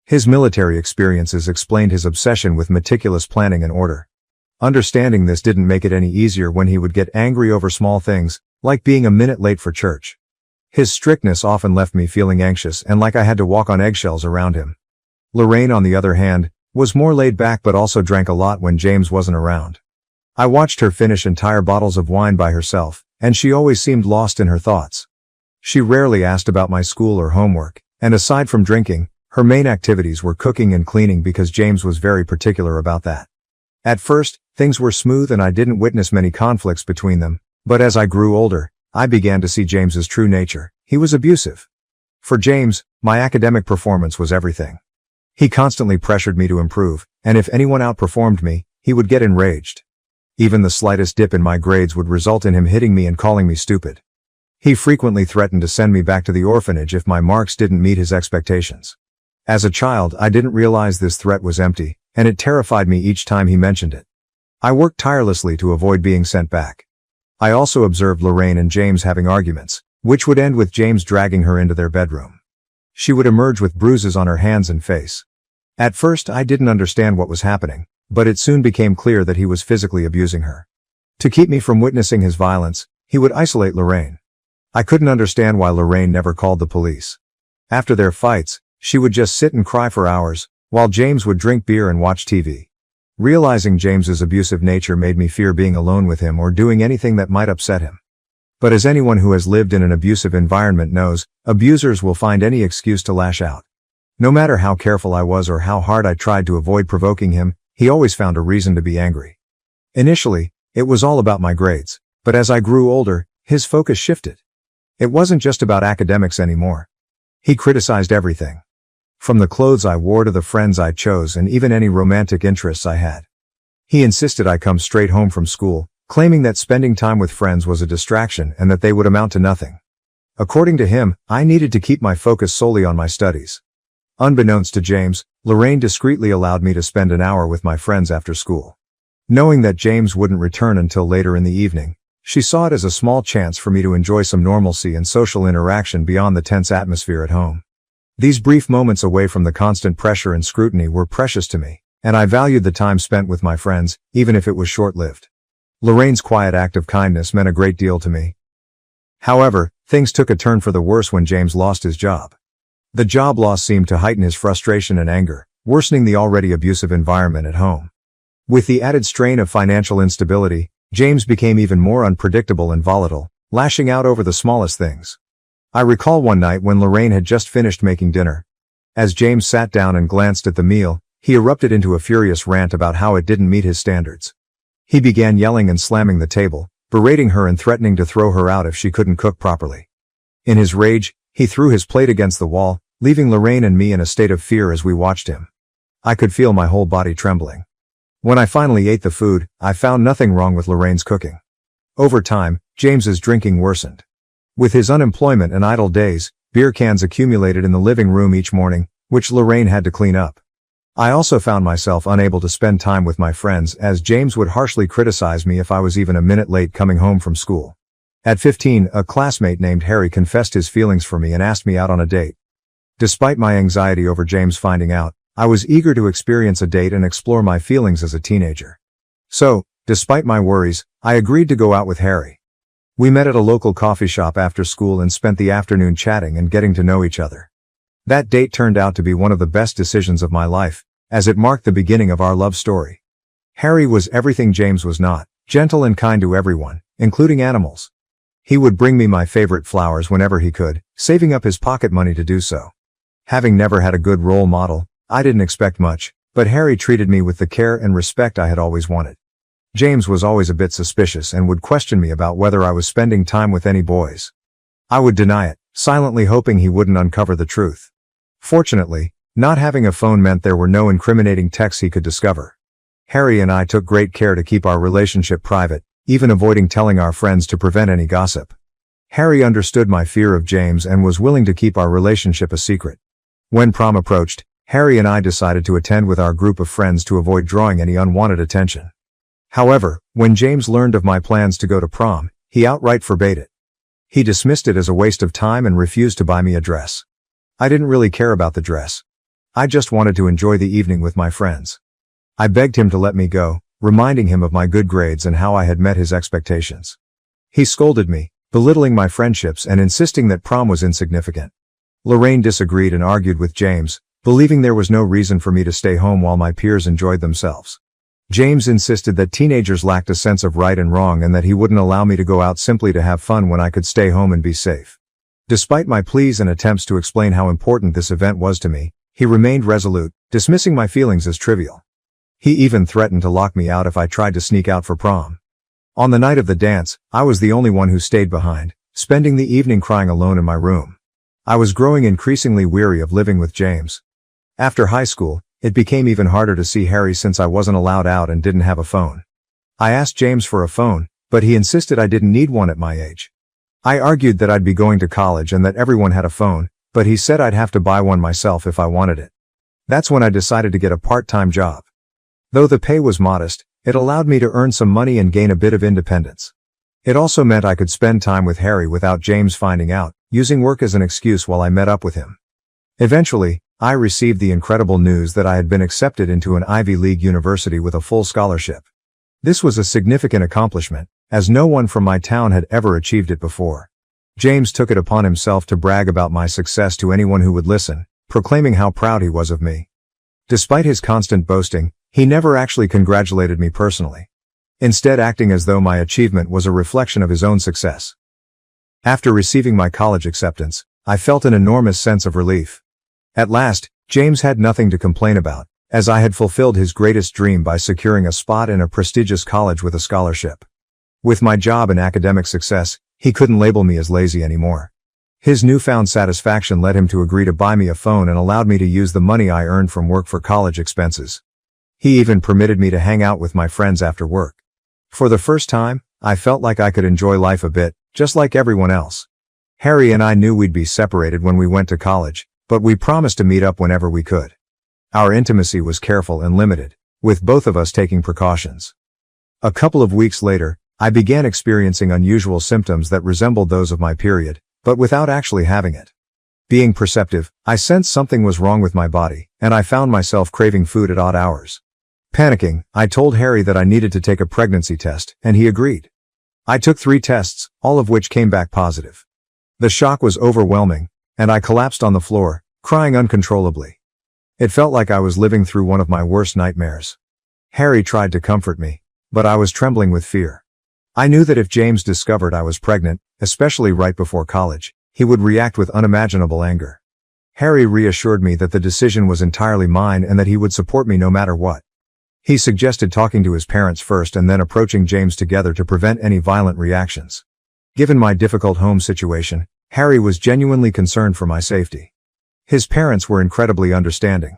Speaker 1: His military experiences explained his obsession with meticulous planning and order. Understanding this didn't make it any easier when he would get angry over small things, like being a minute late for church. His strictness often left me feeling anxious and like I had to walk on eggshells around him. Lorraine, on the other hand, was more laid back but also drank a lot when James wasn't around. I watched her finish entire bottles of wine by herself, and she always seemed lost in her thoughts. She rarely asked about my school or homework, and aside from drinking, her main activities were cooking and cleaning because James was very particular about that. At first, things were smooth and I didn't witness many conflicts between them, but as I grew older, I began to see James's true nature. He was abusive. For James, my academic performance was everything. He constantly pressured me to improve, and if anyone outperformed me, he would get enraged. Even the slightest dip in my grades would result in him hitting me and calling me stupid. He frequently threatened to send me back to the orphanage if my marks didn't meet his expectations. As a child, I didn't realize this threat was empty, and it terrified me each time he mentioned it. I worked tirelessly to avoid being sent back. I also observed Lorraine and James having arguments, which would end with James dragging her into their bedroom. She would emerge with bruises on her hands and face. At first, I didn't understand what was happening, but it soon became clear that he was physically abusing her. To keep me from witnessing his violence, he would isolate Lorraine. I couldn't understand why Lorraine never called the police. After their fights, she would just sit and cry for hours, while James would drink beer and watch TV. Realizing James's abusive nature made me fear being alone with him or doing anything that might upset him. But as anyone who has lived in an abusive environment knows, abusers will find any excuse to lash out. No matter how careful I was or how hard I tried to avoid provoking him, he always found a reason to be angry. Initially, it was all about my grades, but as I grew older, his focus shifted. It wasn't just about academics anymore. He criticized everything. From the clothes I wore to the friends I chose and even any romantic interests I had. He insisted I come straight home from school, claiming that spending time with friends was a distraction and that they would amount to nothing. According to him, I needed to keep my focus solely on my studies. Unbeknownst to James, Lorraine discreetly allowed me to spend an hour with my friends after school. Knowing that James wouldn't return until later in the evening, she saw it as a small chance for me to enjoy some normalcy and social interaction beyond the tense atmosphere at home. These brief moments away from the constant pressure and scrutiny were precious to me, and I valued the time spent with my friends, even if it was short-lived. Lorraine's quiet act of kindness meant a great deal to me. However, things took a turn for the worse when James lost his job. The job loss seemed to heighten his frustration and anger, worsening the already abusive environment at home. With the added strain of financial instability, James became even more unpredictable and volatile, lashing out over the smallest things. I recall one night when Lorraine had just finished making dinner. As James sat down and glanced at the meal, he erupted into a furious rant about how it didn't meet his standards. He began yelling and slamming the table, berating her and threatening to throw her out if she couldn't cook properly. In his rage, He threw his plate against the wall, leaving Lorraine and me in a state of fear as we watched him. I could feel my whole body trembling. When I finally ate the food, I found nothing wrong with Lorraine's cooking. Over time, James's drinking worsened. With his unemployment and idle days, beer cans accumulated in the living room each morning, which Lorraine had to clean up. I also found myself unable to spend time with my friends as James would harshly criticize me if I was even a minute late coming home from school. At 15, a classmate named Harry confessed his feelings for me and asked me out on a date. Despite my anxiety over James finding out, I was eager to experience a date and explore my feelings as a teenager. So, despite my worries, I agreed to go out with Harry. We met at a local coffee shop after school and spent the afternoon chatting and getting to know each other. That date turned out to be one of the best decisions of my life, as it marked the beginning of our love story. Harry was everything James was not, gentle and kind to everyone, including animals. He would bring me my favorite flowers whenever he could, saving up his pocket money to do so. Having never had a good role model, I didn't expect much, but Harry treated me with the care and respect I had always wanted. James was always a bit suspicious and would question me about whether I was spending time with any boys. I would deny it, silently hoping he wouldn't uncover the truth. Fortunately, not having a phone meant there were no incriminating texts he could discover. Harry and I took great care to keep our relationship private, even avoiding telling our friends to prevent any gossip. Harry understood my fear of James and was willing to keep our relationship a secret. When prom approached, Harry and I decided to attend with our group of friends to avoid drawing any unwanted attention. However, when James learned of my plans to go to prom, he outright forbade it. He dismissed it as a waste of time and refused to buy me a dress. I didn't really care about the dress. I just wanted to enjoy the evening with my friends. I begged him to let me go, reminding him of my good grades and how I had met his expectations. He scolded me, belittling my friendships and insisting that prom was insignificant. Lorraine disagreed and argued with James, believing there was no reason for me to stay home while my peers enjoyed themselves. James insisted that teenagers lacked a sense of right and wrong and that he wouldn't allow me to go out simply to have fun when I could stay home and be safe. Despite my pleas and attempts to explain how important this event was to me, he remained resolute, dismissing my feelings as trivial. He even threatened to lock me out if I tried to sneak out for prom. On the night of the dance, I was the only one who stayed behind, spending the evening crying alone in my room. I was growing increasingly weary of living with James. After high school, it became even harder to see Harry since I wasn't allowed out and didn't have a phone. I asked James for a phone, but he insisted I didn't need one at my age. I argued that I'd be going to college and that everyone had a phone, but he said I'd have to buy one myself if I wanted it. That's when I decided to get a part-time job. Though the pay was modest, it allowed me to earn some money and gain a bit of independence. It also meant I could spend time with Harry without James finding out, using work as an excuse while I met up with him. Eventually, I received the incredible news that I had been accepted into an Ivy League university with a full scholarship. This was a significant accomplishment, as no one from my town had ever achieved it before. James took it upon himself to brag about my success to anyone who would listen, proclaiming how proud he was of me. Despite his constant boasting, he never actually congratulated me personally, instead acting as though my achievement was a reflection of his own success. After receiving my college acceptance, I felt an enormous sense of relief. At last, James had nothing to complain about, as I had fulfilled his greatest dream by securing a spot in a prestigious college with a scholarship. With my job and academic success, he couldn't label me as lazy anymore. His newfound satisfaction led him to agree to buy me a phone and allowed me to use the money I earned from work for college expenses. He even permitted me to hang out with my friends after work. For the first time, I felt like I could enjoy life a bit, just like everyone else. Harry and I knew we'd be separated when we went to college, but we promised to meet up whenever we could. Our intimacy was careful and limited, with both of us taking precautions. A couple of weeks later, I began experiencing unusual symptoms that resembled those of my period, but without actually having it. Being perceptive, I sensed something was wrong with my body, and I found myself craving food at odd hours. Panicking, I told Harry that I needed to take a pregnancy test, and he agreed. I took 3 tests, all of which came back positive. The shock was overwhelming, and I collapsed on the floor, crying uncontrollably. It felt like I was living through one of my worst nightmares. Harry tried to comfort me, but I was trembling with fear. I knew that if James discovered I was pregnant, especially right before college, he would react with unimaginable anger. Harry reassured me that the decision was entirely mine and that he would support me no matter what. He suggested talking to his parents first and then approaching James together to prevent any violent reactions. Given my difficult home situation, Harry was genuinely concerned for my safety. His parents were incredibly understanding.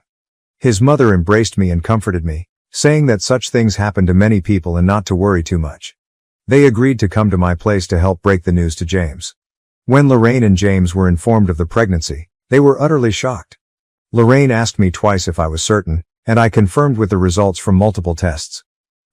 Speaker 1: His mother embraced me and comforted me, saying that such things happen to many people and not to worry too much. They agreed to come to my place to help break the news to James. When Lorraine and James were informed of the pregnancy, they were utterly shocked. Lorraine asked me twice if I was certain, and I confirmed with the results from multiple tests.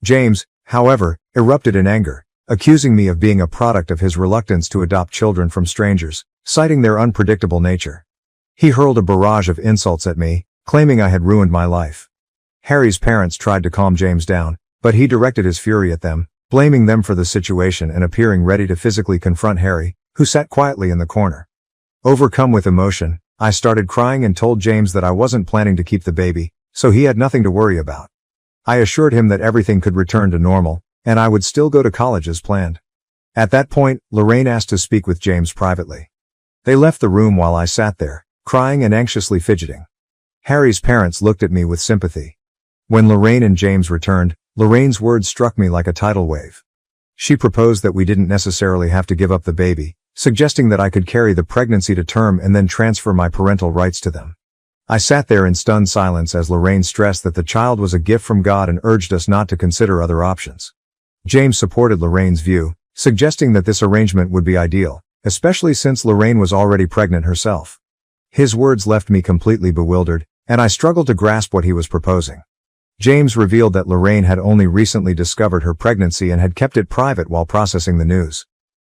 Speaker 1: James, however, erupted in anger, accusing me of being a product of his reluctance to adopt children from strangers, citing their unpredictable nature. He hurled a barrage of insults at me, claiming I had ruined my life. Harry's parents tried to calm James down, but he directed his fury at them, blaming them for the situation and appearing ready to physically confront Harry, who sat quietly in the corner. Overcome with emotion, I started crying and told James that I wasn't planning to keep the baby, so he had nothing to worry about. I assured him that everything could return to normal, and I would still go to college as planned. At that point, Lorraine asked to speak with James privately. They left the room while I sat there, crying and anxiously fidgeting. Harry's parents looked at me with sympathy. When Lorraine and James returned, Lorraine's words struck me like a tidal wave. She proposed that we didn't necessarily have to give up the baby, suggesting that I could carry the pregnancy to term and then transfer my parental rights to them. I sat there in stunned silence as Lorraine stressed that the child was a gift from God and urged us not to consider other options. James supported Lorraine's view, suggesting that this arrangement would be ideal, especially since Lorraine was already pregnant herself. His words left me completely bewildered, and I struggled to grasp what he was proposing. James revealed that Lorraine had only recently discovered her pregnancy and had kept it private while processing the news.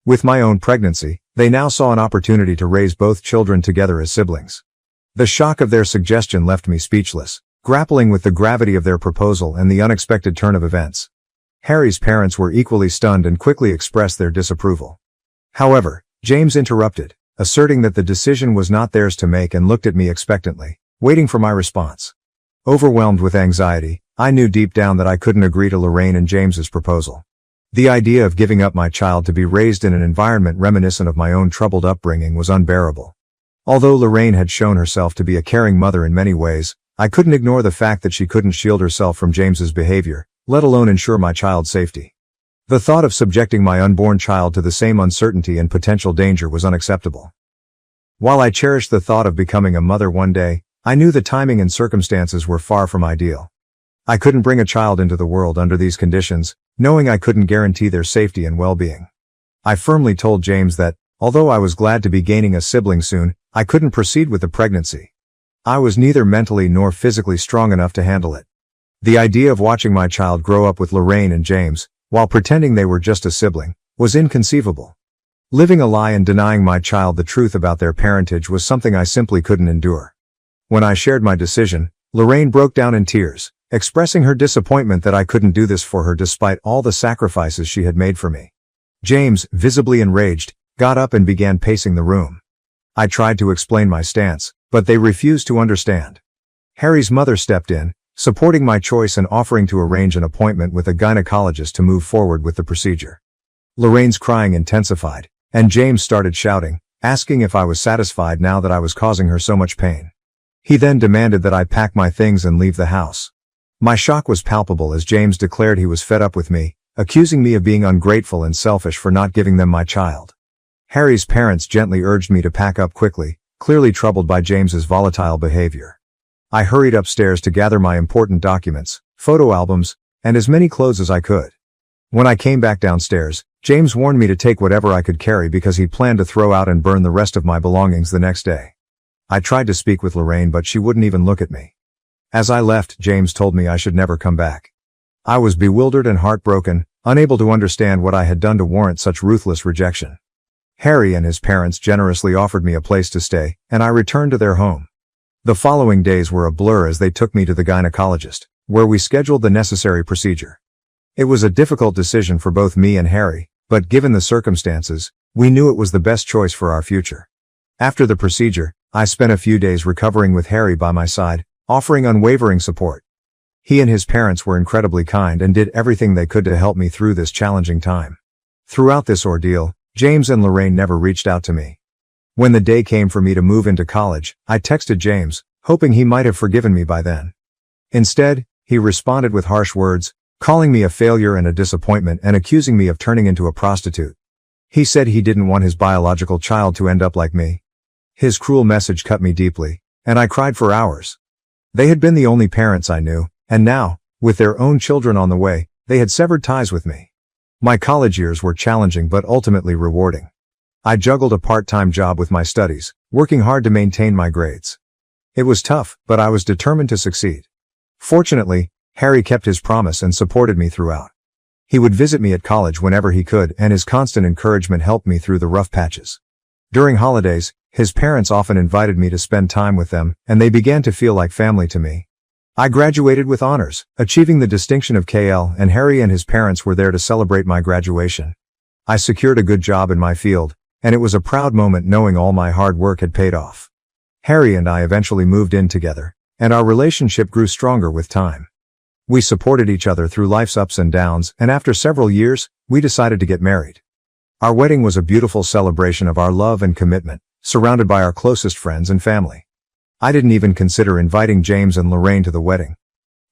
Speaker 1: With my own pregnancy, they now saw an opportunity to raise both children together as siblings. The shock of their suggestion left me speechless, grappling with the gravity of their proposal and the unexpected turn of events. Harry's parents were equally stunned and quickly expressed their disapproval. However, James interrupted, asserting that the decision was not theirs to make and looked at me expectantly, waiting for my response. Overwhelmed with anxiety, I knew deep down that I couldn't agree to Lorraine and James's proposal. The idea of giving up my child to be raised in an environment reminiscent of my own troubled upbringing was unbearable. Although Lorraine had shown herself to be a caring mother in many ways, I couldn't ignore the fact that she couldn't shield herself from James's behavior, let alone ensure my child's safety. The thought of subjecting my unborn child to the same uncertainty and potential danger was unacceptable. While I cherished the thought of becoming a mother one day, I knew the timing and circumstances were far from ideal. I couldn't bring a child into the world under these conditions, knowing I couldn't guarantee their safety and well-being. I firmly told James that, although I was glad to be gaining a sibling soon, I couldn't proceed with the pregnancy. I was neither mentally nor physically strong enough to handle it. The idea of watching my child grow up with Lorraine and James, while pretending they were just a sibling, was inconceivable. Living a lie and denying my child the truth about their parentage was something I simply couldn't endure. When I shared my decision, Lorraine broke down in tears, expressing her disappointment that I couldn't do this for her despite all the sacrifices she had made for me. James, visibly enraged, got up and began pacing the room. I tried to explain my stance, but they refused to understand. Harry's mother stepped in, supporting my choice and offering to arrange an appointment with a gynecologist to move forward with the procedure. Lorraine's crying intensified, and James started shouting, asking if I was satisfied now that I was causing her so much pain. He then demanded that I pack my things and leave the house. My shock was palpable as James declared he was fed up with me, accusing me of being ungrateful and selfish for not giving them my child. Harry's parents gently urged me to pack up quickly, clearly troubled by James's volatile behavior. I hurried upstairs to gather my important documents, photo albums, and as many clothes as I could. When I came back downstairs, James warned me to take whatever I could carry because he planned to throw out and burn the rest of my belongings the next day. I tried to speak with Lorraine, but she wouldn't even look at me. As I left, James told me I should never come back. I was bewildered and heartbroken, unable to understand what I had done to warrant such ruthless rejection. Harry and his parents generously offered me a place to stay, and I returned to their home. The following days were a blur as they took me to the gynecologist, where we scheduled the necessary procedure. It was a difficult decision for both me and Harry, but given the circumstances, we knew it was the best choice for our future. After the procedure, I spent a few days recovering with Harry by my side, offering unwavering support. He and his parents were incredibly kind and did everything they could to help me through this challenging time. Throughout this ordeal, James and Lorraine never reached out to me. When the day came for me to move into college, I texted James, hoping he might have forgiven me by then. Instead, he responded with harsh words, calling me a failure and a disappointment and accusing me of turning into a prostitute. He said he didn't want his biological child to end up like me. His cruel message cut me deeply, and I cried for hours. They had been the only parents I knew, and now, with their own children on the way, they had severed ties with me. My college years were challenging but ultimately rewarding. I juggled a part-time job with my studies, working hard to maintain my grades. It was tough, but I was determined to succeed. Fortunately, Harry kept his promise and supported me throughout. He would visit me at college whenever he could, and his constant encouragement helped me through the rough patches. During holidays, his parents often invited me to spend time with them, and they began to feel like family to me. I graduated with honors, achieving the distinction of KL, and Harry and his parents were there to celebrate my graduation. I secured a good job in my field, and it was a proud moment knowing all my hard work had paid off. Harry and I eventually moved in together, and our relationship grew stronger with time. We supported each other through life's ups and downs, and after several years, we decided to get married. Our wedding was a beautiful celebration of our love and commitment, surrounded by our closest friends and family. I didn't even consider inviting James and Lorraine to the wedding.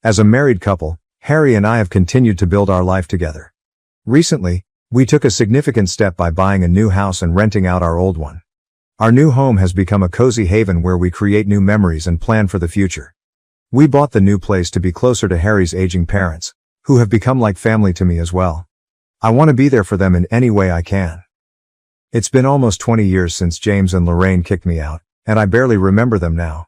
Speaker 1: As a married couple, Harry and I have continued to build our life together. Recently, we took a significant step by buying a new house and renting out our old one. Our new home has become a cozy haven where we create new memories and plan for the future. We bought the new place to be closer to Harry's aging parents, who have become like family to me as well. I want to be there for them in any way I can. It's been almost 20 years since James and Lorraine kicked me out, and I barely remember them now.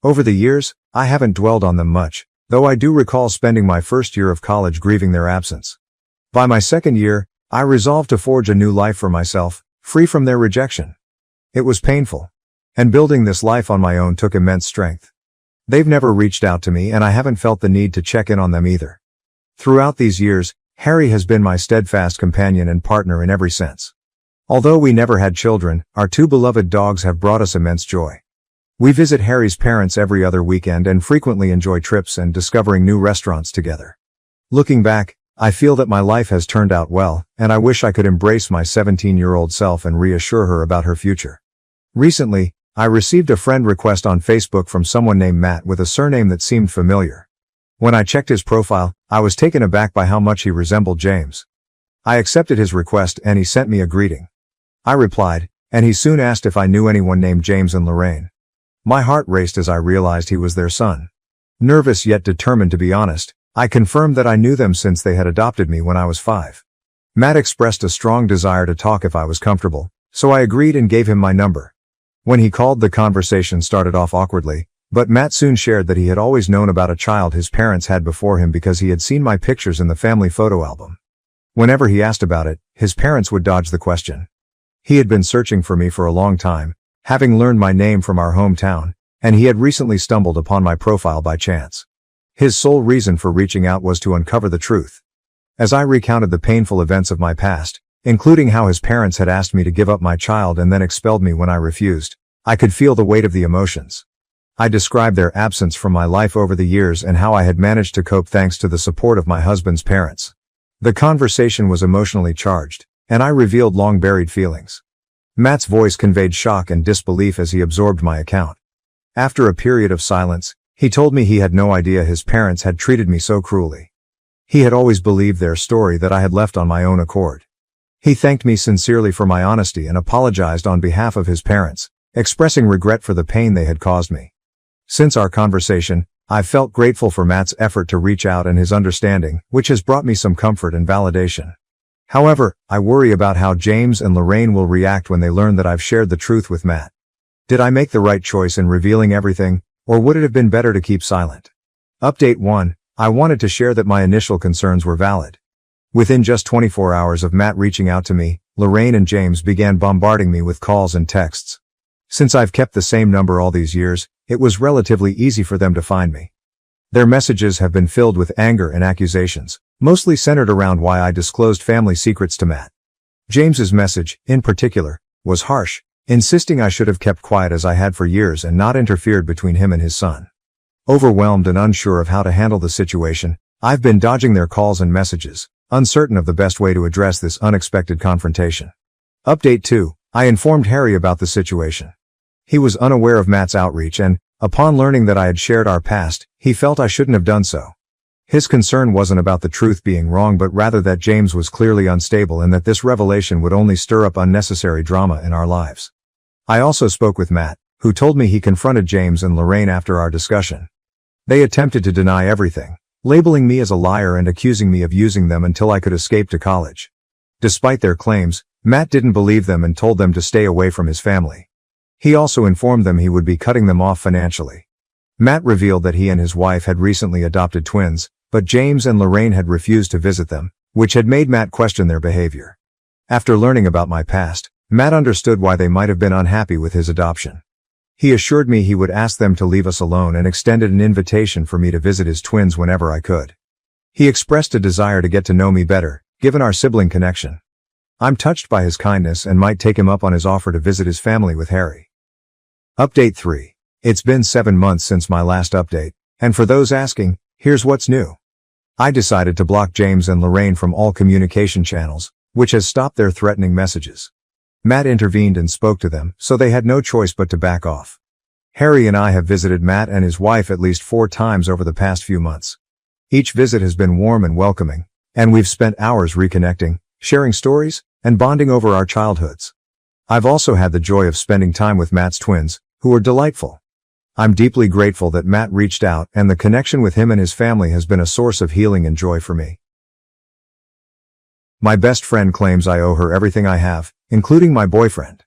Speaker 1: Over the years, I haven't dwelled on them much, though I do recall spending my first year of college grieving their absence. By my second year, I resolved to forge a new life for myself, free from their rejection. It was painful, and building this life on my own took immense strength. They've never reached out to me, and I haven't felt the need to check in on them either. Throughout these years, Harry has been my steadfast companion and partner in every sense. Although we never had children, our two beloved dogs have brought us immense joy. We visit Harry's parents every other weekend and frequently enjoy trips and discovering new restaurants together. Looking back, I feel that my life has turned out well, and I wish I could embrace my 17-year-old self and reassure her about her future. Recently, I received a friend request on Facebook from someone named Matt with a surname that seemed familiar. When I checked his profile, I was taken aback by how much he resembled James. I accepted his request and he sent me a greeting. I replied, and he soon asked if I knew anyone named James and Lorraine. My heart raced as I realized he was their son. Nervous yet determined to be honest, I confirmed that I knew them since they had adopted me when I was 5. Matt expressed a strong desire to talk if I was comfortable, so I agreed and gave him my number. When he called, the conversation started off awkwardly, but Matt soon shared that he had always known about a child his parents had before him because he had seen my pictures in the family photo album. Whenever he asked about it, his parents would dodge the question. He had been searching for me for a long time, having learned my name from our hometown, and he had recently stumbled upon my profile by chance. His sole reason for reaching out was to uncover the truth. As I recounted the painful events of my past, including how his parents had asked me to give up my child and then expelled me when I refused, I could feel the weight of the emotions. I described their absence from my life over the years and how I had managed to cope thanks to the support of my husband's parents. The conversation was emotionally charged, and I revealed long-buried feelings. Matt's voice conveyed shock and disbelief as he absorbed my account. After a period of silence, he told me he had no idea his parents had treated me so cruelly. He had always believed their story that I had left on my own accord. He thanked me sincerely for my honesty and apologized on behalf of his parents, expressing regret for the pain they had caused me. Since our conversation, I felt grateful for Matt's effort to reach out and his understanding, which has brought me some comfort and validation. However, I worry about how James and Lorraine will react when they learn that I've shared the truth with Matt. Did I make the right choice in revealing everything, or would it have been better to keep silent? Update 1. I wanted to share that my initial concerns were valid. Within just 24 hours of Matt reaching out to me, Lorraine and James began bombarding me with calls and texts. Since I've kept the same number all these years, it was relatively easy for them to find me. Their messages have been filled with anger and accusations, mostly centered around why I disclosed family secrets to Matt. James's message, in particular, was harsh, insisting I should have kept quiet as I had for years and not interfered between him and his son. Overwhelmed and unsure of how to handle the situation, I've been dodging their calls and messages, uncertain of the best way to address this unexpected confrontation. Update 2. I informed Harry about the situation. He was unaware of Matt's outreach and, upon learning that I had shared our past, he felt I shouldn't have done so. His concern wasn't about the truth being wrong but rather that James was clearly unstable and that this revelation would only stir up unnecessary drama in our lives. I also spoke with Matt, who told me he confronted James and Lorraine after our discussion. They attempted to deny everything, labeling me as a liar and accusing me of using them until I could escape to college. Despite their claims, Matt didn't believe them and told them to stay away from his family. He also informed them he would be cutting them off financially. Matt revealed that he and his wife had recently adopted twins, but James and Lorraine had refused to visit them, which had made Matt question their behavior. After learning about my past, Matt understood why they might have been unhappy with his adoption. He assured me he would ask them to leave us alone and extended an invitation for me to visit his twins whenever I could. He expressed a desire to get to know me better, given our sibling connection. I'm touched by his kindness and might take him up on his offer to visit his family with Harry. Update 3. It's been 7 months since my last update, and for those asking, here's what's new. I decided to block James and Lorraine from all communication channels, which has stopped their threatening messages. Matt intervened and spoke to them, so they had no choice but to back off. Harry and I have visited Matt and his wife at least 4 times over the past few months. Each visit has been warm and welcoming, and we've spent hours reconnecting, sharing stories, and bonding over our childhoods. I've also had the joy of spending time with Matt's twins, who are delightful. I'm deeply grateful that Matt reached out, and the connection with him and his family has been a source of healing and joy for me. My best friend claims I owe her everything I have, including my boyfriend.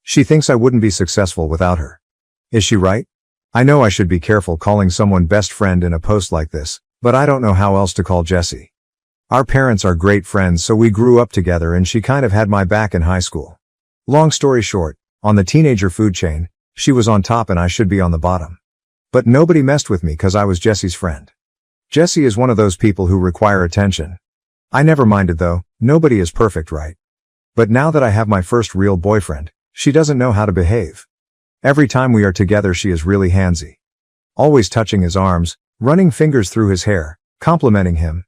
Speaker 1: She thinks I wouldn't be successful without her. Is she right? I know I should be careful calling someone best friend in a post like this, but I don't know how else to call Jessie. Our parents are great friends, so we grew up together and she kind of had my back in high school. Long story short, on the teenager food chain, she was on top and I should be on the bottom. But nobody messed with me because I was Jessie's friend. Jessie is one of those people who require attention. I never minded though, nobody is perfect, right? But now that I have my first real boyfriend, she doesn't know how to behave. Every time we are together she is really handsy. Always touching his arms, running fingers through his hair, complimenting him.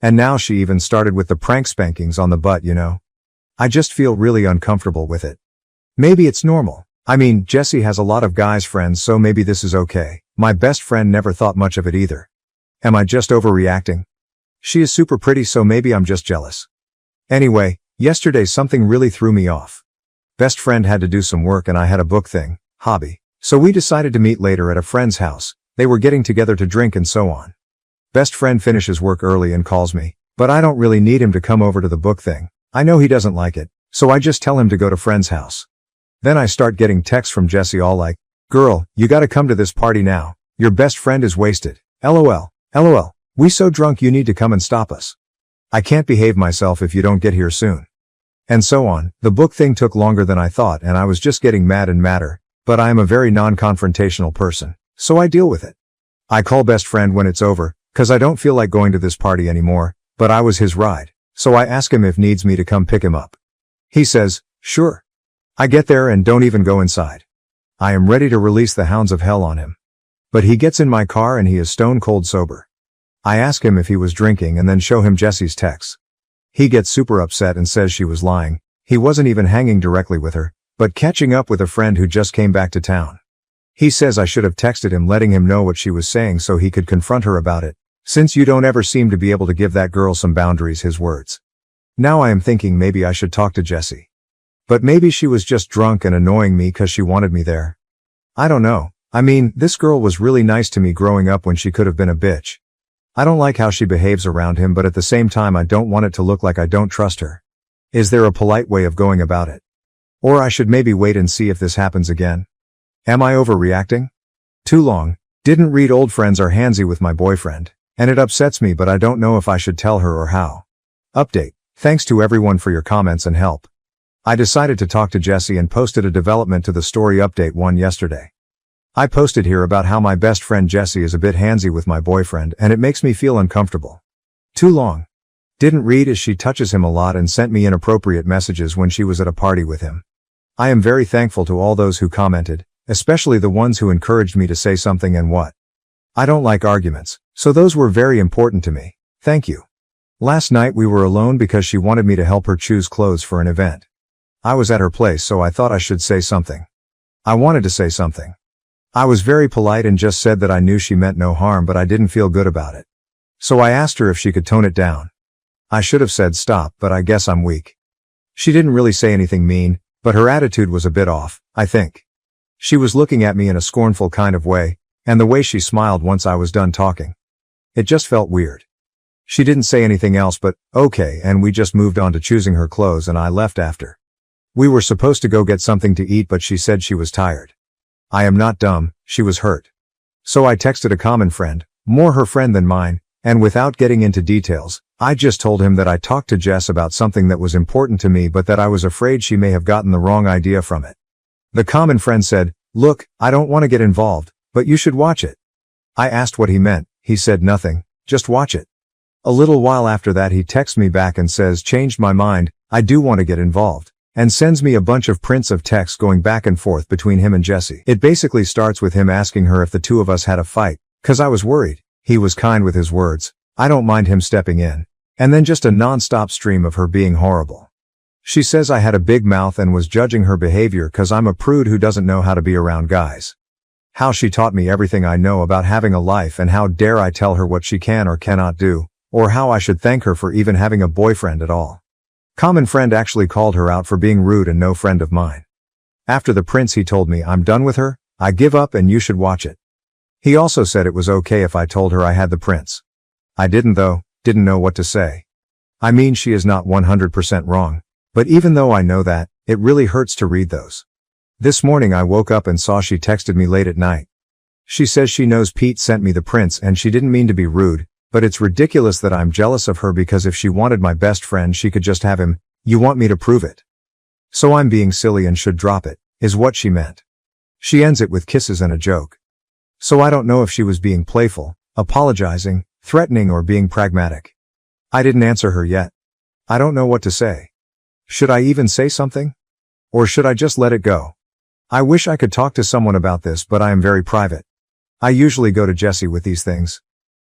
Speaker 1: And now she even started with the prank spankings on the butt, you know? I just feel really uncomfortable with it. Maybe it's normal. I mean, Jessie has a lot of guys friends, so maybe this is okay. My best friend never thought much of it either. Am I just overreacting? She is super pretty, so maybe I'm just jealous. Anyway, yesterday something really threw me off. Best friend had to do some work and I had a book thing, hobby. So we decided to meet later at a friend's house. They were getting together to drink and so on. Best friend finishes work early and calls me, but I don't really need him to come over to the book thing. I know he doesn't like it, so I just tell him to go to friend's house. Then I start getting texts from Jessie all like, "Girl, you gotta come to this party now. Your best friend is wasted. LOL. LOL. We so drunk you need to come and stop us. I can't behave myself if you don't get here soon." And so on. The book thing took longer than I thought and I was just getting mad and madder, but I am a very non-confrontational person, so I deal with it. I call best friend when it's over, cause I don't feel like going to this party anymore, but I was his ride, so I ask him if needs me to come pick him up. He says, sure. I get there and don't even go inside. I am ready to release the hounds of hell on him. But he gets in my car and he is stone cold sober. I ask him if he was drinking and then show him Jessie's texts. He gets super upset and says she was lying. He wasn't even hanging directly with her, but catching up with a friend who just came back to town. He says I should have texted him letting him know what she was saying so he could confront her about it, since you don't ever seem to be able to give that girl some boundaries, his words. Now I am thinking maybe I should talk to Jessie. But maybe she was just drunk and annoying me cause she wanted me there. I don't know. I mean, this girl was really nice to me growing up when she could have been a bitch. I don't like how she behaves around him, but at the same time I don't want it to look like I don't trust her. Is there a polite way of going about it? Or I should maybe wait and see if this happens again? Am I overreacting? Too long. Didn't read old friends are handsy with my boyfriend, and it upsets me, but I don't know if I should tell her or how. Update. Thanks to everyone for your comments and help. I decided to talk to Jessie and posted a development to the story update 1 yesterday. I posted here about how my best friend Jessie is a bit handsy with my boyfriend and it makes me feel uncomfortable. Too long. Didn't read as she touches him a lot and sent me inappropriate messages when she was at a party with him. I am very thankful to all those who commented, especially the ones who encouraged me to say something and what. I don't like arguments, so those were very important to me. Thank you. Last night we were alone because she wanted me to help her choose clothes for an event. I was at her place, so I thought I should say something. I wanted to say something. I was very polite and just said that I knew she meant no harm, but I didn't feel good about it. So I asked her if she could tone it down. I should have said stop, but I guess I'm weak. She didn't really say anything mean, but her attitude was a bit off, I think. She was looking at me in a scornful kind of way, and the way she smiled once I was done talking. It just felt weird. She didn't say anything else but, okay, and we just moved on to choosing her clothes and I left after. We were supposed to go get something to eat but she said she was tired. I am not dumb, she was hurt. So I texted a common friend, more her friend than mine, and without getting into details, I just told him that I talked to Jess about something that was important to me but that I was afraid she may have gotten the wrong idea from it. The common friend said, look, I don't want to get involved, but you should watch it. I asked what he meant, he said nothing, just watch it. A little while after that he texts me back and says changed my mind, I do want to get involved. And sends me a bunch of prints of texts going back and forth between him and Jessie. It basically starts with him asking her if the two of us had a fight, 'cause I was worried. He was kind with his words, I don't mind him stepping in. And then just a non-stop stream of her being horrible. She says I had a big mouth and was judging her behavior 'cause I'm a prude who doesn't know how to be around guys. How she taught me everything I know about having a life and how dare I tell her what she can or cannot do, or how I should thank her for even having a boyfriend at all. Common friend actually called her out for being rude and no friend of mine. After the prints he told me I'm done with her, I give up and you should watch it. He also said it was okay if I told her I had the prints. I didn't though, didn't know what to say. I mean she is not 100% wrong, but even though I know that, it really hurts to read those. This morning I woke up and saw she texted me late at night. She says she knows Pete sent me the prints and she didn't mean to be rude, but it's ridiculous that I'm jealous of her because if she wanted my best friend she could just have him, you want me to prove it. So I'm being silly and should drop it, is what she meant. She ends it with kisses and a joke. So I don't know if she was being playful, apologizing, threatening or being pragmatic. I didn't answer her yet. I don't know what to say. Should I even say something? Or should I just let it go? I wish I could talk to someone about this but I am very private. I usually go to Jessie with these things.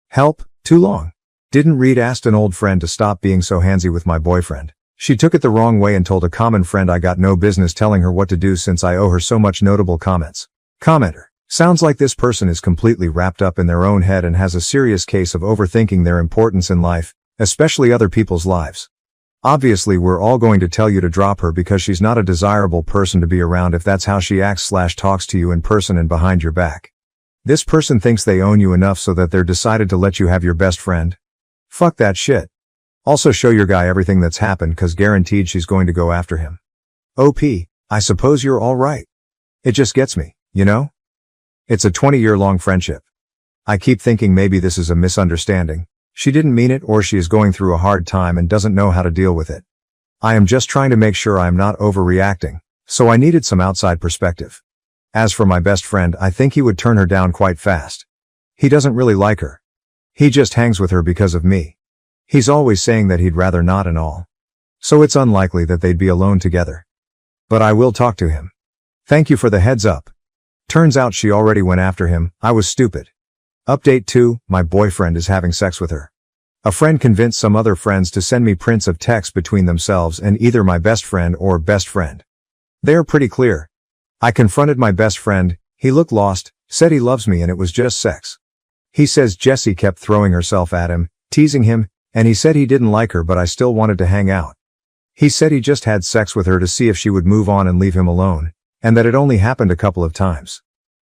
Speaker 1: Help? Too long. Didn't read asked an old friend to stop being so handsy with my boyfriend. She took it the wrong way and told a common friend I got no business telling her what to do since I owe her so much notable comments. Commenter. Sounds like this person is completely wrapped up in their own head and has a serious case of overthinking their importance in life, especially other people's lives. Obviously we're all going to tell you to drop her because she's not a desirable person to be around if that's how she acts/talks to you in person and behind your back. This person thinks they own you enough so that they're decided to let you have your best friend. Fuck that shit. Also show your guy everything that's happened 'cause guaranteed she's going to go after him. OP, I suppose you're alright. It just gets me, you know? It's a 20-year-long friendship. I keep thinking maybe this is a misunderstanding. She didn't mean it or she is going through a hard time and doesn't know how to deal with it. I am just trying to make sure I am not overreacting, so I needed some outside perspective. As for my best friend, I think he would turn her down quite fast. He doesn't really like her. He just hangs with her because of me. He's always saying that he'd rather not and all. So it's unlikely that they'd be alone together. But I will talk to him. Thank you for the heads up. Turns out she already went after him. I was stupid. Update 2, my boyfriend is having sex with her. A friend convinced some other friends to send me prints of text between themselves and either my best friend or best friend. They are pretty clear. I confronted my best friend, he looked lost, said he loves me and it was just sex. He says Jessie kept throwing herself at him, teasing him, and he said he didn't like her but I still wanted to hang out. He said he just had sex with her to see if she would move on and leave him alone, and that it only happened a couple of times.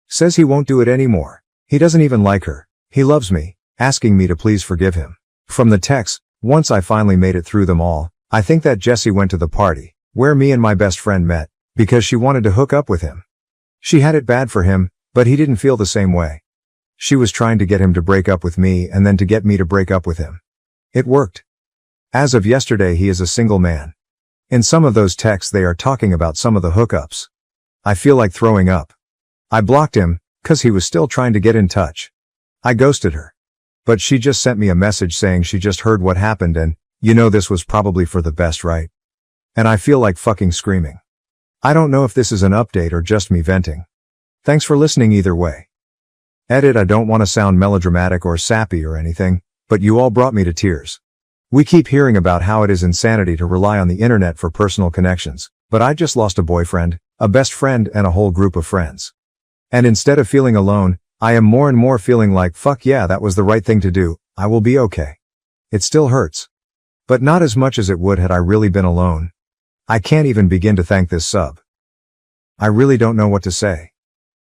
Speaker 1: Says he won't do it anymore. He doesn't even like her. He loves me, asking me to please forgive him. From the text, once I finally made it through them all, I think that Jessie went to the party, where me and my best friend met, because she wanted to hook up with him. She had it bad for him, but he didn't feel the same way. She was trying to get him to break up with me and then to get me to break up with him. It worked. As of yesterday he is a single man. In some of those texts they are talking about some of the hookups. I feel like throwing up. I blocked him, 'cause he was still trying to get in touch. I ghosted her. But she just sent me a message saying she just heard what happened and, you know this was probably for the best, right? And I feel like fucking screaming. I don't know if this is an update or just me venting. Thanks for listening either way. Edit, I don't want to sound melodramatic or sappy or anything, but you all brought me to tears. We keep hearing about how it is insanity to rely on the internet for personal connections, but I just lost a boyfriend, a best friend and a whole group of friends. And instead of feeling alone, I am more and more feeling like fuck yeah, that was the right thing to do. I will be okay. It still hurts. But not as much as it would had I really been alone. I can't even begin to thank this sub. I really don't know what to say.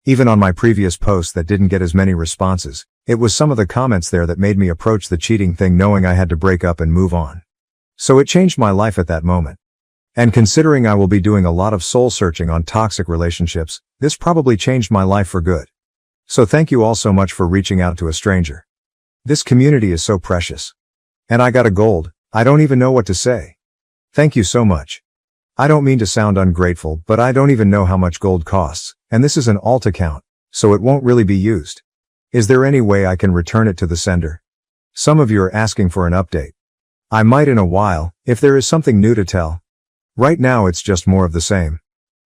Speaker 1: Even on my previous post that didn't get as many responses, it was some of the comments there that made me approach the cheating thing knowing I had to break up and move on. So it changed my life at that moment. And considering I will be doing a lot of soul searching on toxic relationships, this probably changed my life for good. So thank you all so much for reaching out to a stranger. This community is so precious. And I got a gold, I don't even know what to say. Thank you so much. I don't mean to sound ungrateful, but I don't even know how much gold costs, and this is an alt account, so it won't really be used. Is there any way I can return it to the sender? Some of you are asking for an update. I might in a while, if there is something new to tell. Right now it's just more of the same.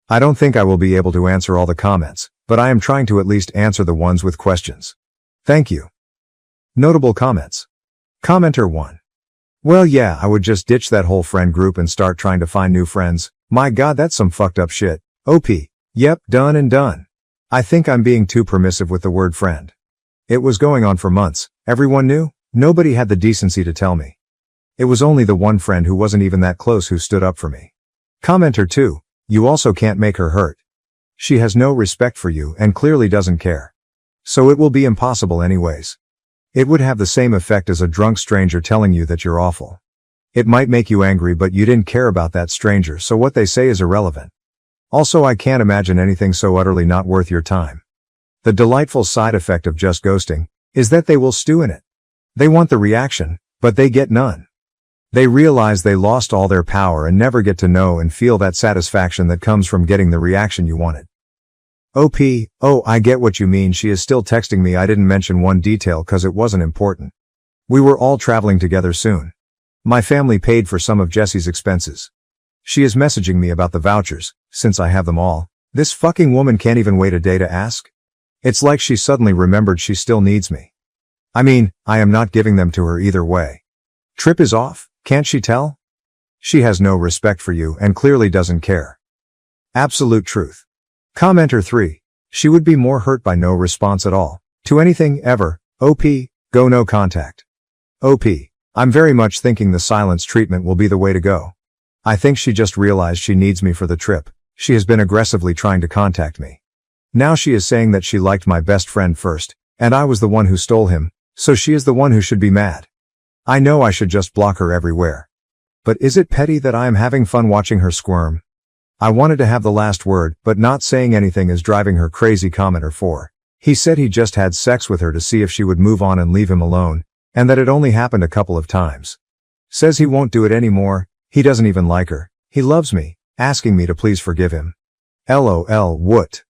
Speaker 1: I don't think I will be able to answer all the comments, but I am trying to at least answer the ones with questions. Thank you. Notable comments. Commenter 1. Well yeah, I would just ditch that whole friend group and start trying to find new friends. My god, that's some fucked up shit. OP. Yep, done and done. I think I'm being too permissive with the word friend. It was going on for months. Everyone knew. Nobody had the decency to tell me. It was only the one friend who wasn't even that close who stood up for me. Commenter 2. You also can't make her hurt. She has no respect for you and clearly doesn't care. So it will be impossible anyways. It would have the same effect as a drunk stranger telling you that you're awful. It might make you angry, but you didn't care about that stranger, so what they say is irrelevant. Also, I can't imagine anything so utterly not worth your time. The delightful side effect of just ghosting is that they will stew in it. They want the reaction, but they get none. They realize they lost all their power and never get to know and feel that satisfaction that comes from getting the reaction you wanted. OP, oh, I get what you mean. She is still texting me. I didn't mention one detail cause it wasn't important. We were all traveling together soon. My family paid for some of Jesse's expenses. She is messaging me about the vouchers, since I have them all. This fucking woman can't even wait a day to ask. It's like she suddenly remembered she still needs me. I mean, I am not giving them to her either way. Trip is off, can't she tell? She has no respect for you and clearly doesn't care. Absolute truth. Commenter 3. She would be more hurt by no response at all. To anything, ever. OP, go no contact. OP. I'm very much thinking the silence treatment will be the way to go. I think she just realized she needs me for the trip. She has been aggressively trying to contact me. Now she is saying that she liked my best friend first, and I was the one who stole him, so she is the one who should be mad. I know I should just block her everywhere. But is it petty that I am having fun watching her squirm? I wanted to have the last word, but not saying anything is driving her crazy. Commenter 4. He said he just had sex with her to see if she would move on and leave him alone, and that it only happened a couple of times. Says he won't do it anymore, he doesn't even like her, he loves me, asking me to please forgive him. LOL, what?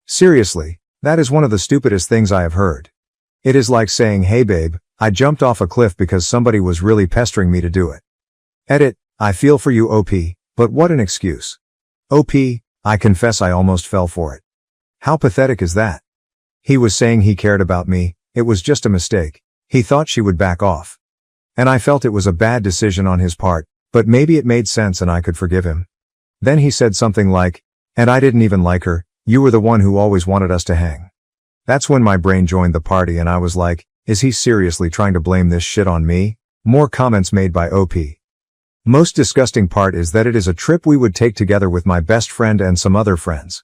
Speaker 1: Seriously, that is one of the stupidest things I have heard. It is like saying, hey babe, I jumped off a cliff because somebody was really pestering me to do it. Edit, I feel for you OP, but what an excuse. OP, I confess I almost fell for it. How pathetic is that? He was saying he cared about me, it was just a mistake. He thought she would back off. And I felt it was a bad decision on his part, but maybe it made sense and I could forgive him. Then he said something like, and I didn't even like her, you were the one who always wanted us to hang. That's when my brain joined the party and I was like, is he seriously trying to blame this shit on me? More comments made by OP. Most disgusting part is that it is a trip we would take together with my best friend and some other friends.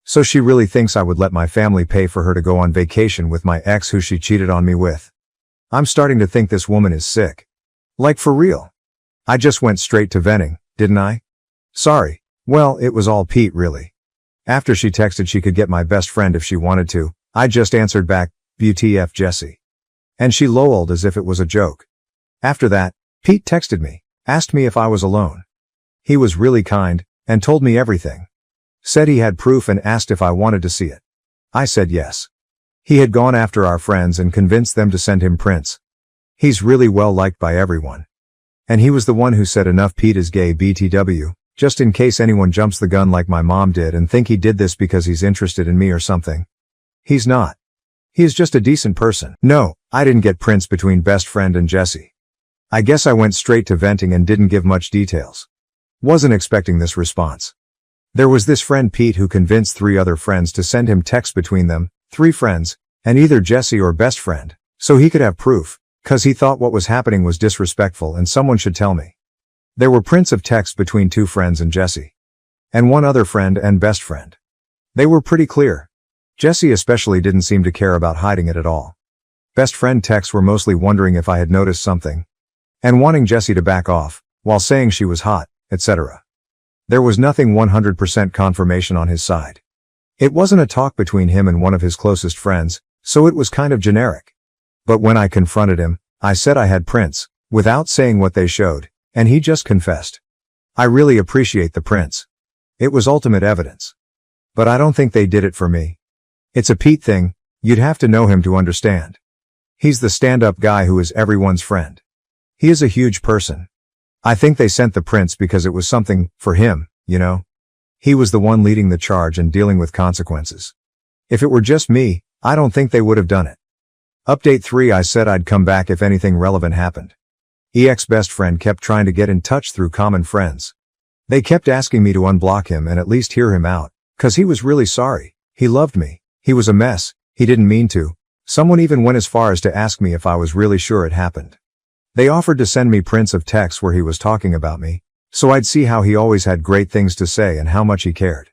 Speaker 1: So she really thinks I would let my family pay for her to go on vacation with my ex who she cheated on me with. I'm starting to think this woman is sick. Like for real. I just went straight to venting, didn't I? Sorry. Well, it was all Pete really. After she texted she could get my best friend if she wanted to, I just answered back, WTF Jesse. And she lol'd as if it was a joke. After that, Pete texted me. Asked me if I was alone. He was really kind, and told me everything. Said he had proof and asked if I wanted to see it. I said yes. He had gone after our friends and convinced them to send him prints. He's really well liked by everyone. And he was the one who said enough Pete is gay BTW, just in case anyone jumps the gun like my mom did and think he did this because he's interested in me or something. He's not. He is just a decent person. No, I didn't get prints between best friend and Jesse. I guess I went straight to venting and didn't give much details. Wasn't expecting this response. There was this friend Pete who convinced 3 other friends to send him texts between them, 3 friends, and either Jesse or best friend, so he could have proof. 'Cause he thought what was happening was disrespectful and someone should tell me. There were prints of text between 2 friends and Jesse. And one other friend and best friend. They were pretty clear. Jesse especially didn't seem to care about hiding it at all. Best friend texts were mostly wondering if I had noticed something. And wanting Jesse to back off, while saying she was hot, etc. There was nothing 100% confirmation on his side. It wasn't a talk between him and one of his closest friends, so it was kind of generic. But when I confronted him, I said I had prints, without saying what they showed, and he just confessed. I really appreciate the prints. It was ultimate evidence. But I don't think they did it for me. It's a Pete thing, you'd have to know him to understand. He's the stand-up guy who is everyone's friend. He is a huge person. I think they sent the prints because it was something, for him, you know? He was the one leading the charge and dealing with consequences. If it were just me, I don't think they would have done it. Update 3. I said I'd come back if anything relevant happened. EX best friend kept trying to get in touch through common friends. They kept asking me to unblock him and at least hear him out, 'cause he was really sorry. He loved me. He was a mess. He didn't mean to. Someone even went as far as to ask me if I was really sure it happened. They offered to send me prints of texts where he was talking about me, so I'd see how he always had great things to say and how much he cared.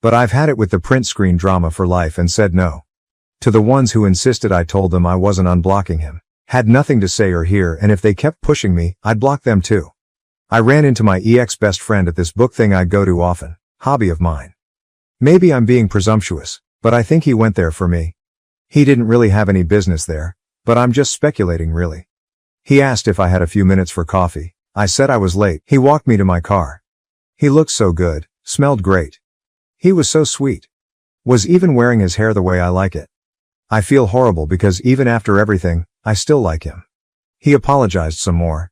Speaker 1: But I've had it with the print screen drama for life and said no. To the ones who insisted, I told them I wasn't unblocking him, had nothing to say or hear, and if they kept pushing me, I'd block them too. I ran into my EX best friend at this book thing I go to often, hobby of mine. Maybe I'm being presumptuous, but I think he went there for me. He didn't really have any business there, but I'm just speculating really. He asked if I had a few minutes for coffee. I said I was late. He walked me to my car. He looked so good, smelled great. He was so sweet. Was even wearing his hair the way I like it. I feel horrible because even after everything, I still like him. He apologized some more.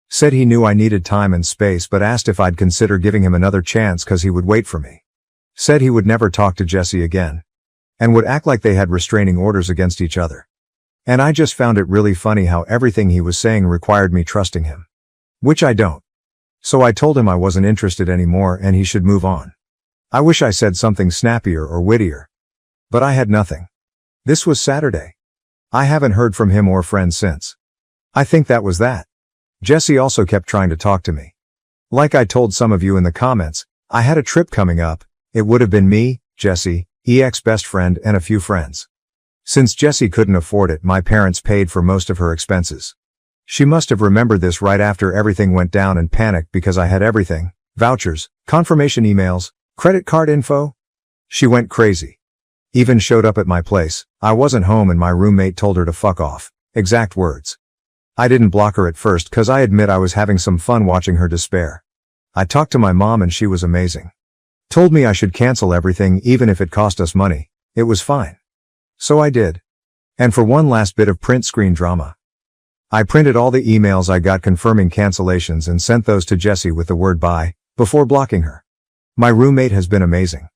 Speaker 1: Said he knew I needed time and space but asked if I'd consider giving him another chance 'cause he would wait for me. Said he would never talk to Jesse again. And would act like they had restraining orders against each other. And I just found it really funny how everything he was saying required me trusting him. Which I don't. So I told him I wasn't interested anymore and he should move on. I wish I said something snappier or wittier. But I had nothing. This was Saturday. I haven't heard from him or friends since. I think that was that. Jesse also kept trying to talk to me. Like I told some of you in the comments, I had a trip coming up. It would have been me, Jesse, EX best friend, and a few friends. Since Jesse couldn't afford it, my parents paid for most of her expenses. She must have remembered this right after everything went down and panicked because I had everything, vouchers, confirmation emails, credit card info. She went crazy. Even showed up at my place. I wasn't home and my roommate told her to fuck off. Exact words. I didn't block her at first 'cause I admit I was having some fun watching her despair. I talked to my mom and she was amazing. Told me I should cancel everything even if it cost us money. It was fine. So I did. And for one last bit of print screen drama. I printed all the emails I got confirming cancellations and sent those to Jesse with the word bye, before blocking her. My roommate has been amazing.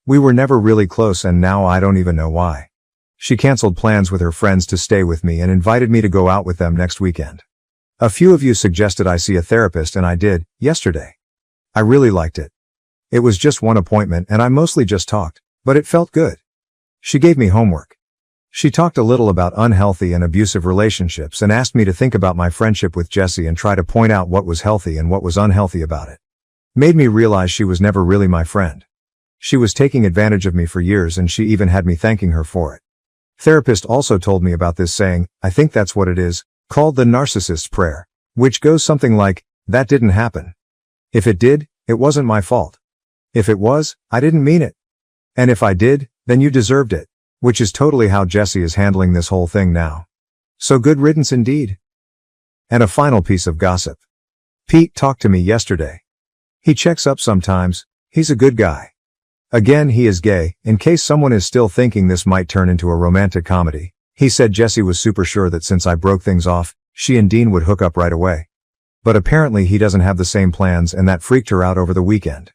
Speaker 1: We were never really close and now I don't even know why. She canceled plans with her friends to stay with me and invited me to go out with them next weekend. A few of you suggested I see a therapist and I did, yesterday. I really liked it. It was just one appointment and I mostly just talked, but it felt good. She gave me homework. She talked a little about unhealthy and abusive relationships and asked me to think about my friendship with Jesse and try to point out what was healthy and what was unhealthy about it. Made me realize she was never really my friend. She was taking advantage of me for years and she even had me thanking her for it. Therapist also told me about this saying, I think that's what it is, called the narcissist's prayer, which goes something like, that didn't happen. If it did, it wasn't my fault. If it was, I didn't mean it. And if I did, then you deserved it, which is totally how Jesse is handling this whole thing now. So good riddance indeed. And a final piece of gossip. Pete talked to me yesterday. He checks up sometimes. He's a good guy. Again, he is gay, in case someone is still thinking this might turn into a romantic comedy. He said Jesse was super sure that since I broke things off, she and Dean would hook up right away. But apparently he doesn't have the same plans and that freaked her out over the weekend.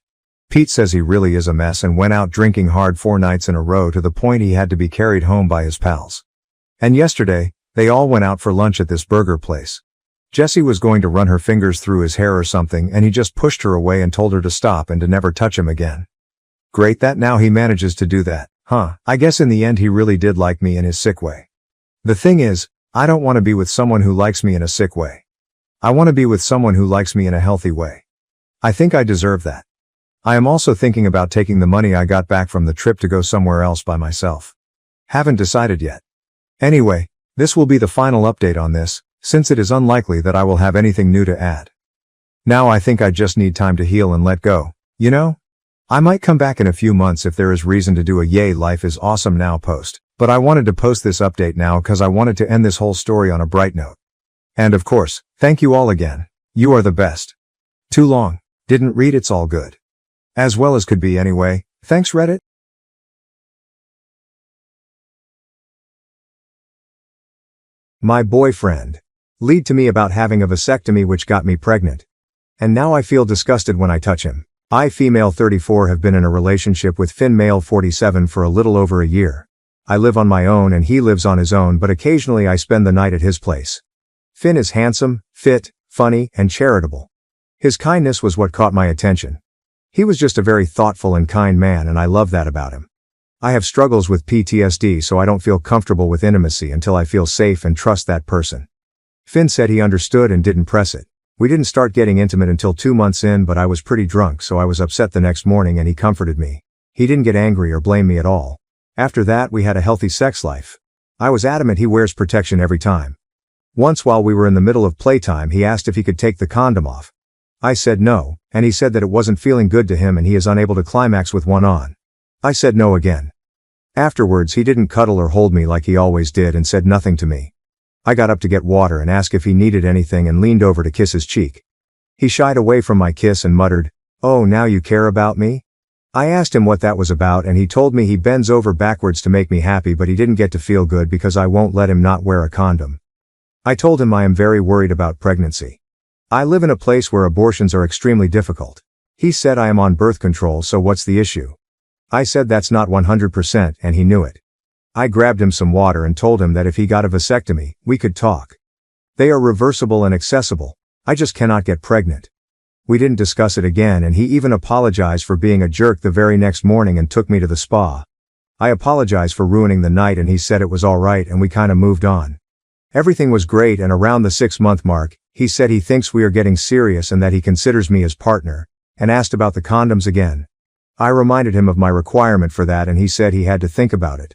Speaker 1: Pete says he really is a mess and went out drinking hard 4 nights in a row to the point he had to be carried home by his pals. And yesterday, they all went out for lunch at this burger place. Jessie was going to run her fingers through his hair or something and he just pushed her away and told her to stop and to never touch him again. Great that now he manages to do that, huh? I guess in the end he really did like me in his sick way. The thing is, I don't want to be with someone who likes me in a sick way. I want to be with someone who likes me in a healthy way. I think I deserve that. I am also thinking about taking the money I got back from the trip to go somewhere else by myself. Haven't decided yet. Anyway, this will be the final update on this, since it is unlikely that I will have anything new to add. Now I think I just need time to heal and let go, you know? I might come back in a few months if there is reason to do a "Yay, life is awesome now" post, but I wanted to post this update now because I wanted to end this whole story on a bright note. And of course, thank you all again. You are the best. Too long. Didn't read, it's all good. As well as could be anyway. Thanks, Reddit. My boyfriend lied to me about having a vasectomy, which got me pregnant. And now I feel disgusted when I touch him. I, female 34, have been in a relationship with Finn, male 47, for a little over a year. I live on my own and he lives on his own, but occasionally I spend the night at his place. Finn is handsome, fit, funny, and charitable. His kindness was what caught my attention. He was just a very thoughtful and kind man, and I love that about him. I have struggles with PTSD, so I don't feel comfortable with intimacy until I feel safe and trust that person. Finn said he understood and didn't press it. We didn't start getting intimate until 2 months in, but I was pretty drunk, so I was upset the next morning and he comforted me. He didn't get angry or blame me at all. After that, we had a healthy sex life. I was adamant he wears protection every time. Once while we were in the middle of playtime, he asked if he could take the condom off. I said no, and he said that it wasn't feeling good to him and he is unable to climax with one on. I said no again. Afterwards, he didn't cuddle or hold me like he always did and said nothing to me. I got up to get water and asked if he needed anything and leaned over to kiss his cheek. He shied away from my kiss and muttered, "Oh, now you care about me?" I asked him what that was about and he told me he bends over backwards to make me happy, but he didn't get to feel good because I won't let him not wear a condom. I told him I am very worried about pregnancy. I live in a place where abortions are extremely difficult. He said I am on birth control, so what's the issue? I said that's not 100%, and he knew it. I grabbed him some water and told him that if he got a vasectomy, we could talk. They are reversible and accessible. I just cannot get pregnant. We didn't discuss it again, and he even apologized for being a jerk the very next morning and took me to the spa. I apologized for ruining the night and he said it was alright and we kinda moved on. Everything was great, and around the 6-month mark, he said he thinks we are getting serious and that he considers me his partner, and asked about the condoms again. I reminded him of my requirement for that and he said he had to think about it.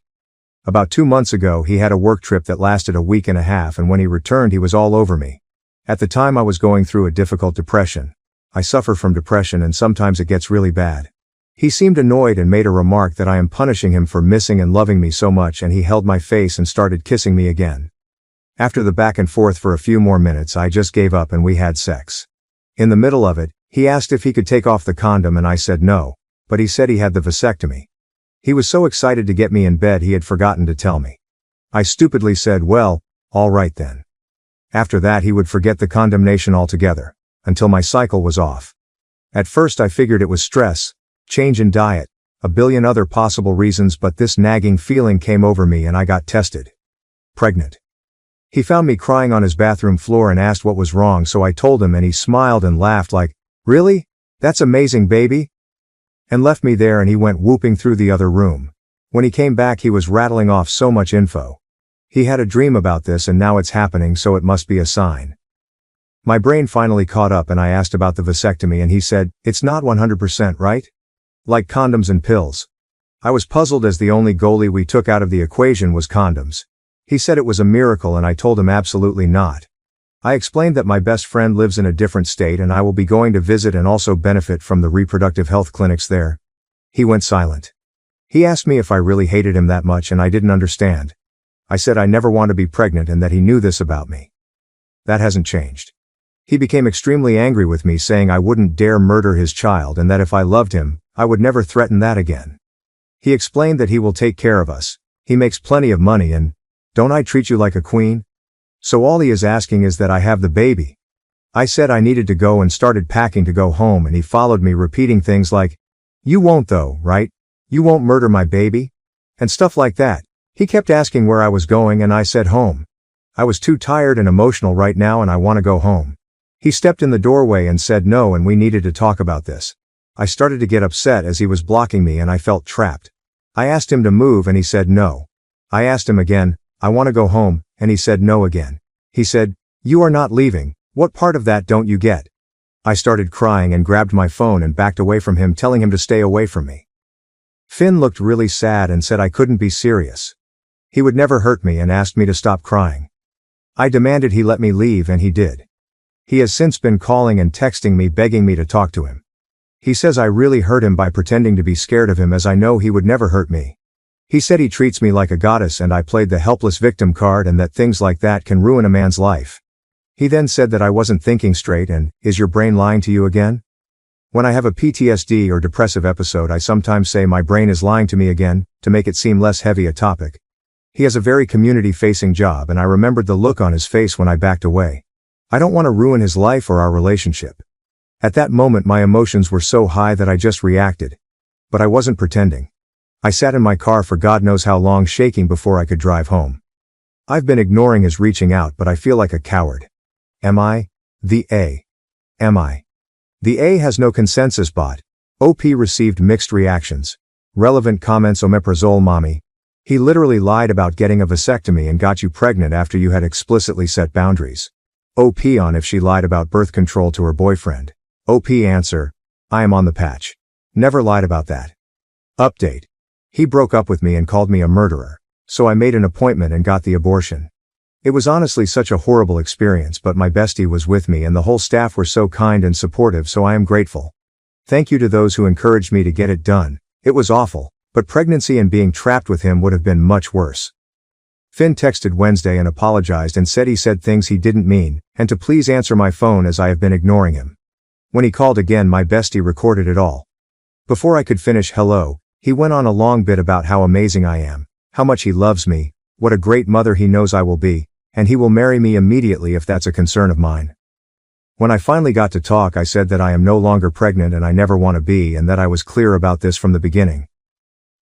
Speaker 1: About 2 months ago, he had a work trip that lasted a week and a half, and when he returned he was all over me. At the time I was going through a difficult depression. I suffer from depression and sometimes it gets really bad. He seemed annoyed and made a remark that I am punishing him for missing and loving me so much, and he held my face and started kissing me again. After the back and forth for a few more minutes, I just gave up and we had sex. In the middle of it, he asked if he could take off the condom and I said no, but he said he had the vasectomy. He was so excited to get me in bed he had forgotten to tell me. I stupidly said, well, all right then. After that he would forget the condemnation altogether, until my cycle was off. At first I figured it was stress, change in diet, a billion other possible reasons, but this nagging feeling came over me and I got tested. Pregnant. He found me crying on his bathroom floor and asked what was wrong, so I told him and he smiled and laughed like, "Really? That's amazing, baby?" And left me there, and he went whooping through the other room. When he came back he was rattling off so much info. He had a dream about this and now it's happening, so it must be a sign. My brain finally caught up and I asked about the vasectomy and he said, "It's not 100%, right? Like condoms and pills." I was puzzled as the only goalie we took out of the equation was condoms. He said it was a miracle and I told him absolutely not. I explained that my best friend lives in a different state and I will be going to visit and also benefit from the reproductive health clinics there. He went silent. He asked me if I really hated him that much and I didn't understand. I said I never want to be pregnant and that he knew this about me. That hasn't changed. He became extremely angry with me, saying I wouldn't dare murder his child and that if I loved him, I would never threaten that again. He explained that he will take care of us. He makes plenty of money and, "Don't I treat you like a queen?" So all he is asking is that I have the baby. I said I needed to go and started packing to go home, and he followed me repeating things like, "You won't though, right? You won't murder my baby?" And stuff like that. He kept asking where I was going and I said home. I was too tired and emotional right now and I want to go home. He stepped in the doorway and said no, and we needed to talk about this. I started to get upset as he was blocking me and I felt trapped. I asked him to move and he said no. I asked him again, "I want to go home, and he said no again. He said, "You are not leaving, what part of that don't you get?" I started crying and grabbed my phone and backed away from him, telling him to stay away from me. Finn looked really sad and said I couldn't be serious. He would never hurt me and asked me to stop crying. I demanded he let me leave and he did. He has since been calling and texting me begging me to talk to him. He says I really hurt him by pretending to be scared of him, as I know he would never hurt me. He said he treats me like a goddess and I played the helpless victim card and that things like that can ruin a man's life. He then said that I wasn't thinking straight and, "Is your brain lying to you again?" When I have a PTSD or depressive episode, I sometimes say my brain is lying to me again, to make it seem less heavy a topic. He has a very community-facing job and I remembered the look on his face when I backed away. I don't want to ruin his life or our relationship. At that moment my emotions were so high that I just reacted. But I wasn't pretending. I sat in my car for God knows how long, shaking before I could drive home. I've been ignoring his reaching out, but I feel like a coward. Am I? The A. Am I? The A has no consensus bot. OP received mixed reactions. Relevant comments: omeprazole mommy. He literally lied about getting a vasectomy and got you pregnant after you had explicitly set boundaries. OP on if she lied about birth control to her boyfriend. OP answer: I am on the patch. Never lied about that. Update. He broke up with me and called me a murderer. So I made an appointment and got the abortion. It was honestly such a horrible experience, but my bestie was with me and the whole staff were so kind and supportive, so I am grateful. Thank you to those who encouraged me to get it done. It was awful, but pregnancy and being trapped with him would have been much worse. Finn texted Wednesday and apologized and said he said things he didn't mean, and to please answer my phone as I have been ignoring him. When he called again, my bestie recorded it all. Before I could finish hello, he went on a long bit about how amazing I am, how much he loves me, what a great mother he knows I will be, and he will marry me immediately if that's a concern of mine. When I finally got to talk, I said that I am no longer pregnant and I never want to be, and that I was clear about this from the beginning.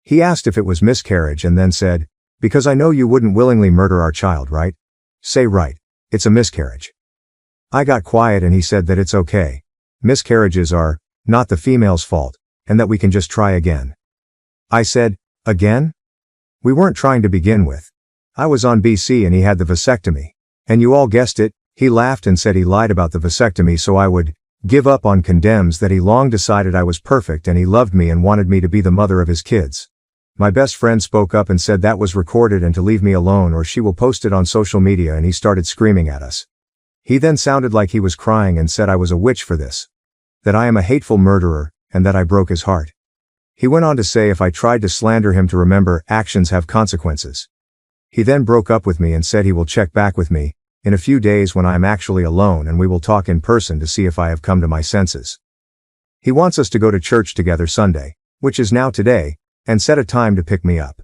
Speaker 1: He asked if it was miscarriage and then said, "Because I know you wouldn't willingly murder our child, right? Say right. It's a miscarriage." I got quiet and he said that it's okay. Miscarriages are not the female's fault, and that we can just try again. I said, "Again? We weren't trying to begin with. I was on BC and he had the vasectomy. And you all guessed it." He laughed and said he lied about the vasectomy so I would give up on condoms, that he long decided I was perfect and he loved me and wanted me to be the mother of his kids. My best friend spoke up and said that was recorded and to leave me alone or she will post it on social media, and he started screaming at us. He then sounded like he was crying and said I was a witch for this. That I am a hateful murderer, and that I broke his heart. He went on to say if I tried to slander him to remember, actions have consequences. He then broke up with me and said he will check back with me in a few days when I am actually alone, and we will talk in person to see if I have come to my senses. He wants us to go to church together Sunday, which is now today, and set a time to pick me up.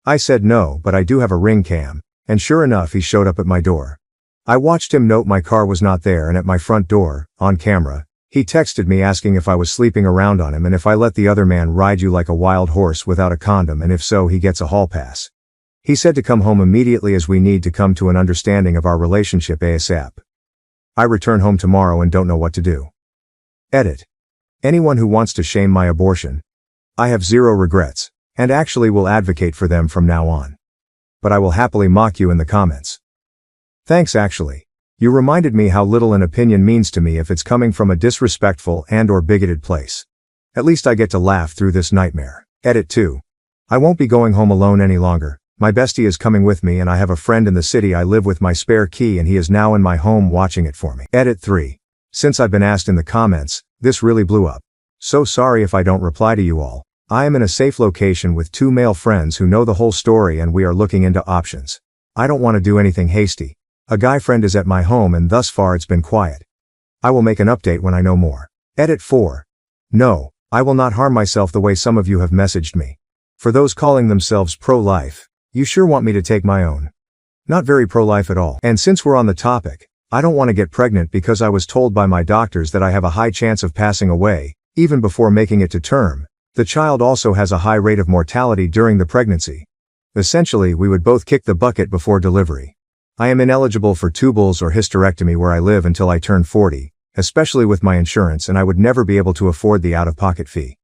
Speaker 1: I said no, but I do have a ring cam, and sure enough he showed up at my door. I watched him note my car was not there, and at my front door, on camera, he texted me asking if I was sleeping around on him and if I let the other man ride you like a wild horse without a condom, and if so he gets a hall pass. He said to come home immediately as we need to come to an understanding of our relationship ASAP. I return home tomorrow and don't know what to do. Edit. Anyone who wants to shame my abortion, I have zero regrets, and actually will advocate for them from now on. But I will happily mock you in the comments. Thanks actually. You reminded me how little an opinion means to me if it's coming from a disrespectful and/or bigoted place. At least I get to laugh through this nightmare. Edit 2. I won't be going home alone any longer. My bestie is coming with me and I have a friend in the city I live with my spare key and he is now in my home watching it for me. Edit 3. Since I've been asked in the comments, this really blew up. So sorry if I don't reply to you all. I am in a safe location with 2 male friends who know the whole story and we are looking into options. I don't want to do anything hasty. A guy friend is at my home and thus far it's been quiet. I will make an update when I know more. Edit 4. No, I will not harm myself the way some of you have messaged me. For those calling themselves pro-life, you sure want me to take my own. Not very pro-life at all. And since we're on the topic, I don't want to get pregnant because I was told by my doctors that I have a high chance of passing away, even before making it to term. The child also has a high rate of mortality during the pregnancy. Essentially, we would both kick the bucket before delivery. I am ineligible for tubals or hysterectomy where I live until I turn 40, especially with my insurance, and I would never be able to afford the out-of-pocket fee.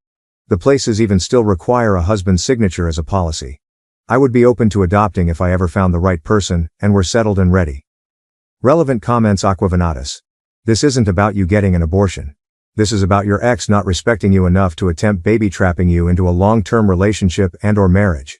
Speaker 1: The places even still require a husband's signature as a policy. I would be open to adopting if I ever found the right person, and were settled and ready. Relevant comments Aquavanatus. This isn't about you getting an abortion. This is about your ex not respecting you enough to attempt baby trapping you into a long-term relationship and/or marriage.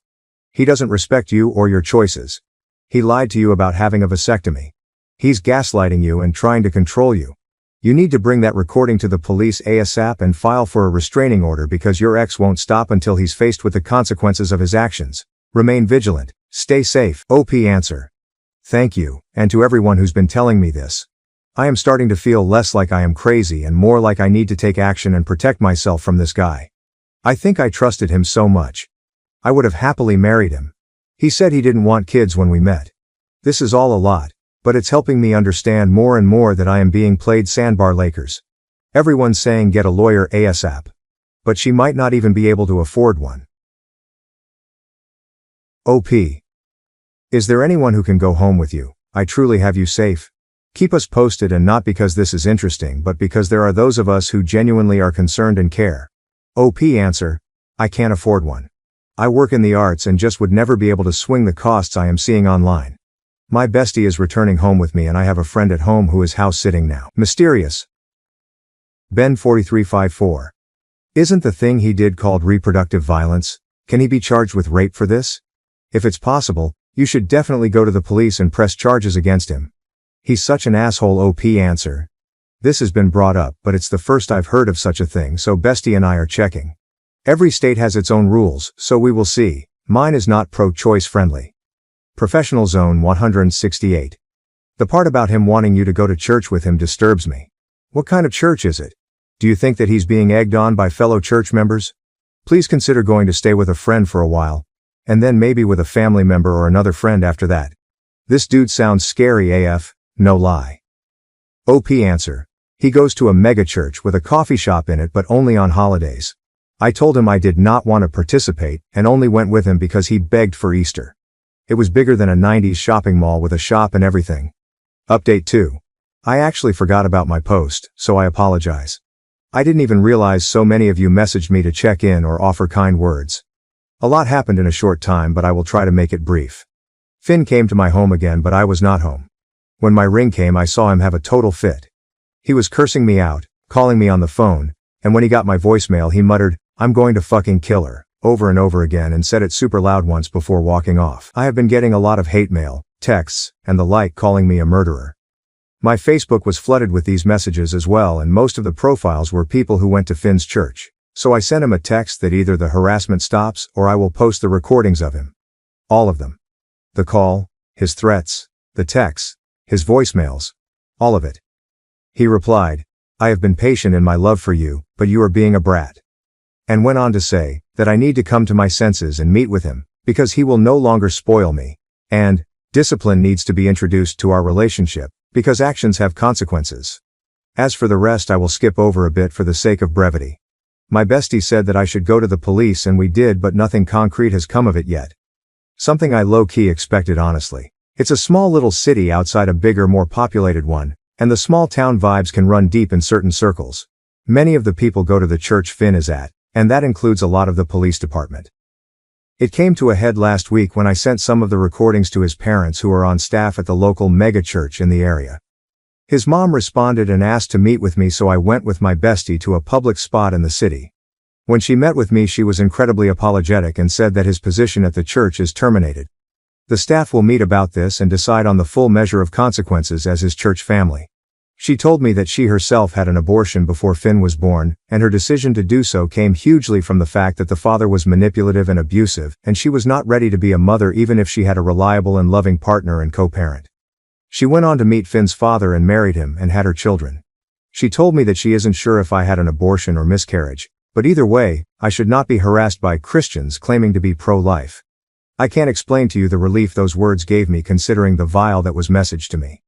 Speaker 1: He doesn't respect you or your choices. He lied to you about having a vasectomy. He's gaslighting you and trying to control you. You need to bring that recording to the police ASAP and file for a restraining order because your ex won't stop until he's faced with the consequences of his actions. Remain vigilant. Stay safe. OP answer. Thank you, and to everyone who's been telling me this. I am starting to feel less like I am crazy and more like I need to take action and protect myself from this guy. I think I trusted him so much. I would have happily married him. He said he didn't want kids when we met. This is all a lot, but it's helping me understand more and more that I am being played Sandbar Lakers. Everyone's saying get a lawyer ASAP. But she might not even be able to afford one. OP. Is there anyone who can go home with you? I truly have you safe. Keep us posted, and not because this is interesting but because there are those of us who genuinely are concerned and care. OP answer. I can't afford one. I work in the arts and just would never be able to swing the costs I am seeing online. My bestie is returning home with me and I have a friend at home who is house sitting now. Mysterious. Ben 4354. Isn't the thing he did called reproductive violence? Can he be charged with rape for this? If it's possible, you should definitely go to the police and press charges against him. He's such an asshole. OP answer. This has been brought up, but it's the first I've heard of such a thing, so bestie and I are checking. Every state has its own rules, so we will see. Mine is not pro-choice friendly. Professional Zone 168. The part about him wanting you to go to church with him disturbs me. What kind of church is it? Do you think that he's being egged on by fellow church members? Please consider going to stay with a friend for a while, and then maybe with a family member or another friend after that. This dude sounds scary AF, no lie. OP answer. He goes to a mega church with a coffee shop in it but only on holidays. I told him I did not want to participate and only went with him because he begged for Easter. It was bigger than a 90s shopping mall with a shop and everything. Update 2. I actually forgot about my post, so I apologize. I didn't even realize so many of you messaged me to check in or offer kind words. A lot happened in a short time, but I will try to make it brief. Finn came to my home again, but I was not home. When my ring came, I saw him have a total fit. He was cursing me out, calling me on the phone, and when he got my voicemail he muttered, "I'm going to fucking kill her," over and over again, and said it super loud once before walking off. I have been getting a lot of hate mail, texts, and the like calling me a murderer. My Facebook was flooded with these messages as well, and most of the profiles were people who went to Finn's church. So I sent him a text that either the harassment stops or I will post the recordings of him. All of them. The call, his threats, the texts, his voicemails. All of it. He replied, "I have been patient in my love for you, but you are being a brat." And went on to say that I need to come to my senses and meet with him, because he will no longer spoil me, and discipline needs to be introduced to our relationship, because actions have consequences. As for the rest I will skip over a bit for the sake of brevity. My bestie said that I should go to the police, and we did, but nothing concrete has come of it yet. Something I low-key expected, honestly. It's a small little city outside a bigger, more populated one, and the small town vibes can run deep in certain circles. Many of the people go to the church Finn is at, and that includes a lot of the police department. It came to a head last week when I sent some of the recordings to his parents who are on staff at the local mega church in the area. His mom responded and asked to meet with me, so I went with my bestie to a public spot in the city. When she met with me she was incredibly apologetic and said that his position at the church is terminated. The staff will meet about this and decide on the full measure of consequences as his church family. She told me that she herself had an abortion before Finn was born, and her decision to do so came hugely from the fact that the father was manipulative and abusive, and she was not ready to be a mother even if she had a reliable and loving partner and co-parent. She went on to meet Finn's father and married him and had her children. She told me that she isn't sure if I had an abortion or miscarriage, but either way, I should not be harassed by Christians claiming to be pro-life. I can't explain to you the relief those words gave me considering the vile that was messaged to me.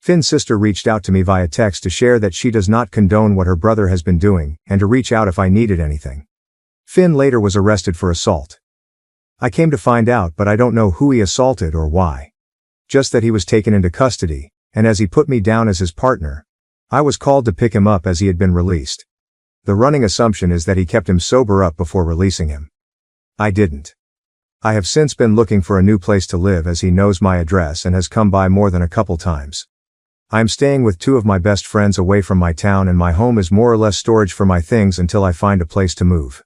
Speaker 1: Finn's sister reached out to me via text to share that she does not condone what her brother has been doing, and to reach out if I needed anything. Finn later was arrested for assault. I came to find out, but I don't know who he assaulted or why. Just that he was taken into custody, and as he put me down as his partner, I was called to pick him up as he had been released. The running assumption is that he kept him sober up before releasing him. I didn't. I have since been looking for a new place to live as he knows my address and has come by more than a couple times. I am staying with 2 of my best friends away from my town, and my home is more or less storage for my things until I find a place to move.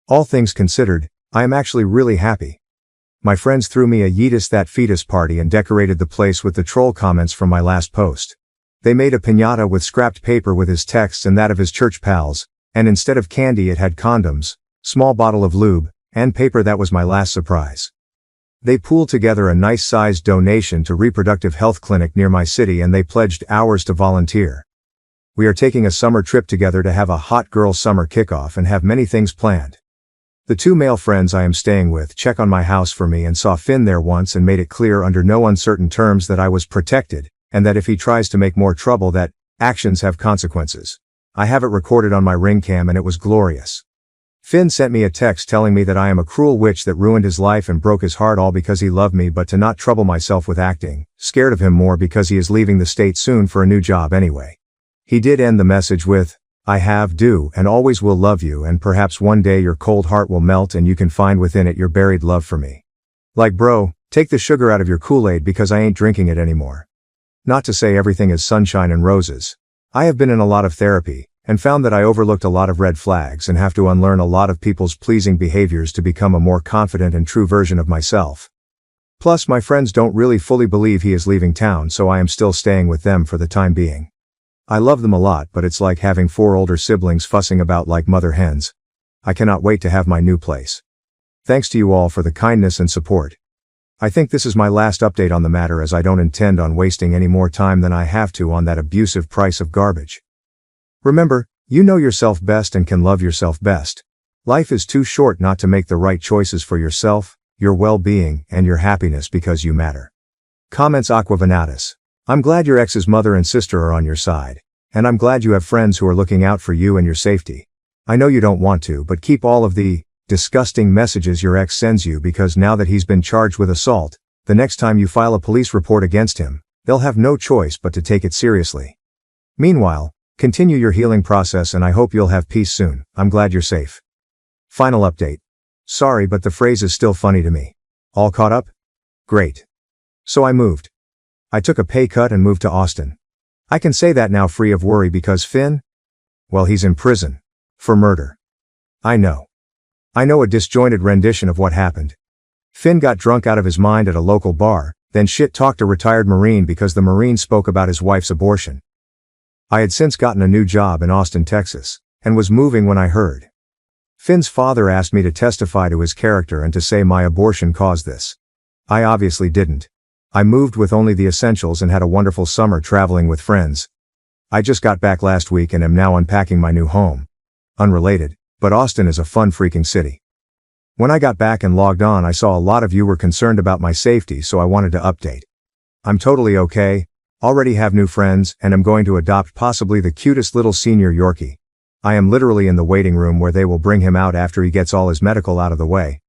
Speaker 1: All things considered, I am actually really happy. My friends threw me a Yeetus that fetus party and decorated the place with the troll comments from my last post. They made a piñata with scrapped paper with his texts and that of his church pals, and instead of candy it had condoms, small bottle of lube, and paper. That was my last surprise. They pooled together a nice-sized donation to reproductive health clinic near my city, and they pledged hours to volunteer. We are taking a summer trip together to have a hot girl summer kickoff and have many things planned. The 2 male friends I am staying with check on my house for me and saw Finn there once and made it clear under no uncertain terms that I was protected, and that if he tries to make more trouble that actions have consequences. I have it recorded on my ring cam and it was glorious. Finn sent me a text telling me that I am a cruel witch that ruined his life and broke his heart all because he loved me, but to not trouble myself with acting, scared of him more because he is leaving the state soon for a new job anyway. He did end the message with, I have, do, and always will love you, and perhaps one day your cold heart will melt and you can find within it your buried love for me. Like bro, take the sugar out of your Kool-Aid because I ain't drinking it anymore. Not to say everything is sunshine and roses. I have been in a lot of therapy, and found that I overlooked a lot of red flags and have to unlearn a lot of people's pleasing behaviors to become a more confident and true version of myself. Plus my friends don't really fully believe he is leaving town, so I am still staying with them for the time being. I love them a lot, but it's like having 4 older siblings fussing about like mother hens. I cannot wait to have my new place. Thanks to you all for the kindness and support. I think this is my last update on the matter, as I don't intend on wasting any more time than I have to on that abusive price of garbage. Remember, you know yourself best and can love yourself best. Life is too short not to make the right choices for yourself, your well-being, and your happiness, because you matter. Comments Aqua Venatus. I'm glad your ex's mother and sister are on your side, and I'm glad you have friends who are looking out for you and your safety. I know you don't want to, but keep all of the disgusting messages your ex sends you, because now that he's been charged with assault, the next time you file a police report against him, they'll have no choice but to take it seriously. Meanwhile, continue your healing process and I hope you'll have peace soon. I'm glad you're safe. Final update. Sorry, but the phrase is still funny to me. All caught up? Great. So I moved. I took a pay cut and moved to Austin. I can say that now free of worry because Finn? Well, he's in prison. For murder. I know a disjointed rendition of what happened. Finn got drunk out of his mind at a local bar, then shit-talked a retired Marine because the Marine spoke about his wife's abortion. I had since gotten a new job in Austin, Texas, and was moving when I heard. Finn's father asked me to testify to his character and to say my abortion caused this. I obviously didn't. I moved with only the essentials and had a wonderful summer traveling with friends. I just got back last week and am now unpacking my new home. Unrelated, but Austin is a fun freaking city. When I got back and logged on, I saw a lot of you were concerned about my safety, so I wanted to update. I'm totally okay, already have new friends, and am going to adopt possibly the cutest little senior Yorkie. I am literally in the waiting room where they will bring him out after he gets all his medical out of the way.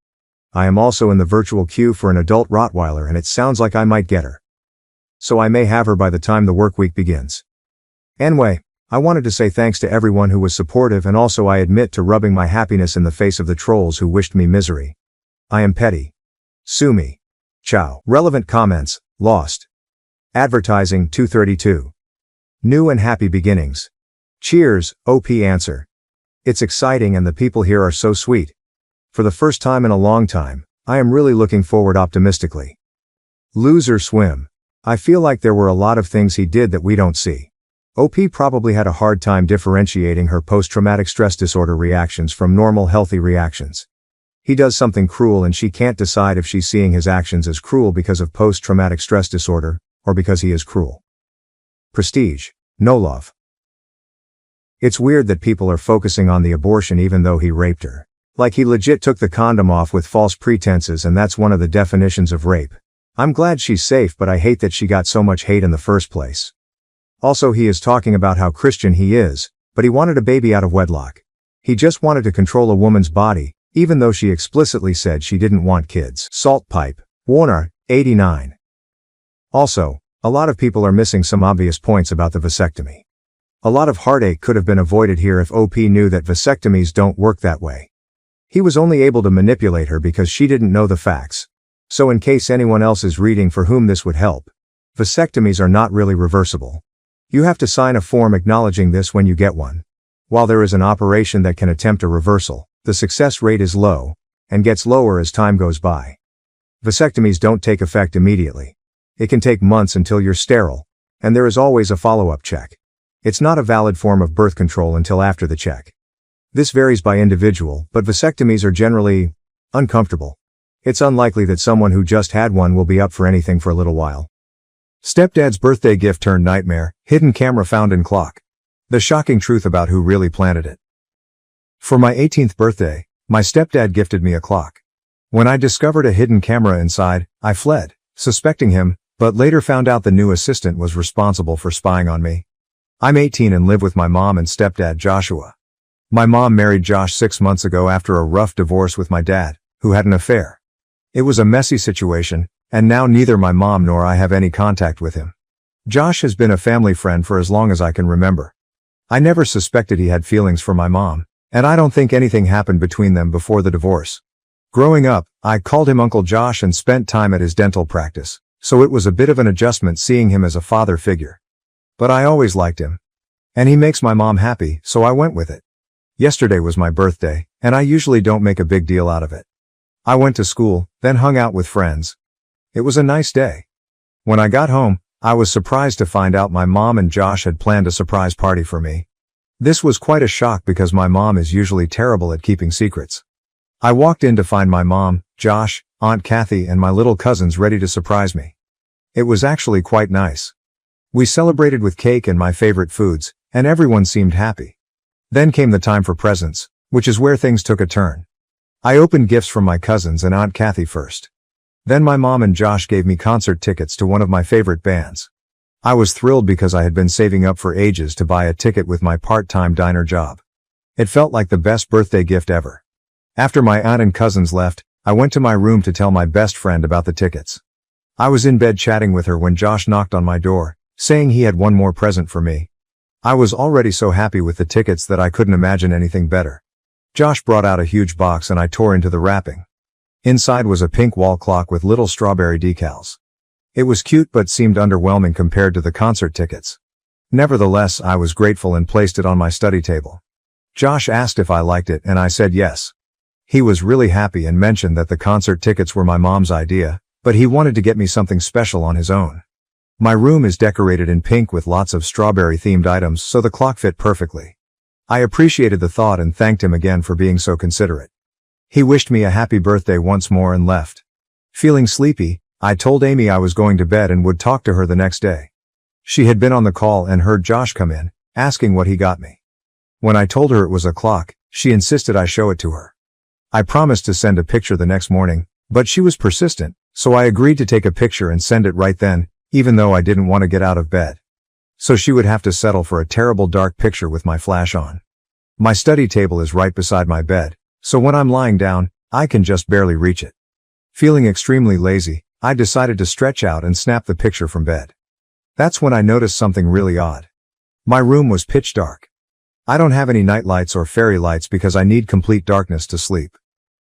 Speaker 1: I am also in the virtual queue for an adult Rottweiler, and it sounds like I might get her. So I may have her by the time the work week begins. Anyway, I wanted to say thanks to everyone who was supportive, and also I admit to rubbing my happiness in the face of the trolls who wished me misery. I am petty. Sue me. Ciao. Relevant comments, lost. Advertising 232. New and happy beginnings. Cheers, OP answer. It's exciting and the people here are so sweet. For the first time in a long time, I am really looking forward optimistically. Loser swim. I feel like there were a lot of things he did that we don't see. OP probably had a hard time differentiating her post-traumatic stress disorder reactions from normal healthy reactions. He does something cruel and she can't decide if she's seeing his actions as cruel because of post-traumatic stress disorder, or because he is cruel. Prestige. No love. It's weird that people are focusing on the abortion even though he raped her. Like he legit took the condom off with false pretenses, and that's one of the definitions of rape. I'm glad she's safe, but I hate that she got so much hate in the first place. Also, he is talking about how Christian he is, but he wanted a baby out of wedlock. He just wanted to control a woman's body, even though she explicitly said she didn't want kids. Salt pipe. Warner, 89. Also, a lot of people are missing some obvious points about the vasectomy. A lot of heartache could have been avoided here if OP knew that vasectomies don't work that way. He was only able to manipulate her because she didn't know the facts. So in case anyone else is reading for whom this would help, vasectomies are not really reversible. You have to sign a form acknowledging this when you get one. While there is an operation that can attempt a reversal, the success rate is low, and gets lower as time goes by. Vasectomies don't take effect immediately. It can take months until you're sterile, and there is always a follow-up check. It's not a valid form of birth control until after the check. This varies by individual, but vasectomies are generally uncomfortable. It's unlikely that someone who just had one will be up for anything for a little while. Stepdad's birthday gift turned nightmare, hidden camera found in clock. The shocking truth about who really planted it. For my 18th birthday, my stepdad gifted me a clock. When I discovered a hidden camera inside, I fled, suspecting him, but later found out the new assistant was responsible for spying on me. I'm 18 and live with my mom and stepdad Joshua. My mom married Josh 6 months ago after a rough divorce with my dad, who had an affair. It was a messy situation, and now neither my mom nor I have any contact with him. Josh has been a family friend for as long as I can remember. I never suspected he had feelings for my mom, and I don't think anything happened between them before the divorce. Growing up, I called him Uncle Josh and spent time at his dental practice, so it was a bit of an adjustment seeing him as a father figure. But I always liked him. And he makes my mom happy, so I went with it. Yesterday was my birthday, and I usually don't make a big deal out of it. I went to school, then hung out with friends. It was a nice day. When I got home, I was surprised to find out my mom and Josh had planned a surprise party for me. This was quite a shock because my mom is usually terrible at keeping secrets. I walked in to find my mom, Josh, Aunt Kathy and my little cousins ready to surprise me. It was actually quite nice. We celebrated with cake and my favorite foods, and everyone seemed happy. Then came the time for presents, which is where things took a turn. I opened gifts from my cousins and Aunt Kathy first. Then my mom and Josh gave me concert tickets to one of my favorite bands. I was thrilled because I had been saving up for ages to buy a ticket with my part-time diner job. It felt like the best birthday gift ever. After my aunt and cousins left, I went to my room to tell my best friend about the tickets. I was in bed chatting with her when Josh knocked on my door, saying he had one more present for me. I was already so happy with the tickets that I couldn't imagine anything better. Josh brought out a huge box and I tore into the wrapping. Inside was a pink wall clock with little strawberry decals. It was cute but seemed underwhelming compared to the concert tickets. Nevertheless, I was grateful and placed it on my study table. Josh asked if I liked it and I said yes. He was really happy and mentioned that the concert tickets were my mom's idea, but he wanted to get me something special on his own. My room is decorated in pink with lots of strawberry-themed items, so the clock fit perfectly. I appreciated the thought and thanked him again for being so considerate. He wished me a happy birthday once more and left. Feeling sleepy, I told Amy I was going to bed and would talk to her the next day. She had been on the call and heard Josh come in, asking what he got me. When I told her it was a clock, she insisted I show it to her. I promised to send a picture the next morning, but she was persistent, so I agreed to take a picture and send it right then, even though I didn't want to get out of bed. So she would have to settle for a terrible dark picture with my flash on. My study table is right beside my bed, so when I'm lying down, I can just barely reach it. Feeling extremely lazy, I decided to stretch out and snap the picture from bed. That's when I noticed something really odd. My room was pitch dark. I don't have any night lights or fairy lights because I need complete darkness to sleep.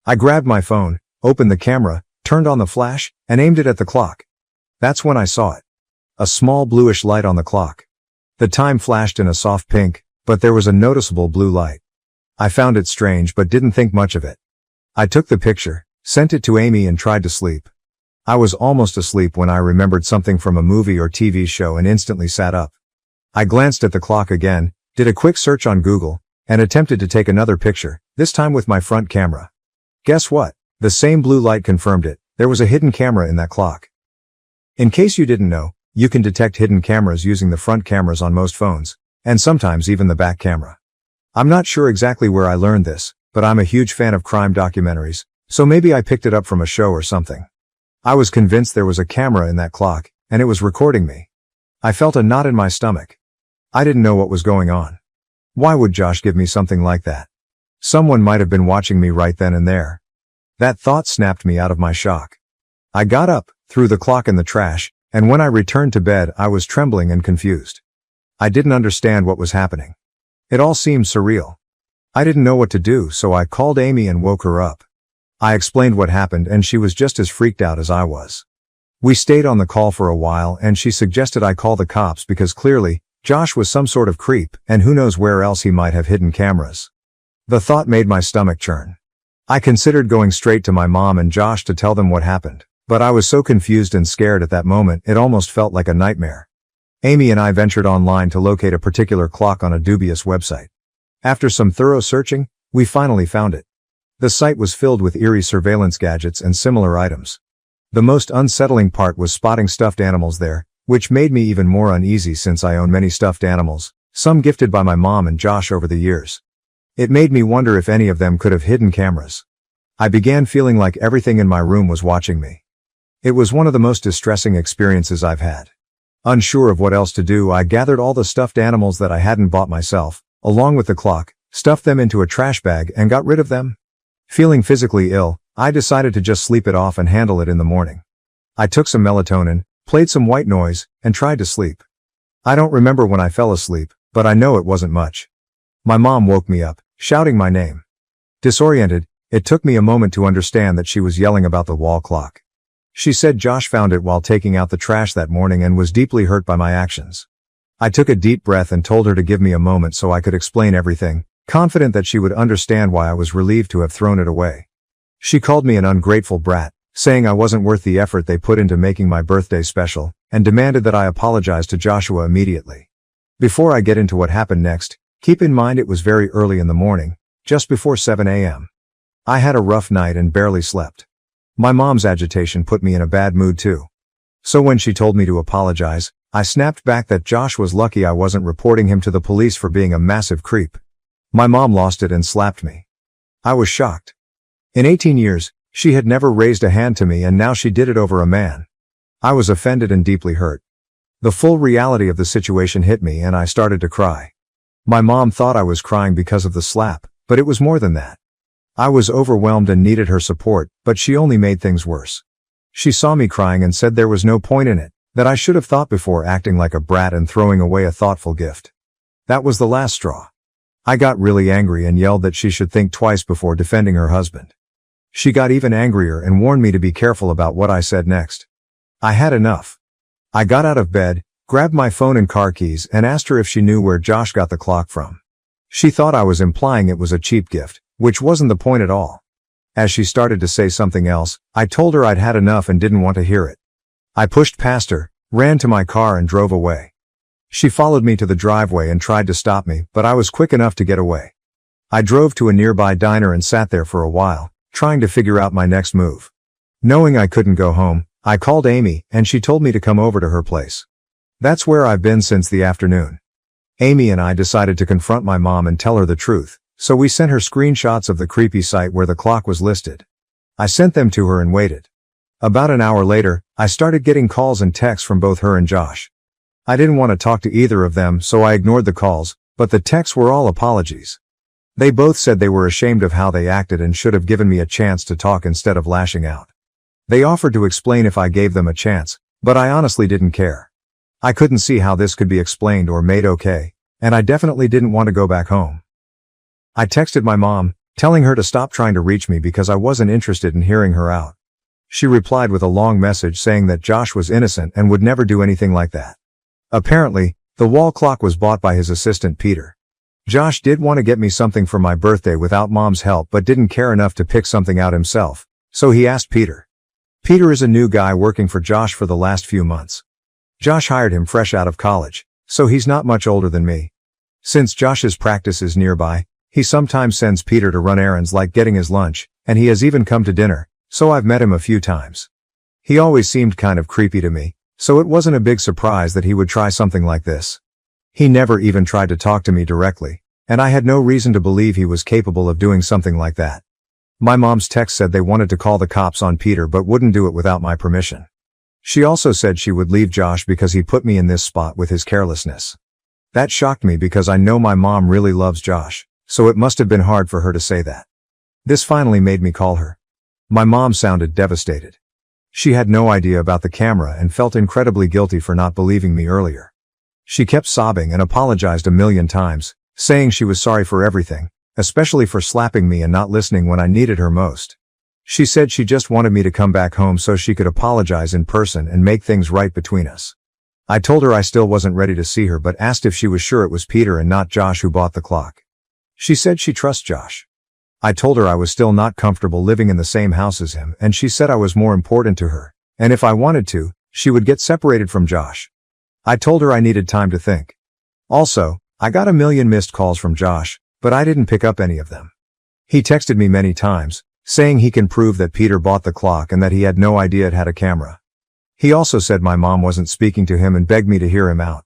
Speaker 1: I grabbed my phone, opened the camera, turned on the flash, and aimed it at the clock. That's when I saw it. A small bluish light on the clock. The time flashed in a soft pink, but there was a noticeable blue light. I found it strange but didn't think much of it. I took the picture, sent it to Amy and tried to sleep. I was almost asleep when I remembered something from a movie or TV show and instantly sat up. I glanced at the clock again, did a quick search on Google, and attempted to take another picture, this time with my front camera. Guess what? The same blue light confirmed it. There was a hidden camera in that clock. In case you didn't know, you can detect hidden cameras using the front cameras on most phones, and sometimes even the back camera. I'm not sure exactly where I learned this, but I'm a huge fan of crime documentaries, so maybe I picked it up from a show or something. I was convinced there was a camera in that clock, and it was recording me. I felt a knot in my stomach. I didn't know what was going on. Why would Josh give me something like that? Someone might have been watching me right then and there. That thought snapped me out of my shock. I got up, threw the clock in the trash, and when I returned to bed I was trembling and confused. I didn't understand what was happening. It all seemed surreal. I didn't know what to do, so I called Amy and woke her up. I explained what happened and she was just as freaked out as I was. We stayed on the call for a while and she suggested I call the cops because clearly, Josh was some sort of creep and who knows where else he might have hidden cameras. The thought made my stomach churn. I considered going straight to my mom and Josh to tell them what happened, but I was so confused and scared at that moment it almost felt like a nightmare. Amy and I ventured online to locate a particular clock on a dubious website. After some thorough searching, we finally found it. The site was filled with eerie surveillance gadgets and similar items. The most unsettling part was spotting stuffed animals there, which made me even more uneasy since I own many stuffed animals, some gifted by my mom and Josh over the years. It made me wonder if any of them could have hidden cameras. I began feeling like everything in my room was watching me. It was one of the most distressing experiences I've had. Unsure of what else to do, I gathered all the stuffed animals that I hadn't bought myself, along with the clock, stuffed them into a trash bag and got rid of them. Feeling physically ill, I decided to just sleep it off and handle it in the morning. I took some melatonin, played some white noise, and tried to sleep. I don't remember when I fell asleep, but I know it wasn't much. My mom woke me up, shouting my name. Disoriented, it took me a moment to understand that she was yelling about the wall clock. She said Josh found it while taking out the trash that morning and was deeply hurt by my actions. I took a deep breath and told her to give me a moment so I could explain everything, confident that she would understand why I was relieved to have thrown it away. She called me an ungrateful brat, saying I wasn't worth the effort they put into making my birthday special, and demanded that I apologize to Joshua immediately. Before I get into what happened next, keep in mind it was very early in the morning, just before 7 a.m. I had a rough night and barely slept. My mom's agitation put me in a bad mood too. So when she told me to apologize, I snapped back that Josh was lucky I wasn't reporting him to the police for being a massive creep. My mom lost it and slapped me. I was shocked. In 18 years, she had never raised a hand to me and now she did it over a man. I was offended and deeply hurt. The full reality of the situation hit me and I started to cry. My mom thought I was crying because of the slap, but it was more than that. I was overwhelmed and needed her support, but she only made things worse. She saw me crying and said there was no point in it, that I should have thought before acting like a brat and throwing away a thoughtful gift. That was the last straw. I got really angry and yelled that she should think twice before defending her husband. She got even angrier and warned me to be careful about what I said next. I had enough. I got out of bed, grabbed my phone and car keys and asked her if she knew where Josh got the clock from. She thought I was implying it was a cheap gift, which wasn't the point at all. As she started to say something else, I told her I'd had enough and didn't want to hear it. I pushed past her, ran to my car and drove away. She followed me to the driveway and tried to stop me, but I was quick enough to get away. I drove to a nearby diner and sat there for a while, trying to figure out my next move. Knowing I couldn't go home, I called Amy and she told me to come over to her place. That's where I've been since the afternoon. Amy and I decided to confront my mom and tell her the truth, so we sent her screenshots of the creepy site where the clock was listed. I sent them to her and waited. About an hour later, I started getting calls and texts from both her and Josh. I didn't want to talk to either of them, so I ignored the calls, but the texts were all apologies. They both said they were ashamed of how they acted and should have given me a chance to talk instead of lashing out. They offered to explain if I gave them a chance, but I honestly didn't care. I couldn't see how this could be explained or made okay, and I definitely didn't want to go back home. I texted my mom, telling her to stop trying to reach me because I wasn't interested in hearing her out. She replied with a long message saying that Josh was innocent and would never do anything like that. Apparently, the wall clock was bought by his assistant Peter. Josh did want to get me something for my birthday without mom's help but didn't care enough to pick something out himself, so he asked Peter. Peter is a new guy working for Josh for the last few months. Josh hired him fresh out of college, so he's not much older than me. Since Josh's practice is nearby, he sometimes sends Peter to run errands like getting his lunch, and he has even come to dinner, so I've met him a few times. He always seemed kind of creepy to me, so it wasn't a big surprise that he would try something like this. He never even tried to talk to me directly, and I had no reason to believe he was capable of doing something like that. My mom's text said they wanted to call the cops on Peter but wouldn't do it without my permission. She also said she would leave Josh because he put me in this spot with his carelessness. That shocked me because I know my mom really loves Josh, so it must have been hard for her to say that. This finally made me call her. My mom sounded devastated. She had no idea about the camera and felt incredibly guilty for not believing me earlier. She kept sobbing and apologized a million times, saying she was sorry for everything, especially for slapping me and not listening when I needed her most. She said she just wanted me to come back home so she could apologize in person and make things right between us. I told her I still wasn't ready to see her but asked if she was sure it was Peter and not Josh who bought the clock. She said she trusts Josh. I told her I was still not comfortable living in the same house as him, and she said I was more important to her, and if I wanted to, she would get separated from Josh. I told her I needed time to think. Also, I got a million missed calls from Josh, but I didn't pick up any of them. He texted me many times, saying he can prove that Peter bought the clock and that he had no idea it had a camera. He also said my mom wasn't speaking to him and begged me to hear him out.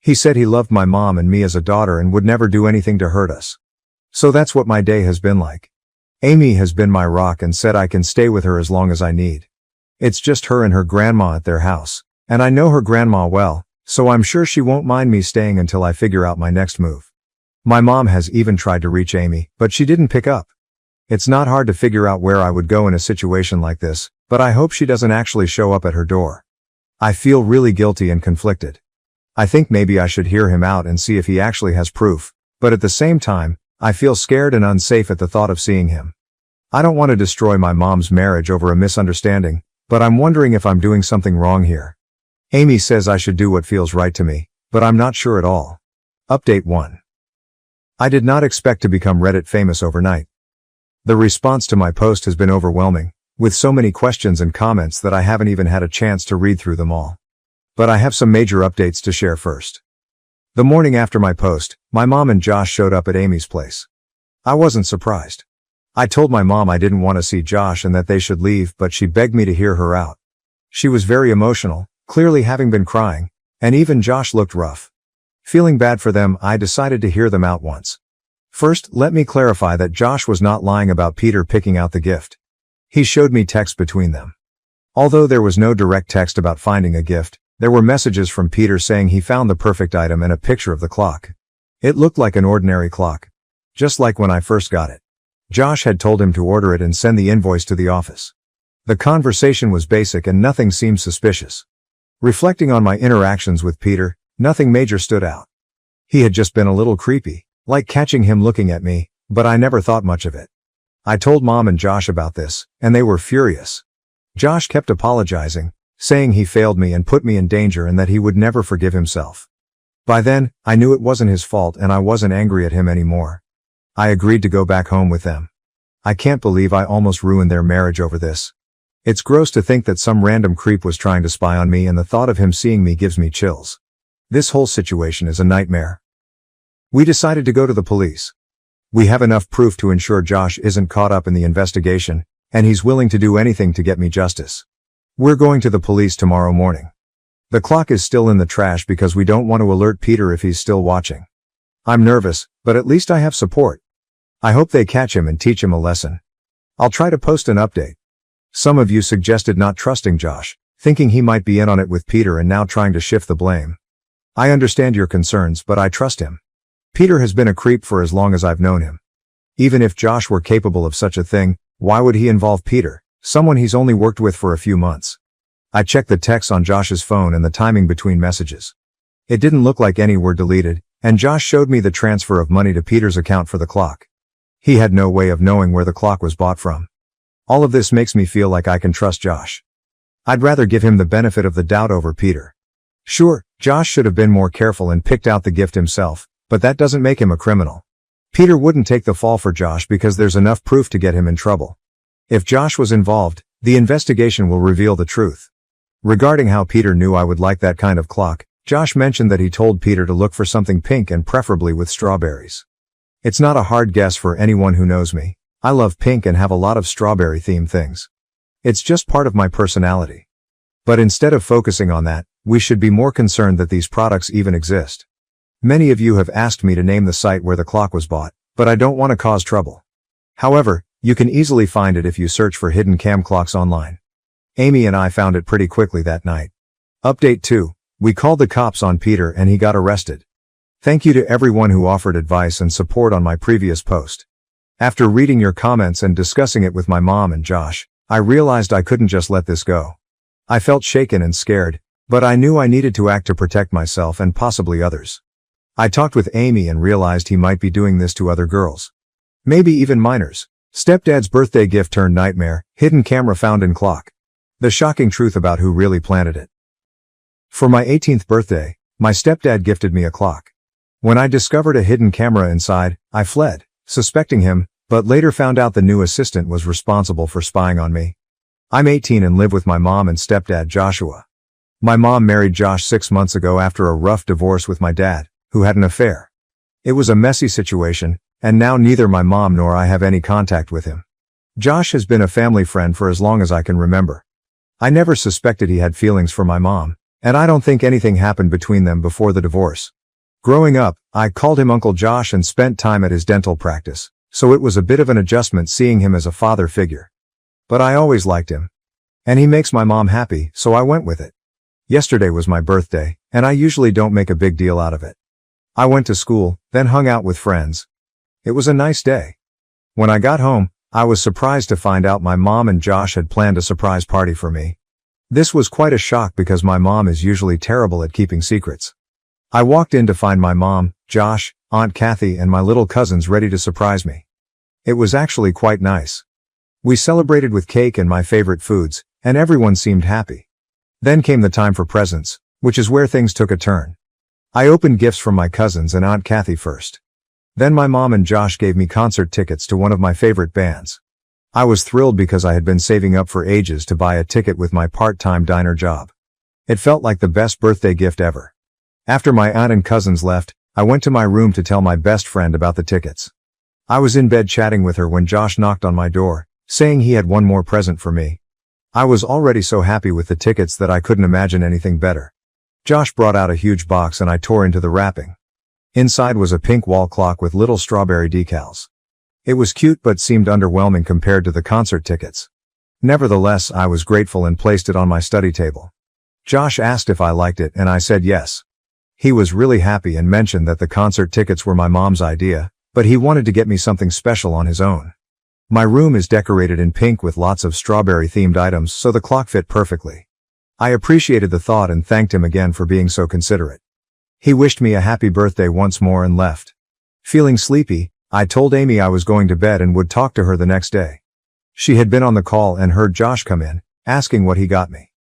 Speaker 1: He said he loved my mom and me as a daughter and would never do anything to hurt us. So that's what my day has been like. Amy has been my rock and said I can stay with her as long as I need. It's just her and her grandma at their house, and I know her grandma well, so I'm sure she won't mind me staying until I figure out my next move. My mom has even tried to reach Amy, but she didn't pick up. It's not hard to figure out where I would go in a situation like this, but I hope she doesn't actually show up at her door. I feel really guilty and conflicted. I think maybe I should hear him out and see if he actually has proof, but at the same time, I feel scared and unsafe at the thought of seeing him. I don't want to destroy my mom's marriage over a misunderstanding, but I'm wondering if I'm doing something wrong here. Amy says I should do what feels right to me, but I'm not sure at all. Update 1. I did not expect to become Reddit famous overnight. The response to my post has been overwhelming, with so many questions and comments that I haven't even had a chance to read through them all. But I have some major updates to share first. The morning after my post, my mom and Josh showed up at Amy's place. I wasn't surprised. I told my mom I didn't want to see Josh and that they should leave, but she begged me to hear her out. She was very emotional, clearly having been crying, and even Josh looked rough. Feeling bad for them, I decided to hear them out once. First, let me clarify that Josh was not lying about Peter picking out the gift. He showed me text between them. Although there was no direct text about finding a gift, there were messages from Peter saying he found the perfect item and a picture of the clock. It looked like an ordinary clock. Just like when I first got it. Josh had told him to order it and send the invoice to the office. The conversation was basic and nothing seemed suspicious. Reflecting on my interactions with Peter, nothing major stood out. He had just been a little creepy, like catching him looking at me, but I never thought much of it. I told Mom and Josh about this, and they were furious. Josh kept apologizing, saying he failed me and put me in danger and that he would never forgive himself. By then, I knew it wasn't his fault and I wasn't angry at him anymore. I agreed to go back home with them. I can't believe I almost ruined their marriage over this. It's gross to think that some random creep was trying to spy on me, and the thought of him seeing me gives me chills. This whole situation is a nightmare. We decided to go to the police. We have enough proof to ensure Josh isn't caught up in the investigation, and he's willing to do anything to get me justice. We're going to the police tomorrow morning. The clock is still in the trash because we don't want to alert Peter if he's still watching. I'm nervous, but at least I have support. I hope they catch him and teach him a lesson. I'll try to post an update. Some of you suggested not trusting Josh, thinking he might be in on it with Peter and now trying to shift the blame. I understand your concerns, but I trust him. Peter has been a creep for as long as I've known him. Even if Josh were capable of such a thing, why would he involve Peter, someone he's only worked with for a few months? I checked the texts on Josh's phone and the timing between messages. It didn't look like any were deleted, and Josh showed me the transfer of money to Peter's account for the clock. He had no way of knowing where the clock was bought from. All of this makes me feel like I can trust Josh. I'd rather give him the benefit of the doubt over Peter. Sure, Josh should have been more careful and picked out the gift himself, but that doesn't make him a criminal. Peter wouldn't take the fall for Josh because there's enough proof to get him in trouble. If Josh was involved, the investigation will reveal the truth. Regarding how Peter knew I would like that kind of clock, Josh mentioned that he told Peter to look for something pink and preferably with strawberries. It's not a hard guess for anyone who knows me. I love pink and have a lot of strawberry-themed things. It's just part of my personality. But instead of focusing on that, we should be more concerned that these products even exist. Many of you have asked me to name the site where the clock was bought, but I don't want to cause trouble. However, you can easily find it if you search for hidden cam clocks online. Amy and I found it pretty quickly that night. Update 2. We called the cops on Peter and he got arrested. Thank you to everyone who offered advice and support on my previous post. After reading your comments and discussing it with my mom and Josh, I realized I couldn't just let this go. I felt shaken and scared, but I knew I needed to act to protect myself and possibly others. I talked with Amy and realized he might be doing this to other girls. Maybe even minors. Stepdad's birthday gift turned nightmare, hidden camera found in clock. The shocking truth about who really planted it. For my 18th birthday, my stepdad gifted me a clock. When I discovered a hidden camera inside, I fled, suspecting him, but later found out the new assistant was responsible for spying on me. I'm 18 and live with my mom and stepdad Joshua. My mom married Josh 6 months ago after a rough divorce with my dad, who had an affair. It was a messy situation, and now neither my mom nor I have any contact with him. Josh has been a family friend for as long as I can remember. I never suspected he had feelings for my mom, and I don't think anything happened between them before the divorce. Growing up, I called him Uncle Josh and spent time at his dental practice, so it was a bit of an adjustment seeing him as a father figure. But I always liked him. And he makes my mom happy, so I went with it. Yesterday was my birthday, and I usually don't make a big deal out of it. I went to school, then hung out with friends. It was a nice day. When I got home, I was surprised to find out my mom and Josh had planned a surprise party for me. This was quite a shock because my mom is usually terrible at keeping secrets. I walked in to find my mom, Josh, Aunt Kathy and my little cousins ready to surprise me. It was actually quite nice. We celebrated with cake and my favorite foods, and everyone seemed happy. Then came the time for presents, which is where things took a turn. I opened gifts from my cousins and Aunt Kathy first. Then my mom and Josh gave me concert tickets to one of my favorite bands. I was thrilled because I had been saving up for ages to buy a ticket with my part-time diner job. It felt like the best birthday gift ever. After my aunt and cousins left, I went to my room to tell my best friend about the tickets. I was in bed chatting with her when Josh knocked on my door, saying he had one more present for me. I was already so happy with the tickets that I couldn't imagine anything better. Josh brought out a huge box and I tore into the wrapping. Inside was a pink wall clock with little strawberry decals. It was cute but seemed underwhelming compared to the concert tickets. Nevertheless, I was grateful and placed it on my study table. Josh asked if I liked it and I said yes. He was really happy and mentioned that the concert tickets were my mom's idea, but he wanted to get me something special on his own. My room is decorated in pink with lots of strawberry-themed items, so the clock fit perfectly. I appreciated the thought and thanked him again for being so considerate. He wished me a happy birthday once more and left. Feeling sleepy, I told Amy I was going to bed and would talk to her the next day. She had been on the call and heard Josh come in, asking what he got me.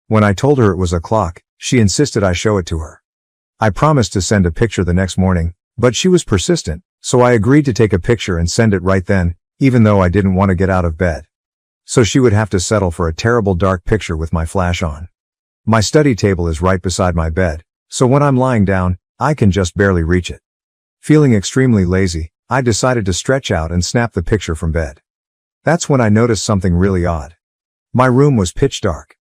Speaker 1: When I told her it was a clock, she insisted I show it to her. I promised to send a picture the next morning, but she was persistent, so I agreed to take a picture and send it right then, even though I didn't want to get out of bed. So she would have to settle for a terrible dark picture with my flash on. My study table is right beside my bed, so when I'm lying down, I can just barely reach it. Feeling extremely lazy, I decided to stretch out and snap the picture from bed. That's when I noticed something really odd. My room was pitch dark.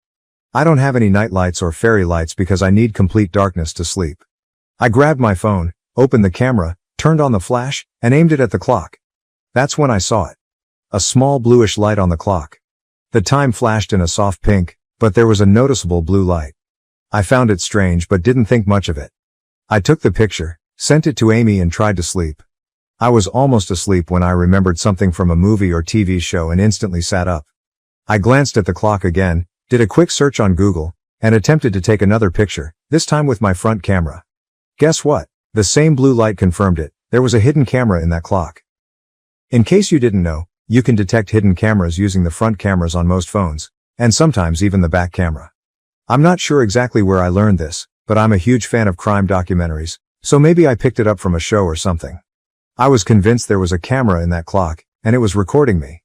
Speaker 1: I don't have any night lights or fairy lights because I need complete darkness to sleep. I grabbed my phone, opened the camera, turned on the flash, and aimed it at the clock. That's when I saw it. A small bluish light on the clock. The time flashed in a soft pink, but there was a noticeable blue light. I found it strange but didn't think much of it. I took the picture, sent it to Amy and tried to sleep. I was almost asleep when I remembered something from a movie or TV show and instantly sat up. I glanced at the clock again, did a quick search on Google, and attempted to take another picture, this time with my front camera. Guess what? The same blue light confirmed it. There was a hidden camera in that clock. In case you didn't know, you can detect hidden cameras using the front cameras on most phones, and sometimes even the back camera. I'm not sure exactly where I learned this, but I'm a huge fan of crime documentaries, so maybe I picked it up from a show or something. I was convinced there was a camera in that clock, and it was recording me.